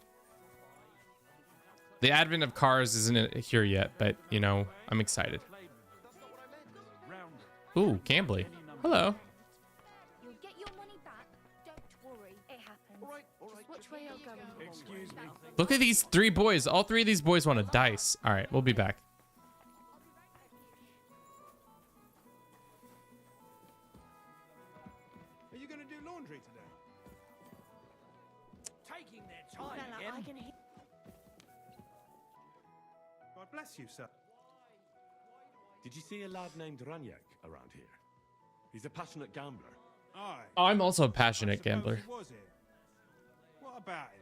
the advent of cars isn't here yet. But, you know, I'm excited. Ooh, gambling. Hello. You'll get your money back. Don't worry. It happens. Just which way you're going. Excuse me. Look at these 3 boys. All 3 of these boys want to dice. All right, we'll be back. Are you going to do laundry today? Taking their time again. God bless you, sir. Did you see a lad named Ranyak around here? He's a passionate gambler. Aye. I'm also a passionate gambler. He was here. What about him?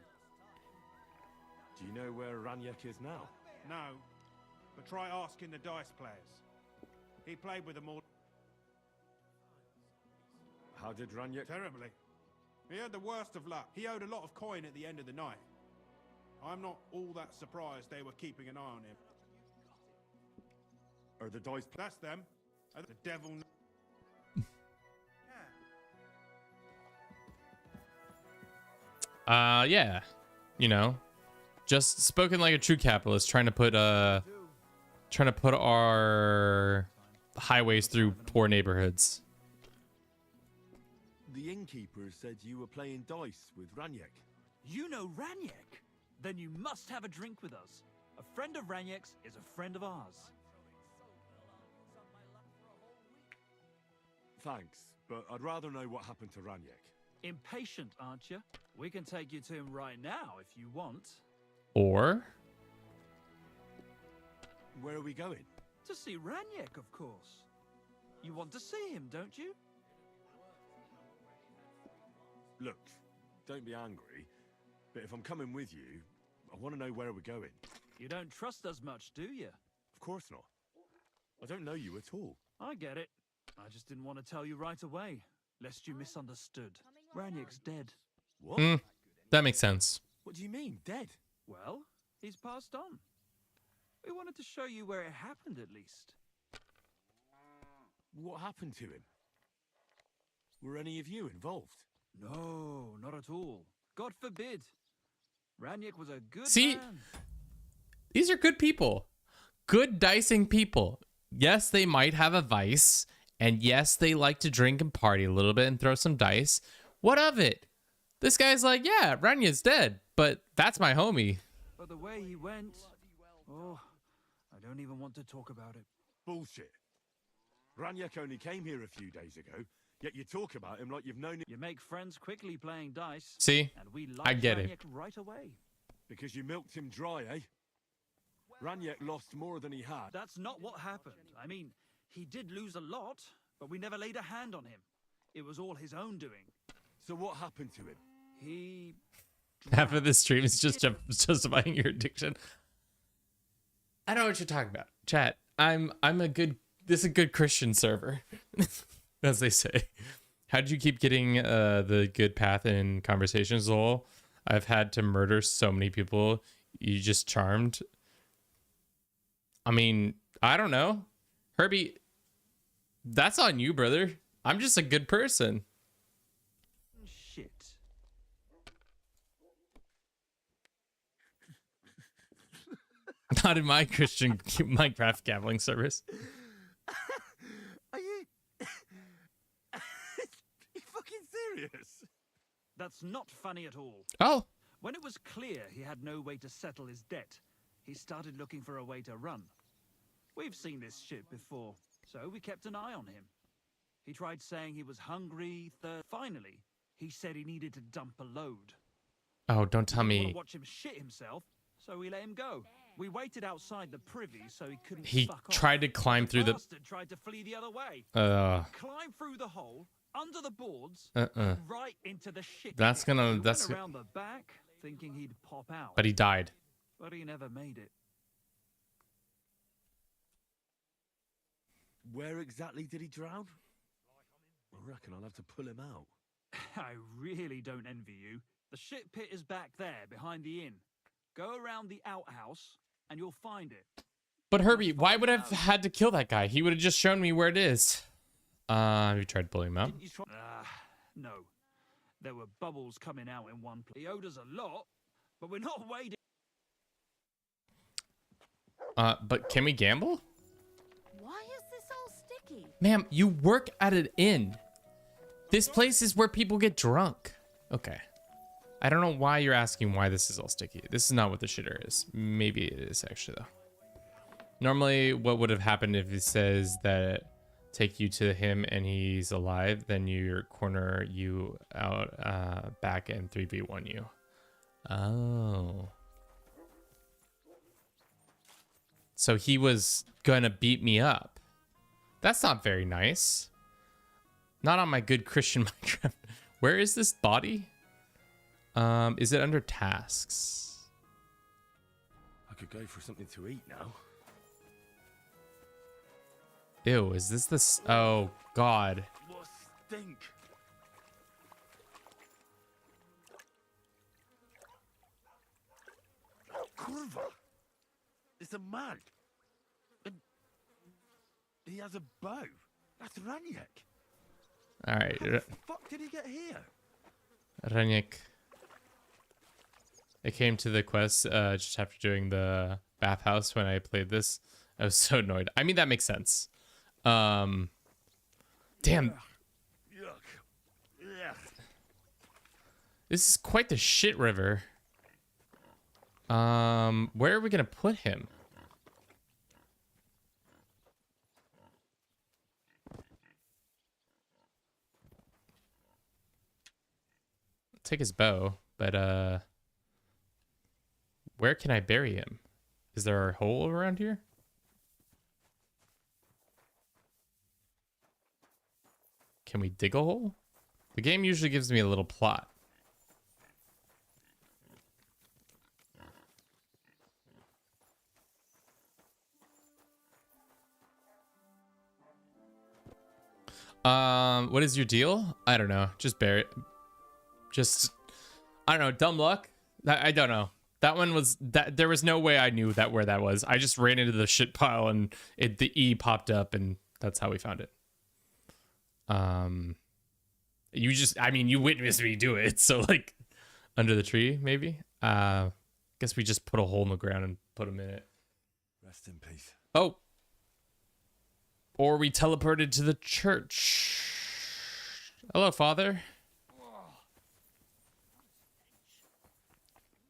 Do you know where Ranyak is now? No, but try asking the dice players. He played with them all. How did Ranyak... Terribly. He had the worst of luck. He owed a lot of coin at the end of the night. I'm not all that surprised they were keeping an eye on him. Are the dice... That's them. The devil... Yeah. you know, just spoken like a true capitalist, trying to put our highways through poor neighborhoods. The innkeeper said you were playing dice with Raniek. You know Raniek? Then you must have a drink with us. A friend of Raniek's is a friend of ours. Thanks, but I'd rather know what happened to Raniek. Impatient, aren't you? We can take you to him right now if you want. Or Where are we going? To see Raniek, of course. You want to see him, don't you? Look, don't be angry, but if I'm coming with you, I want to know where we're going. You don't trust us much, do you? Of course not. I don't know you at all. I get it. I just didn't want to tell you right away, lest you misunderstood. Raniek's dead. What? That makes sense. What do you mean, dead? Well, he's passed on. We wanted to show you where it happened, at least. What happened to him? Were any of you involved? No, not at all. God forbid. Raniek was a good See, man. These are good people. Good dicing people. Yes, they might have a vice. And yes, they like to drink and party a little bit and throw some dice. What of it? This guy's like, yeah, Raniek's dead, but that's my homie. But the way he went... Oh, I don't even want to talk about it. Bullshit. Raniek only came here a few days ago, yet you talk about him like you've known him. You make friends quickly playing dice. See? And we I get Raniek it. right away. Because you milked him dry, eh? Raniek lost more than he had. That's not what happened. I mean, he did lose a lot, but we never laid a hand on him. It was all his own doing. So what happened to him? He... Half of this stream is just justifying your addiction. I know what you're talking about. Chat, this is a good Christian server, as they say. How did you keep getting the good path in conversations, Lowell? I've had to murder so many people. You just charmed. I mean, I don't know. Herbie, that's on you, brother. I'm just a good person. Shit. Not in my Christian Minecraft gambling service. Are you... you fucking serious? That's not funny at all. Oh. When it was clear he had no way to settle his debt, he started looking for a way to run. We've seen this shit before, so we kept an eye on him. He tried saying he was hungry, Finally, he said he needed to dump a load. Oh, don't tell We didn't me. want to watch him shit himself, so we let him go. We waited outside the privy so he couldn't He fuck off. tried to climb through the... Bastard tried to flee the other way. Climb through the hole, under the boards, right into the shit. That's gonna... We That's... went around the back, thinking he'd pop out. But he died. But he never made it. Where exactly did he drown? I reckon I'll have to pull him out. I really don't envy you. The shit pit is back there, behind the inn. Go around the outhouse, and you'll find it. But Herbie, why would I have had to kill that guy? He would have just shown me where it is. Have you tried pulling him out? No. There were bubbles coming out in one place. He owed us a lot, but we're not waiting. But can we gamble? Why is this all sticky? Ma'am, you work at an inn. This place is where people get drunk. Okay. I don't know why you're asking why this is all sticky. This is not what the shitter is. Maybe it is actually though. Normally what would have happened if it says that take you to him and he's alive, then you corner you out back and 3v1 you. Oh. So he was gonna beat me up. That's not very nice. Not on my good Christian Minecraft. Where is this body? Is it under tasks? I could go for something to eat now. Ew, is this this? Oh, God. What stink! Kurva! It's a man! And he has a bow. That's Raniek. Alright. How the fuck did he get here? Raniek. I came to the quest just after doing the bathhouse when I played this. I was so annoyed. I mean, that makes sense. Damn. This is quite the shit river. Where are we gonna put him? Take his bow, but where can I bury him? Is there a hole around here? Can we dig a hole? The game usually gives me a little plot. What is your deal? I don't know. Just bury it. Just, I don't know. Dumb luck. I don't know. That one was that. There was no way I knew that where that was. I just ran into the shit pile and the E popped up, and that's how we found it. You just, I mean, you witnessed me do it. So like, under the tree, maybe. Guess we just put a hole in the ground and put him in it. Rest in peace. Oh. Or we teleported to the church. Hello, Father.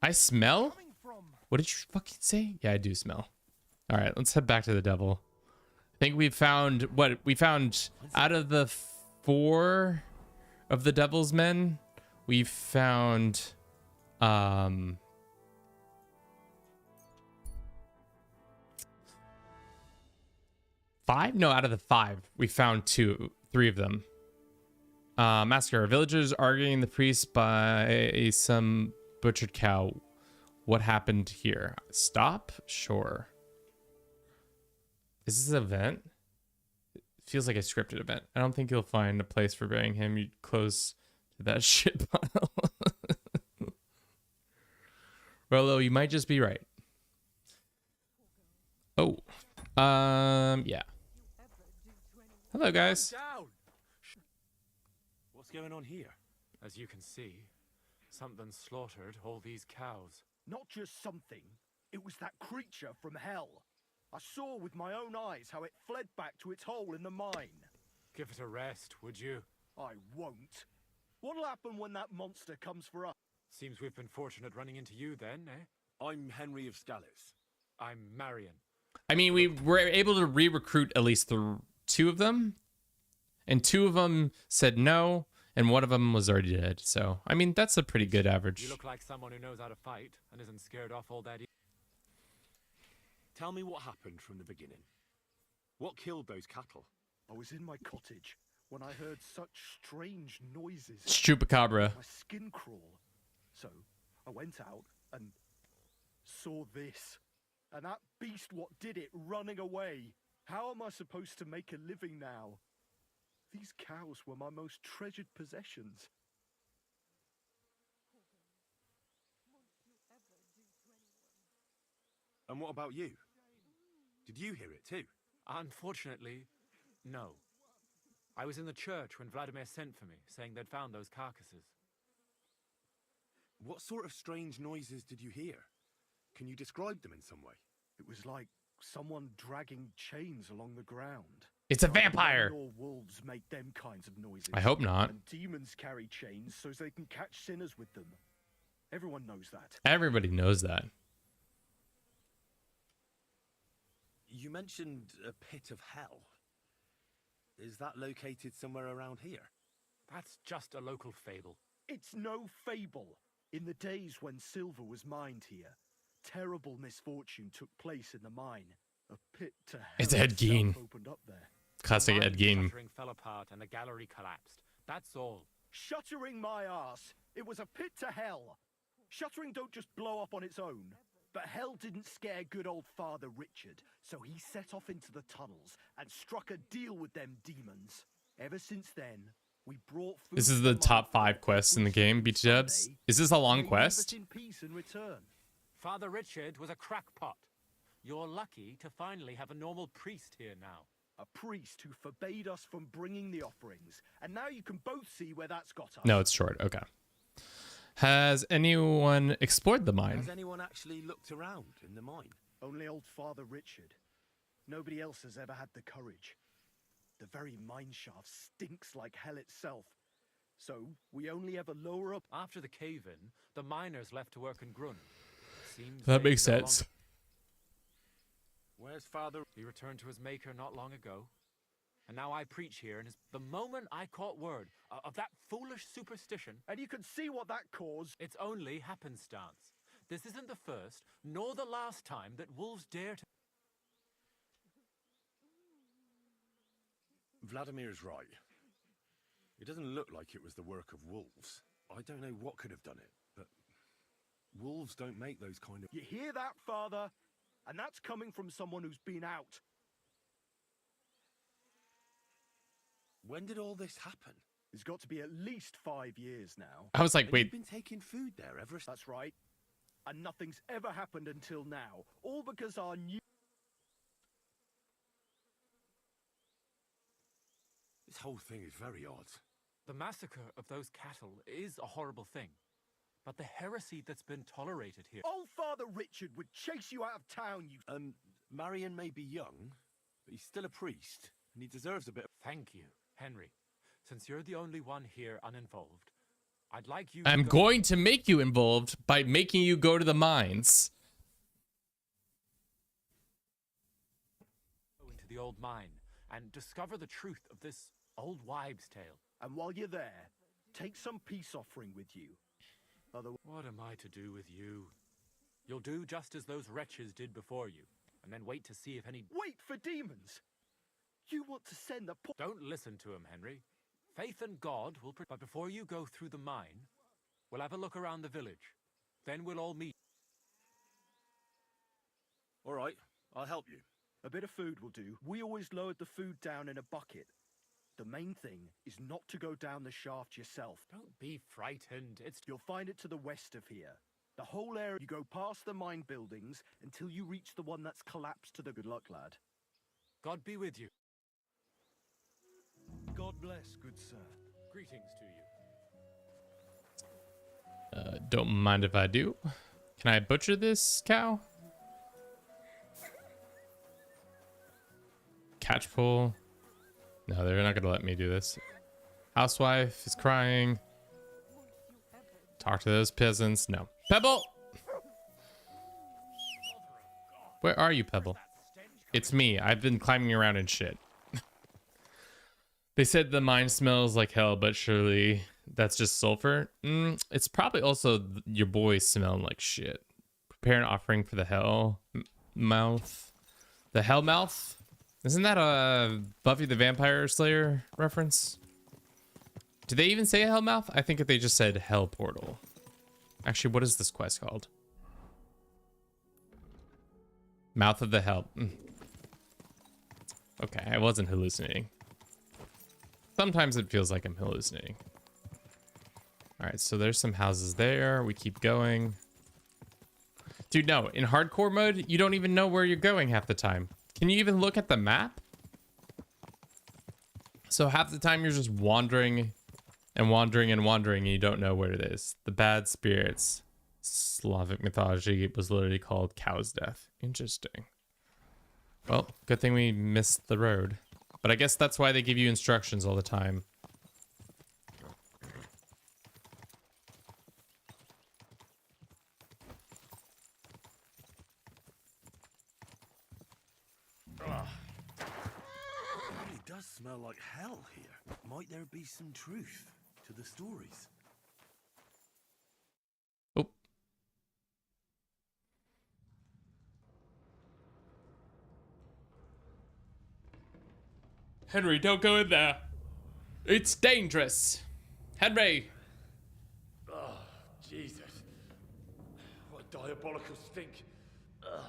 I smell? What did you fucking say? Yeah, I do smell. All right, let's head back to the devil. I think we found what we found out of the 4 of the devil's men. We found 5? No, out of the 5, we found 3 of them. Massacre. Villagers arguing the priest by some butchered cow. What happened here? Stop? Sure. Is this an event? It feels like a scripted event. I don't think you'll find a place for burying him. You'd close to that shit pile. Rolo, you might just be right. Oh. Yeah. Hello, guys. What's going on here? As you can see, something slaughtered all these cows. Not just something. It was that creature from hell. I saw with my own eyes how it fled back to its hole in the mine. Give it a rest, would you? I won't. What'll happen when that monster comes for us? Seems we've been fortunate running into you then, eh? I'm Henry of Scallis. I'm Marion. I mean, we were able to re-recruit at least 2 of them. And 2 of them said no, and 1 of them was already dead. So, I mean, that's a pretty good average. You look like someone who knows how to fight and isn't scared off all that. Tell me what happened from the beginning. What killed those cattle? I was in my cottage when I heard such strange noises. Chupacabra. My skin crawl. So, I went out and saw this. And that beast what did it running away. How am I supposed to make a living now? These cows were my most treasured possessions. And what about you? Did you hear it too? Unfortunately, no. I was in the church when Vladimir sent for me, saying they'd found those carcasses. What sort of strange noises did you hear? Can you describe them in some way? It was like someone dragging chains along the ground. It's a vampire! Or wolves make them kinds of noises. I hope not. And demons carry chains so they can catch sinners with them. Everyone knows that. Everybody knows that. You mentioned a pit of hell. Is that located somewhere around here? That's just a local fable. It's no fable. In the days when silver was mined here, terrible misfortune took place in the mine. A pit to hell It's Ed Gein. opened up there. Classic Ed Gein. Shuttering fell apart and the gallery collapsed. That's all. Shuttering my ass. It was a pit to hell. Shuttering don't just blow up on its own. But hell didn't scare good old Father Richard, so he set off into the tunnels and struck a deal with them demons. Ever since then, we brought food. This is the top 5 quests in the game, BT Dubs. Is this a long quest? In peace in return. Father Richard was a crackpot. You're lucky to finally have a normal priest here now. A priest who forbade us from bringing the offerings. And now you can both see where that's got us. No, it's short. Okay. Has anyone explored the mine? Has anyone actually looked around in the mine? Only old Father Richard. Nobody else has ever had the courage. The very mine shaft stinks like hell itself. So we only ever lower up. After the cave-in, the miners left to work in Grun. Seems That they makes no sense. Where's Father? He returned to his maker not long ago. And now I preach here, and the moment I caught word of that foolish superstition... And you can see what that caused. It's only happenstance. This isn't the first, nor the last time that wolves dare to... Vladimir's right. It doesn't look like it was the work of wolves. I don't know what could have done it, but wolves don't make those kind of... You hear that, Father? And that's coming from someone who's been out. When did all this happen? It's got to be at least 5 years now. I was like, And wait. You've been taking food there ever since. That's right. And nothing's ever happened until now. All because our new... This whole thing is very odd. The massacre of those cattle is a horrible thing. But the heresy that's been tolerated here... Old Father Richard would chase you out of town, you... Marion may be young, but he's still a priest, and he deserves a bit of... Thank you, Henry. Since you're the only one here uninvolved, I'd like you I'm to go going to make you involved by making you go to the mines. into the old mine and discover the truth of this old wives' tale. And while you're there, take some peace offering with you. What am I to do with you? You'll do just as those wretches did before you, and then wait to see if any... Wait for demons! You want to send the... Don't listen to him, Henry. Faith in God will... But before you go through the mine, we'll have a look around the village. Then we'll all meet. All right, I'll help you. A bit of food will do. We always lowered the food down in a bucket. The main thing is not to go down the shaft yourself. Don't be frightened. You'll find it to the west of here. The whole area, you go past the mine buildings until you reach the one that's collapsed to the... Good luck, lad. God be with you. God bless, good sir. Greetings to you. Don't mind if I do. Can I butcher this cow? Catchpole. No, they're not gonna let me do this. Housewife is crying. Talk to those peasants. No. Pebble! Where are you, Pebble? It's me. I've been climbing around and shit. They said the mine smells like hell, but surely that's just sulfur. It's probably also your boy smelling like shit. Prepare an offering for the hell mouth. The hell mouth? Isn't that a Buffy the Vampire Slayer reference? Did they even say Hellmouth? I think they just said Hell Portal. Actually, what is this quest called? Mouth of the Hell. Okay, I wasn't hallucinating. Sometimes it feels like I'm hallucinating. All right, so there's some houses there. We keep going. Dude, no, in hardcore mode, you don't even know where you're going half the time. Can you even look at the map? So half the time you're just wandering and wandering and wandering and you don't know where it is. The bad spirits. Slavic mythology was literally called Cow's Death. Interesting. Well, good thing we missed the road. But I guess that's why they give you instructions all the time. It does smell like hell here. Might there be some truth to the stories? Oh. Henry, don't go in there. It's dangerous. Henry. Oh, Jesus. What a diabolical stink. Ugh.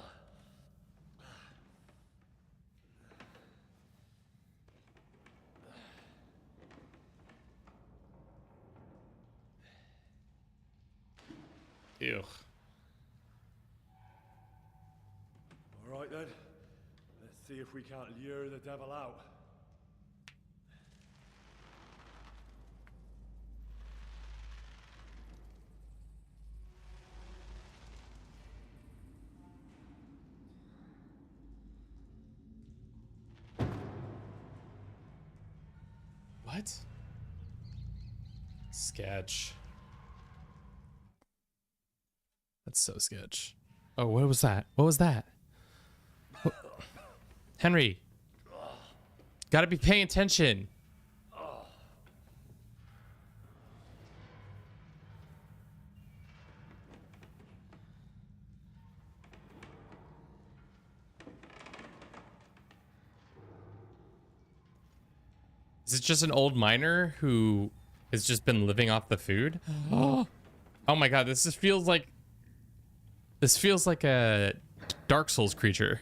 Ew. All right then. Let's see if we can't lure the devil out. What? Sketch. That's so sketch. Oh, what was that? What was that? What? Henry. Gotta be paying attention. Is it just an old miner who has just been living off the food? Oh my god, this just feels like a Dark Souls creature.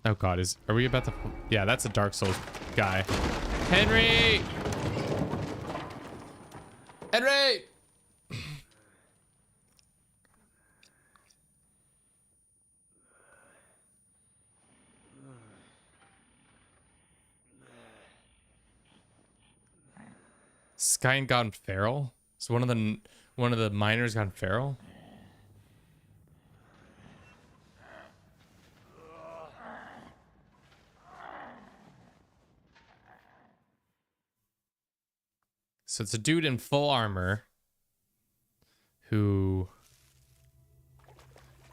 Oh god, are we about to? Yeah, that's a Dark Souls guy. Henry! Henry! Sky gone feral? So one of the miners gone feral? So it's a dude in full armor who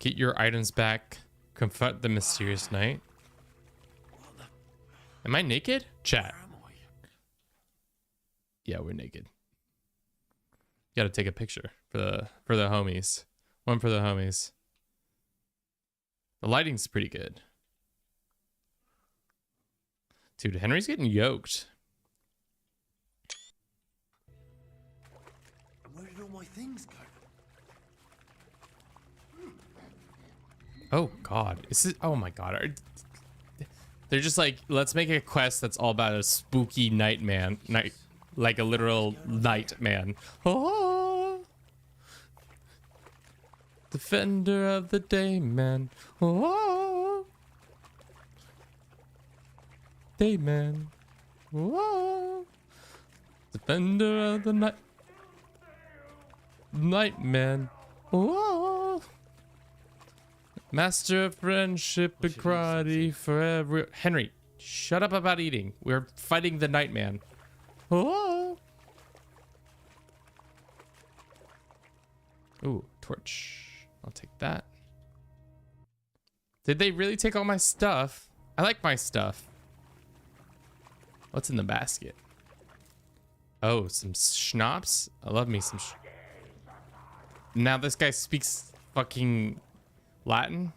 get your items back, confront the mysterious knight. Am I naked? Chat. Yeah, we're naked. Gotta take a picture for the homies. One for the homies. The lighting's pretty good. Dude, Henry's getting yoked. Where did all my things go? Oh god. Oh my god. They're just like, let's make a quest that's all about a spooky night man. Like a literal night man. Oh, defender of the day man. Oh, day man. Oh, defender of the night. Night man. Oh, master of friendship and karate for every. Henry, shut up about eating. We're fighting the night man. Oh. Ooh, torch. I'll take that. Did they really take all my stuff? I like my stuff. What's in the basket? Oh, some schnapps? I love me some Now this guy speaks fucking Latin?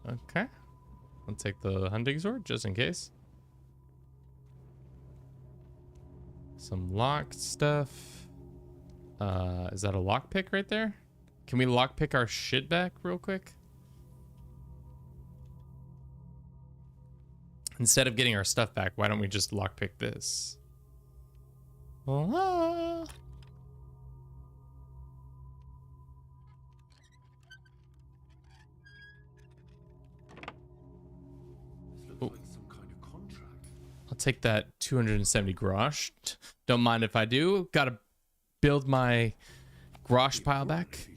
Okay. I'll take the hunting sword just in case. Some locked stuff. Is that a lockpick right there? Can we lockpick our shit back real quick? Instead of getting our stuff back, why don't we just lockpick this? Ah. I'll take that 270 grosh. Don't mind if I do. Gotta build my grosh pile back.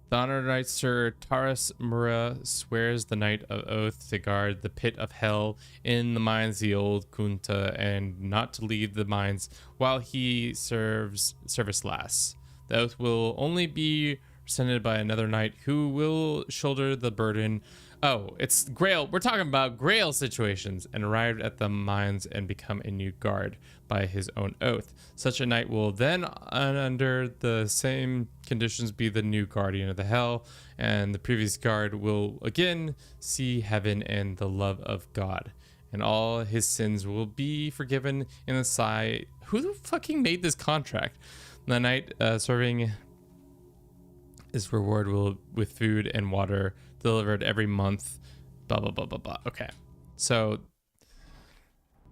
The honored knight Sir Taras Mura swears the night of oath to guard the pit of hell in the mines the old Kunta and not to leave the mines while he serves service lasts. The oath will only be rescinded by another knight who will shoulder the burden. Oh, it's Grail. We're talking about Grail situations and arrived at the mines and become a new guard by his own oath. Such a knight will then, under the same conditions, be the new guardian of the hell, and the previous guard will again see heaven and the love of God, and all his sins will be forgiven in the sight. Who the fucking made this contract? The knight serving his reward will with food and water delivered every month, blah blah blah blah blah. Okay, so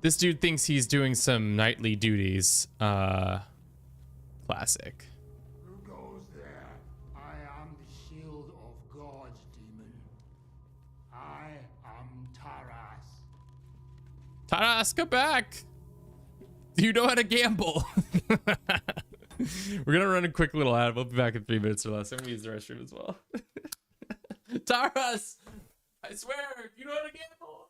this dude thinks he's doing some nightly duties. Classic. Who goes there? I am the shield of God, demon. I am Taras. Taras, come back. You know how to gamble. We're gonna run a quick little ad. We'll be back in 3 minutes or less. I'm gonna use the restroom as well. Taras, I swear, you know how to gamble.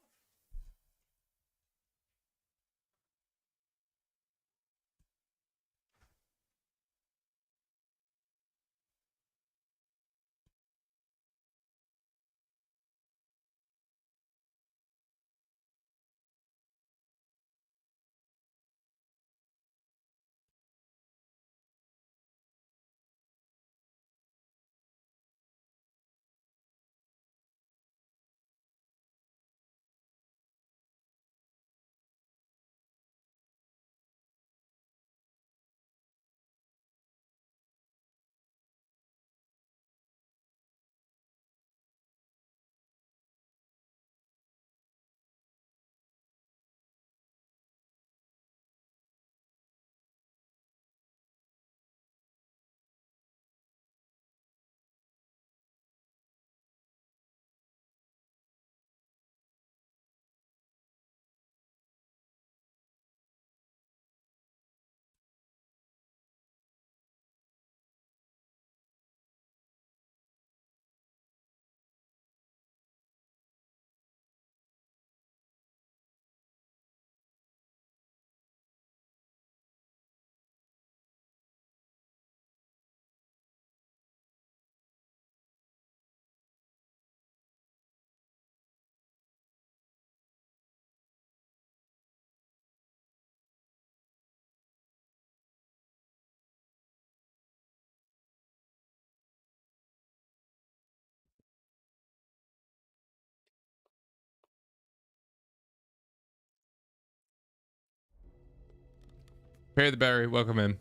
Perry the Berry, welcome in.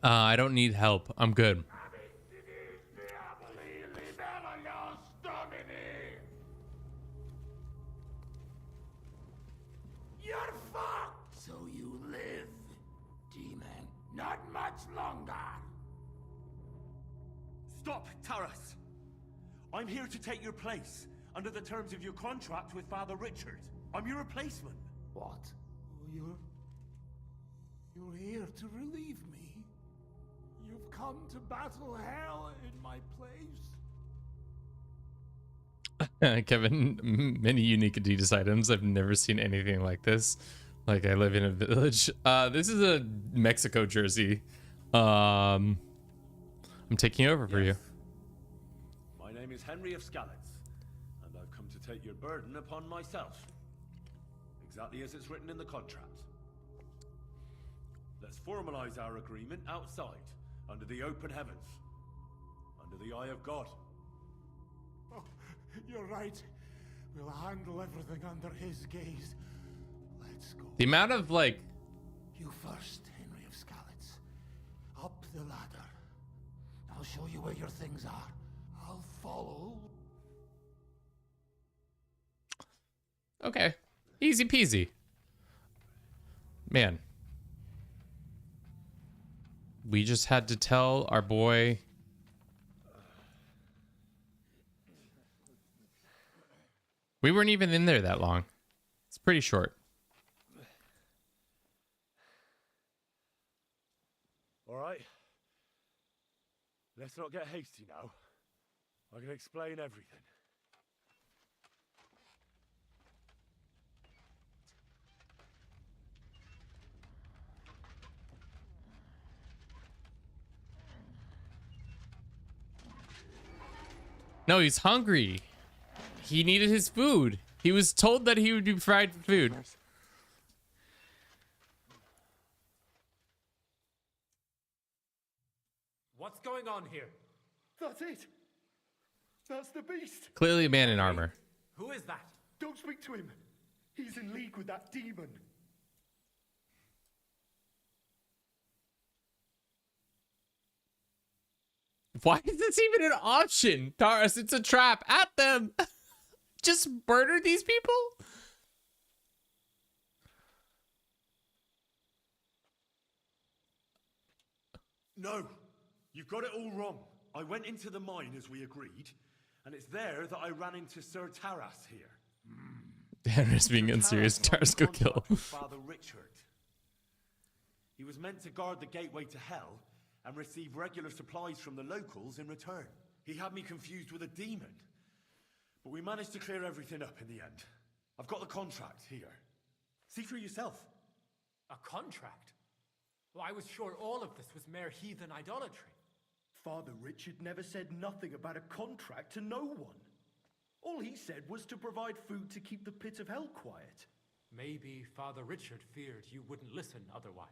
I don't need help. I'm good. You're fucked! So you live, demon. Not much longer. Stop, Taras! I'm here to take your place, under the terms of your contract with Father Richard. I'm your replacement. What? You're here to relieve me? You've come to battle hell in my place? Kevin, many unique Adidas items. I've never seen anything like this. Like, I live in a village. This is a Mexico jersey. I'm taking over for you. My name is Henry of Skalitz, and I've come to take your burden upon myself. Exactly as it's written in the contract. Let's formalize our agreement outside, under the open heavens, under the eye of God. Oh, you're right. We'll handle everything under his gaze. Let's go. The amount of, like... You first, Henry of Skalitz. Up the ladder. I'll show you where your things are. I'll follow. Okay. Easy peasy. Man. We just had to tell our boy... We weren't even in there that long. It's pretty short. All right. Let's not get hasty now. I can explain everything. No, he's hungry. He needed his food. He was told that he would be fried food. What's going on here? That's it. That's the beast. Clearly a man in armor. Who is that? Don't speak to him. He's in league with that demon. Why is this even an option? Taras, it's a trap. At them. Just murder these people? No, you've got it all wrong. I went into the mine as we agreed, and it's there that I ran into Sir Taras here. Henry's being unserious. Tars go kill. Father Richard. He was meant to guard the gateway to hell and receive regular supplies from the locals in return. He had me confused with a demon. But we managed to clear everything up in the end. I've got the contract here. See for yourself. A contract? Well, I was sure all of this was mere heathen idolatry. Father Richard never said nothing about a contract to no one. All he said was to provide food to keep the pit of hell quiet. Maybe Father Richard feared you wouldn't listen otherwise.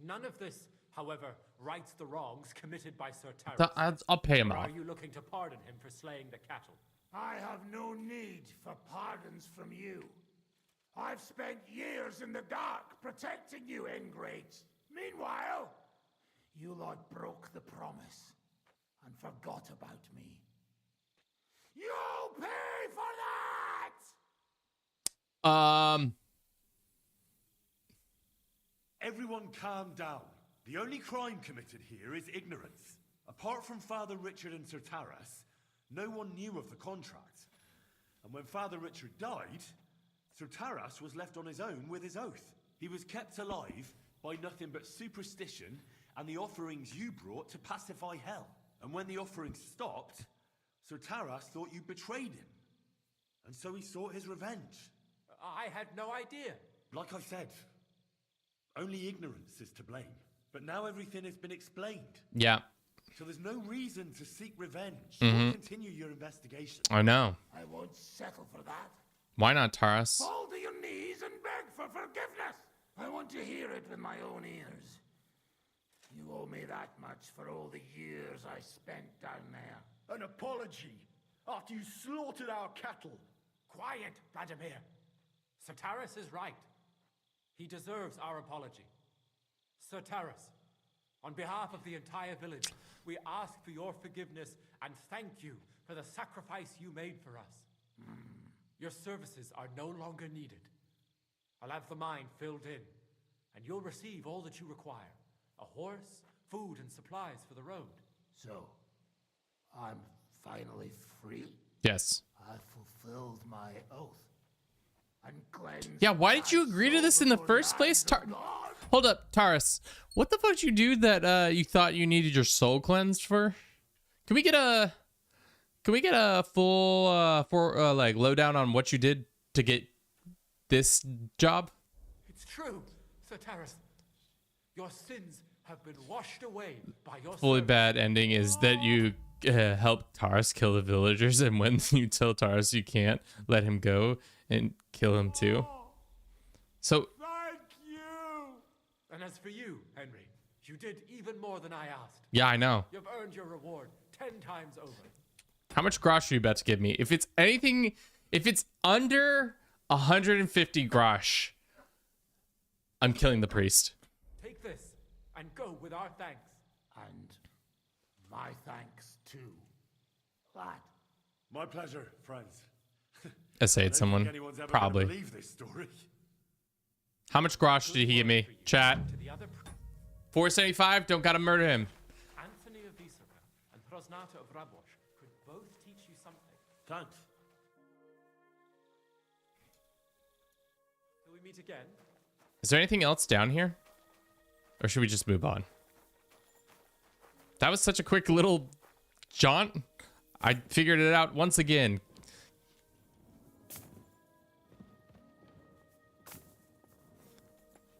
None of this, however, rights the wrongs committed by Sir Taras. I'll pay him Or off. are you looking to pardon him for slaying the cattle? I have no need for pardons from you. I've spent years in the dark protecting you, ingrates. Meanwhile, you lot broke the promise and forgot about me. You'll pay for that! Everyone calm down. The only crime committed here is ignorance. Apart from Father Richard and Sir Taras, no one knew of the contract. And when Father Richard died, Sir Taras was left on his own with his oath. He was kept alive by nothing but superstition and the offerings you brought to pacify hell. And when the offerings stopped, Sir Taras thought you betrayed him. And so he sought his revenge. I had no idea. Like I said, only ignorance is to blame. But now everything has been explained. Yeah. So there's no reason to seek revenge Mhm. or continue your investigation. I know. I won't settle for that. Why not, Taras? Fall to your knees and beg for forgiveness. I want to hear it with my own ears. You owe me that much for all the years I spent down there. An apology after you slaughtered our cattle. Quiet, Vladimir. Sir Taras is right. He deserves our apology. Sir Taras, on behalf of the entire village, we ask for your forgiveness and thank you for the sacrifice you made for us. Your services are no longer needed. I'll have the mine filled in, and you'll receive all that you require. A horse, food, and supplies for the road. So, I'm finally free? Yes. I fulfilled my oath. And cleansed Yeah, why did you agree to this in the first place? Hold up, Taras. What the fuck did you do that you thought you needed your soul cleansed for? Can we get a full like lowdown on what you did to get this job? It's true, Sir Taras. Your sins have been washed away by your Fully service. bad ending is that you help Taras kill the villagers, and when you tell Taras you can't, let him go and kill him too. So Thank you. And as for you, Henry, you did even more than I asked. yeah, I know. You've earned your reward 10 times over. How much grosh are you about to give me? If it's anything, if it's under 150 grosh, I'm killing the priest. Take this and go with our thanks. And my thanks too. Lad. My pleasure, friends. Essayed someone, probably. Believe this story. How much grosh did he give me? Chat. 475. Don't gotta murder him. Anthony of Visoka and Prosnata of Rabosh could both teach you something. Thanks. Till we meet again. Is there anything else down here? Or should we just move on? That was such a quick little jaunt. I figured it out once again.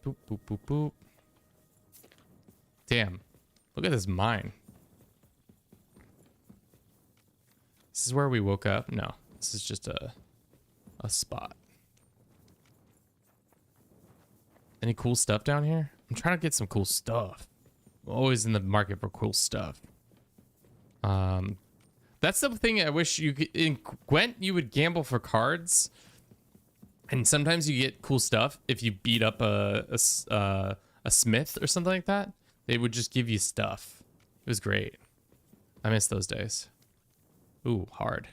Boop, boop, boop, boop. Damn. Look at this mine. This is where we woke up? No. This is just a spot. Any cool stuff down here? I'm trying to get some cool stuff. I'm always in the market for cool stuff. That's the thing I wish you could, in Gwent you would gamble for cards, and sometimes you get cool stuff if you beat up a smith or something like that. They would just give you stuff. It was great. I miss those days. Ooh, hard.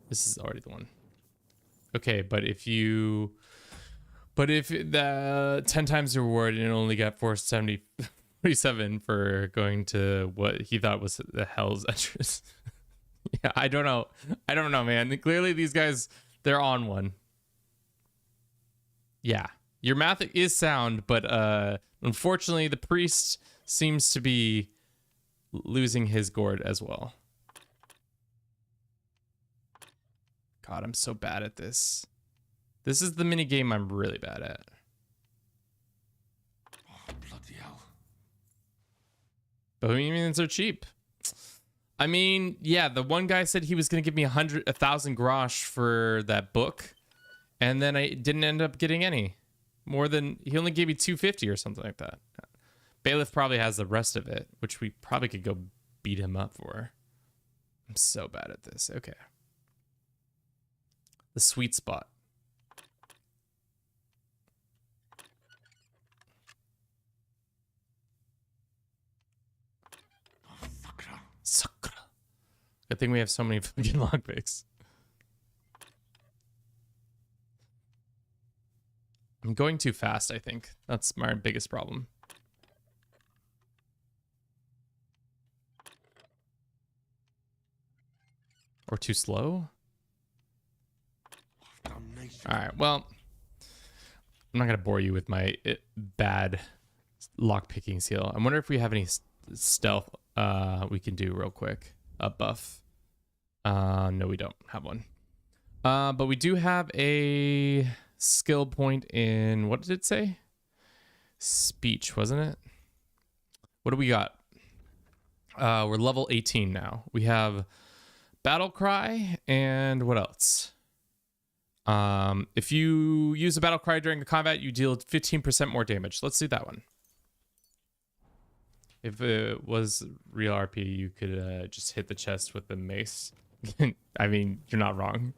This is already the one. Okay, but if the 10 times the reward and only got 447 for going to what he thought was the hell's entrance. Yeah, I don't know, man. Clearly these guys, they're on one. Yeah, your math is sound, but unfortunately the priest seems to be losing his gourd as well. God, I'm so bad at this. This is the mini game I'm really bad at. Oh, bloody hell. Bohemians are cheap. I mean, yeah, the one guy said he was going to give me 1,000 grosh for that book, and then I didn't end up getting any. More than, he only gave me 250 or something like that. Bailiff probably has the rest of it, which we probably could go beat him up for. I'm so bad at this. Okay. The sweet spot. Sakra. Good thing we have so many fucking lockpicks. I'm going too fast, I think. That's my biggest problem. Or too slow? Alright, well, I'm not going to bore you with my bad lockpicking skill. I wonder if we have any stealth we can do real quick. A buff. No, we don't have one. But we do have a skill point in, what did it say? Speech, wasn't it? What do we got? We're level 18 now. We have battle cry and what else? If you use a battle cry during a combat, you deal 15% more damage. Let's do that one. If it was real RP, you could just hit the chest with the mace. I mean, you're not wrong.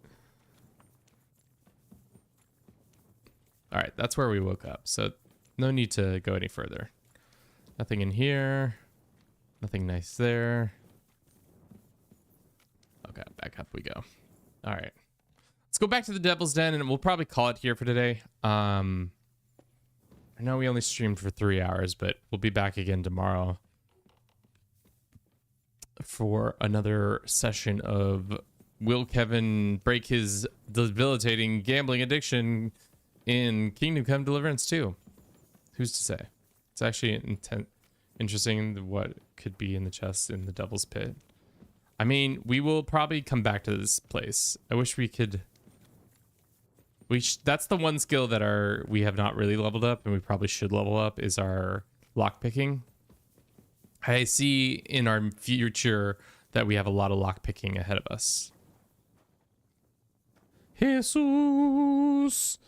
All right, that's where we woke up. So no need to go any further. Nothing in here. Nothing nice there. Okay, back up we go. All right. Let's go back to the Devil's Den, and we'll probably call it here for today. I know we only streamed for 3 hours, but we'll be back again tomorrow for another session of Will Kevin break his debilitating gambling addiction in Kingdom Come Deliverance 2? Who's to say? It's actually interesting what could be in the chest in the Devil's Pit. I mean, we will probably come back to this place. I wish we could... that's the one skill that we have not really leveled up, and we probably should level up, is our lockpicking. I see in our future that we have a lot of lockpicking ahead of us. Jesus,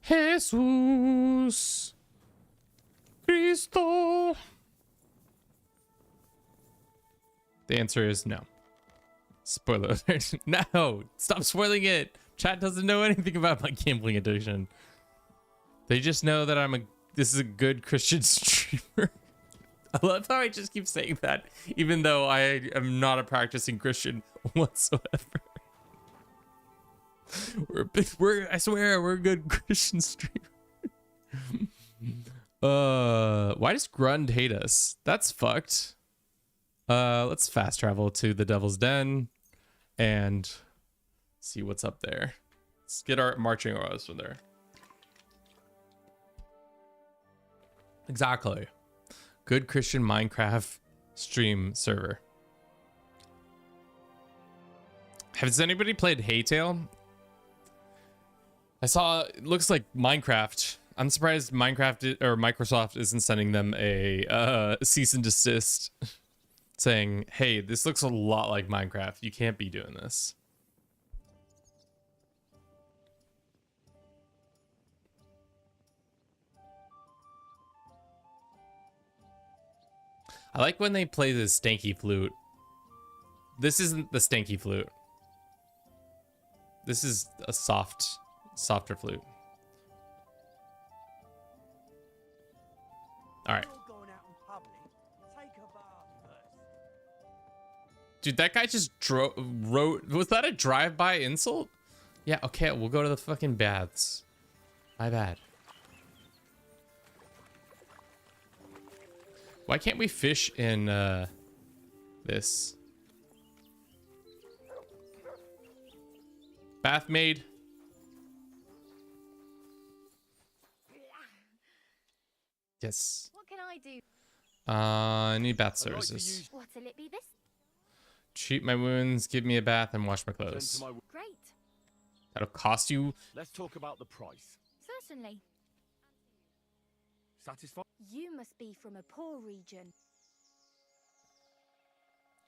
Jesus, Cristo. The answer is no. Spoiler alert. No, stop spoiling it. Chat doesn't know anything about my gambling addiction. They just know that this is a good Christian streamer. I love how I just keep saying that, even though I am not a practicing Christian whatsoever. I swear, we're a good Christian streamer. Why does Grund hate us? That's fucked. Let's fast travel to the Devil's Den and see what's up there. Let's get our marching orders from there. Exactly. Good Christian Minecraft stream server. Has anybody played Haytale? I saw it looks like Minecraft. I'm surprised Microsoft isn't sending them a cease and desist saying, hey, this looks a lot like Minecraft. You can't be doing this. I like when they play the stanky flute. This isn't the stanky flute. This is a softer flute. All right. Dude, that guy just wrote. Was that a drive-by insult? Yeah, okay, we'll go to the fucking baths. My bad. Why can't we fish in this? Bath maid. Yes. What can I do? I need bath services. What'll it be this? Treat my wounds, give me a bath, and wash my Turn clothes. to my... Great. That'll cost you. Let's talk about the price. Certainly. Satisfied? You must be from a poor region.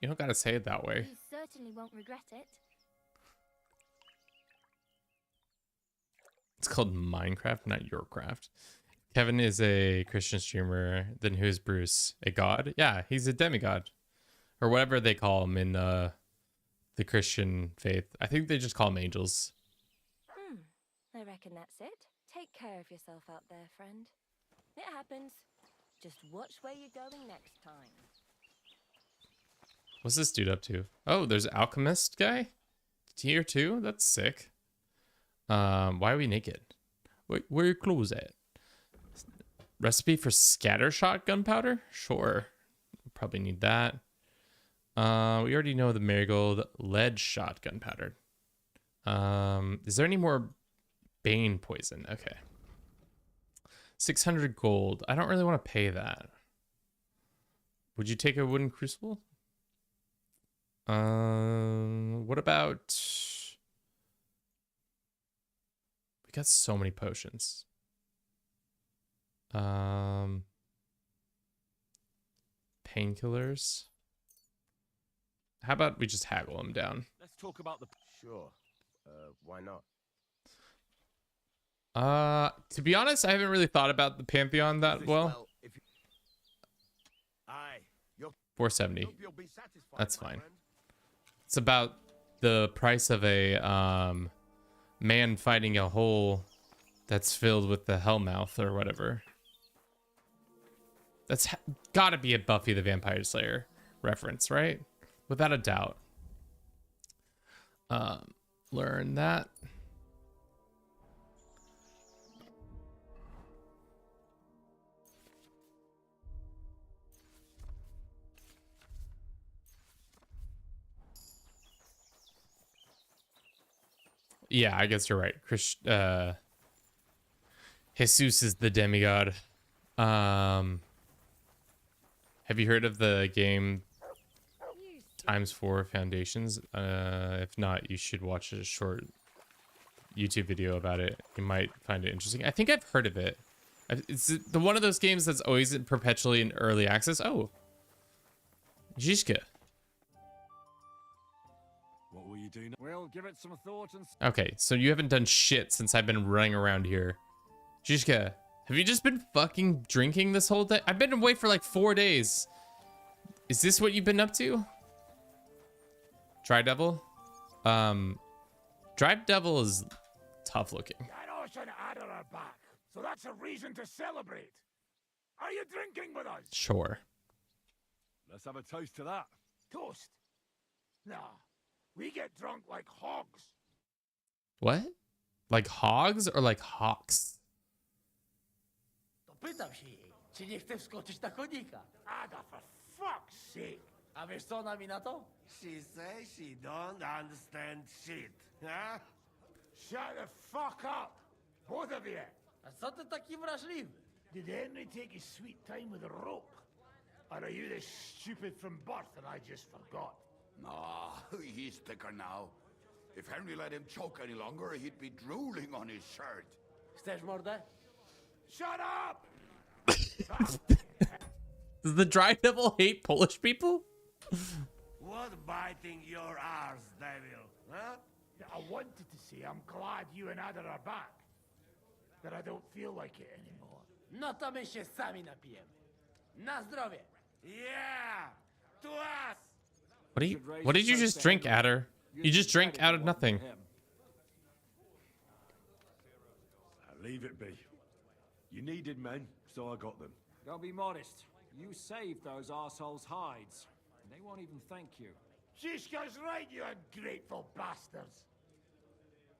You don't gotta say it that way. You certainly won't regret it. It's called Minecraft, not your craft. Kevin is a Christian streamer. Then who's Bruce? A god? Yeah, he's a demigod. Or whatever they call him in the Christian faith. I think they just call them angels. I reckon that's it. Take care of yourself out there, friend. It happens. Just watch where you're going next time. What's this dude up to? Oh, there's alchemist guy? Tier 2? That's sick. Why are we naked? Where are your clothes at? Recipe for scattershot gunpowder? Sure. Probably need that. We already know the marigold lead shot gunpowder. Is there any more bane poison? Okay. 600 gold. I don't really want to pay that. Would you take a wooden crucible? What about... We got so many potions. Painkillers. How about we just haggle them down? Let's talk about the... Sure. Why not? To be honest, I haven't really thought about the Pantheon that well. 470. That's fine. It's about the price of a man fighting a hole that's filled with the Hellmouth or whatever. That's gotta be a Buffy the Vampire Slayer reference, right? Without a doubt. Learn that. Yeah, I guess you're right. Jesus is the demigod. Have you heard of the game ×4 Foundations? If not, you should watch a short YouTube video about it. You might find it interesting. I think I've heard of it. It's the one of those games that's always perpetually in early access. Oh, Zizka. What will you do now? We'll give it some thought and... Okay, so you haven't done shit since I've been running around here. Zizka, have you just been fucking drinking this whole day? I've been away for like 4 days. Is this what you've been up to? Dry Devil? Dry Devil is tough looking. Garrosh and Adder are back, so that's a reason to celebrate. Are you drinking with us? Sure. Let's have a toast to that. Toast? Nah, we get drunk like hogs. What? Like hogs or like hawks? Pytam się jej, czy nie chce wskoczyć na konika. Ada, for fuck's sake. A wiesz co ona mi na to? She says she don't understand shit, huh? Shut the fuck up, both of you. A co ty taki wrażliwy? Did Henry take his sweet time with a rope? Or are you this stupid from birth and I just forgot? No, he's thicker now. If Henry let him choke any longer, he'd be drooling on his shirt. Chcesz mordę? Shut up! Does the Dry Devil hate Polish people? What biting your arse, devil, huh? I wanted to say I'm glad you and Adder are back. That I don't feel like it anymore. No to my się sami napijemy. Na zdrowie. Yeah! To us! What did you just drink, Adder? You just drank out of nothing. Leave it be. You needed men, so I got them. Don't be modest. You saved those assholes' hides. And they won't even thank you. Shishka's right, you ungrateful bastards.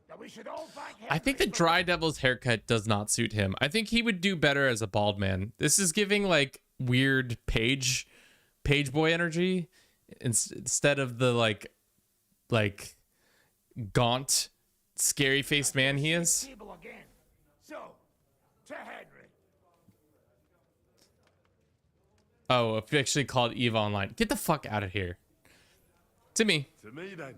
That we should all thank him. I think the Dry Devil's haircut does not suit him. I think he would do better as a bald man. This is giving like weird page boy energy instead of the like gaunt, scary faced man he is. So, to Henry. Oh, officially called EVE Online. Get the fuck out of here. To me. To me, then.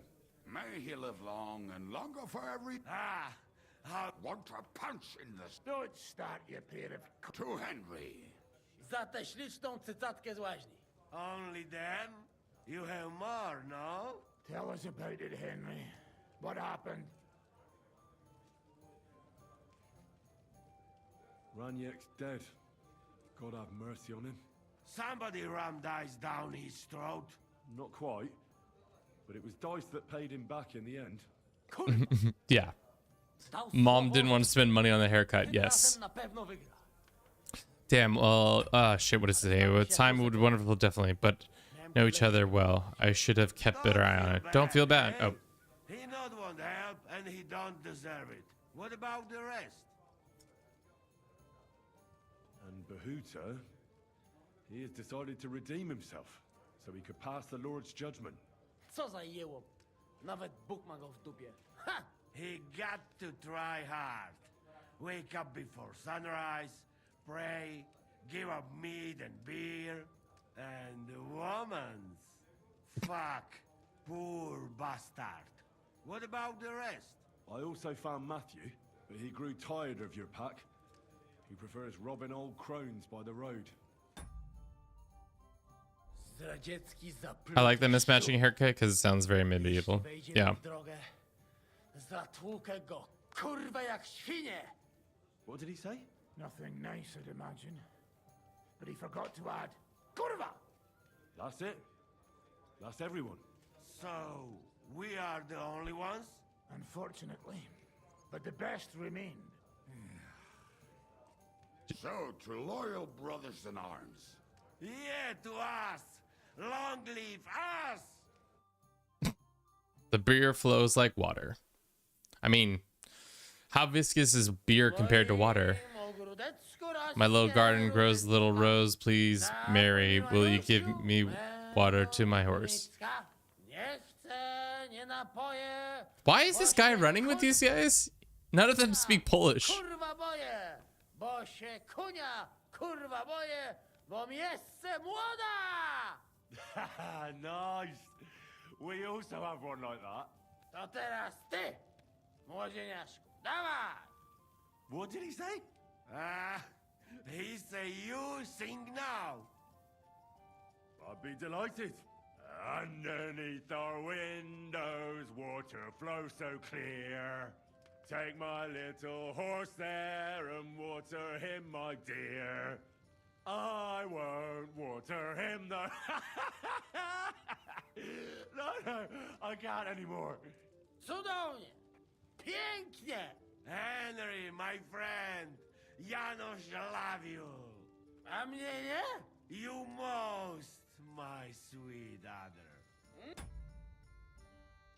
May he live long and longer for every... I want to punch in the... Don't start, you pair of... To Henry. За śliczną cycatkę z łaźni. Only them? You have more, no? Tell us about it, Henry. What happened? Raniek's dead. God have mercy on him. Somebody rammed dice down his throat. Not quite. But it was dice that paid him back in the end. Yeah. Mom didn't want to spend money on the haircut. Yes. Damn. Well, shit. What is it? Well, time would be wonderful, definitely. But know each other well. I should have kept better eye on it. Don't feel bad. Oh. He not want help, and he don't deserve it. What about the rest? And Bahuta, he has decided to redeem himself, so he could pass the Lord's judgment. Co za jełop. Nawet Bóg ma go w dupie. Ha! He got to try hard. Wake up before sunrise, pray, give up meat and beer, and the woman's. Fuck, poor bastard. What about the rest? I also found Matthew, but he grew tired of your pack. He prefers robbing old crones by the road. I like the mismatching haircut because it sounds very medieval. Yeah. What did he say? Nothing nice, I'd imagine. But he forgot to add, Kurva! That's it. That's everyone. So, we are the only ones? Unfortunately. But the best remained. So, to loyal brothers in arms. Yeah, to us! Long live us! The beer flows like water. I mean, how viscous is beer compared to water? My little garden grows little rose. Please, Mary, will you give me water to my horse? Why is this guy running with these guys? None of them speak Polish. Nice. We also have one like that. What did he say? He say you sing now. I'd be delighted. Underneath our windows, water flows so clear. Take my little horse there and water him, my dear. I won't water him, though. No, I can't anymore. Cudownie! Pięknie! Henry, my friend, Janusz love you. A mnie nie? You most, my sweet adder.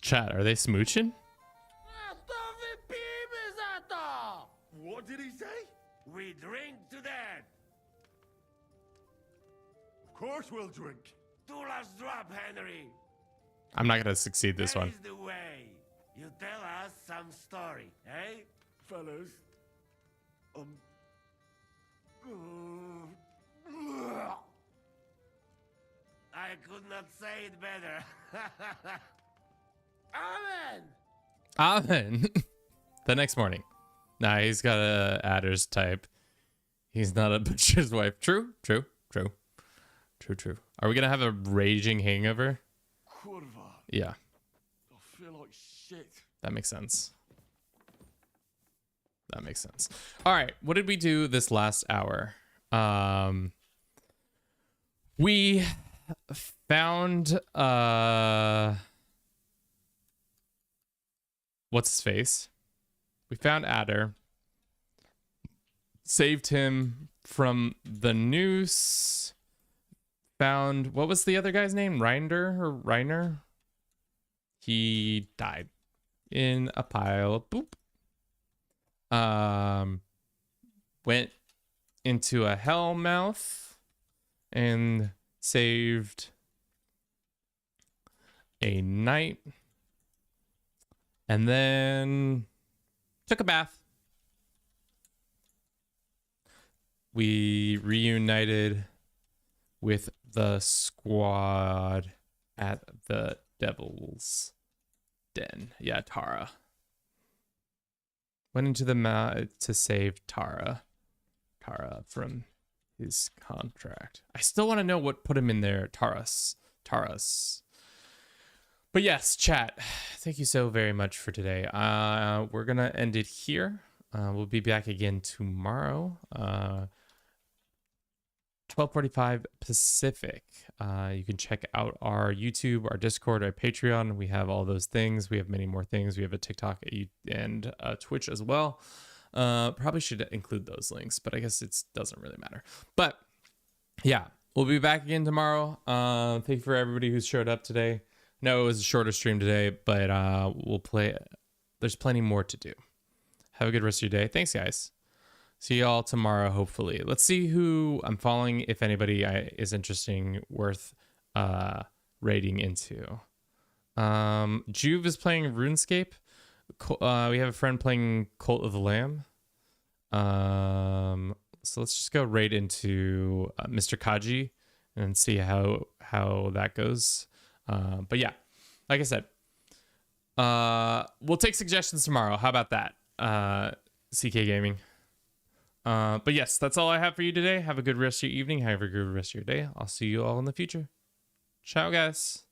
Chat, are they smooching? To wypijmy za to! What did he say? We drink to that. Of course we'll drink. Two last drop, Henry. I'm not gonna succeed this one. That is the way. You tell us some story, eh? Fellas, I could not say it better. Amen! Amen. The next morning. Nah, he's got a adder's type. He's not a butcher's wife. True. Are we gonna have a raging hangover? Kurva. Yeah. I feel like shit. That makes sense. All right. What did we do this last hour? We found what's his face? We found Adder. Saved him from the noose. Found, what was the other guy's name? Reiner? He died in a pile of poop. Went into a hell mouth and saved a knight. And then took a bath. We reunited with the squad at the Devil's Den. Yeah, Tara. Went into the to save Tara from his contract. I still want to know what put him in there. Taras. But yes, chat. Thank you so very much for today. We're gonna end it here. We'll be back again tomorrow. 12:45 Pacific. You can check out our YouTube, our Discord, our Patreon. We have all those things. We have many more things. We have a TikTok and Twitch as well. Probably should include those links, but I guess it doesn't really matter. But yeah, we'll be back again tomorrow. Thank you for everybody who's showed up today. No, it was a shorter stream today, but we'll play. There's plenty more to do. Have a good rest of your day. Thanks, guys. See you all tomorrow, hopefully. Let's see who I'm following, if anybody is interesting, worth raiding into. Juve is playing RuneScape. We have a friend playing Cult of the Lamb. So let's just go raid into Mr. Kaji and see how that goes. But yeah, like I said, we'll take suggestions tomorrow. How about that? CK Gaming. But yes, that's all I have for you today. Have a good rest of your evening. Have a good rest of your day. I'll see you all in the future. Ciao, guys.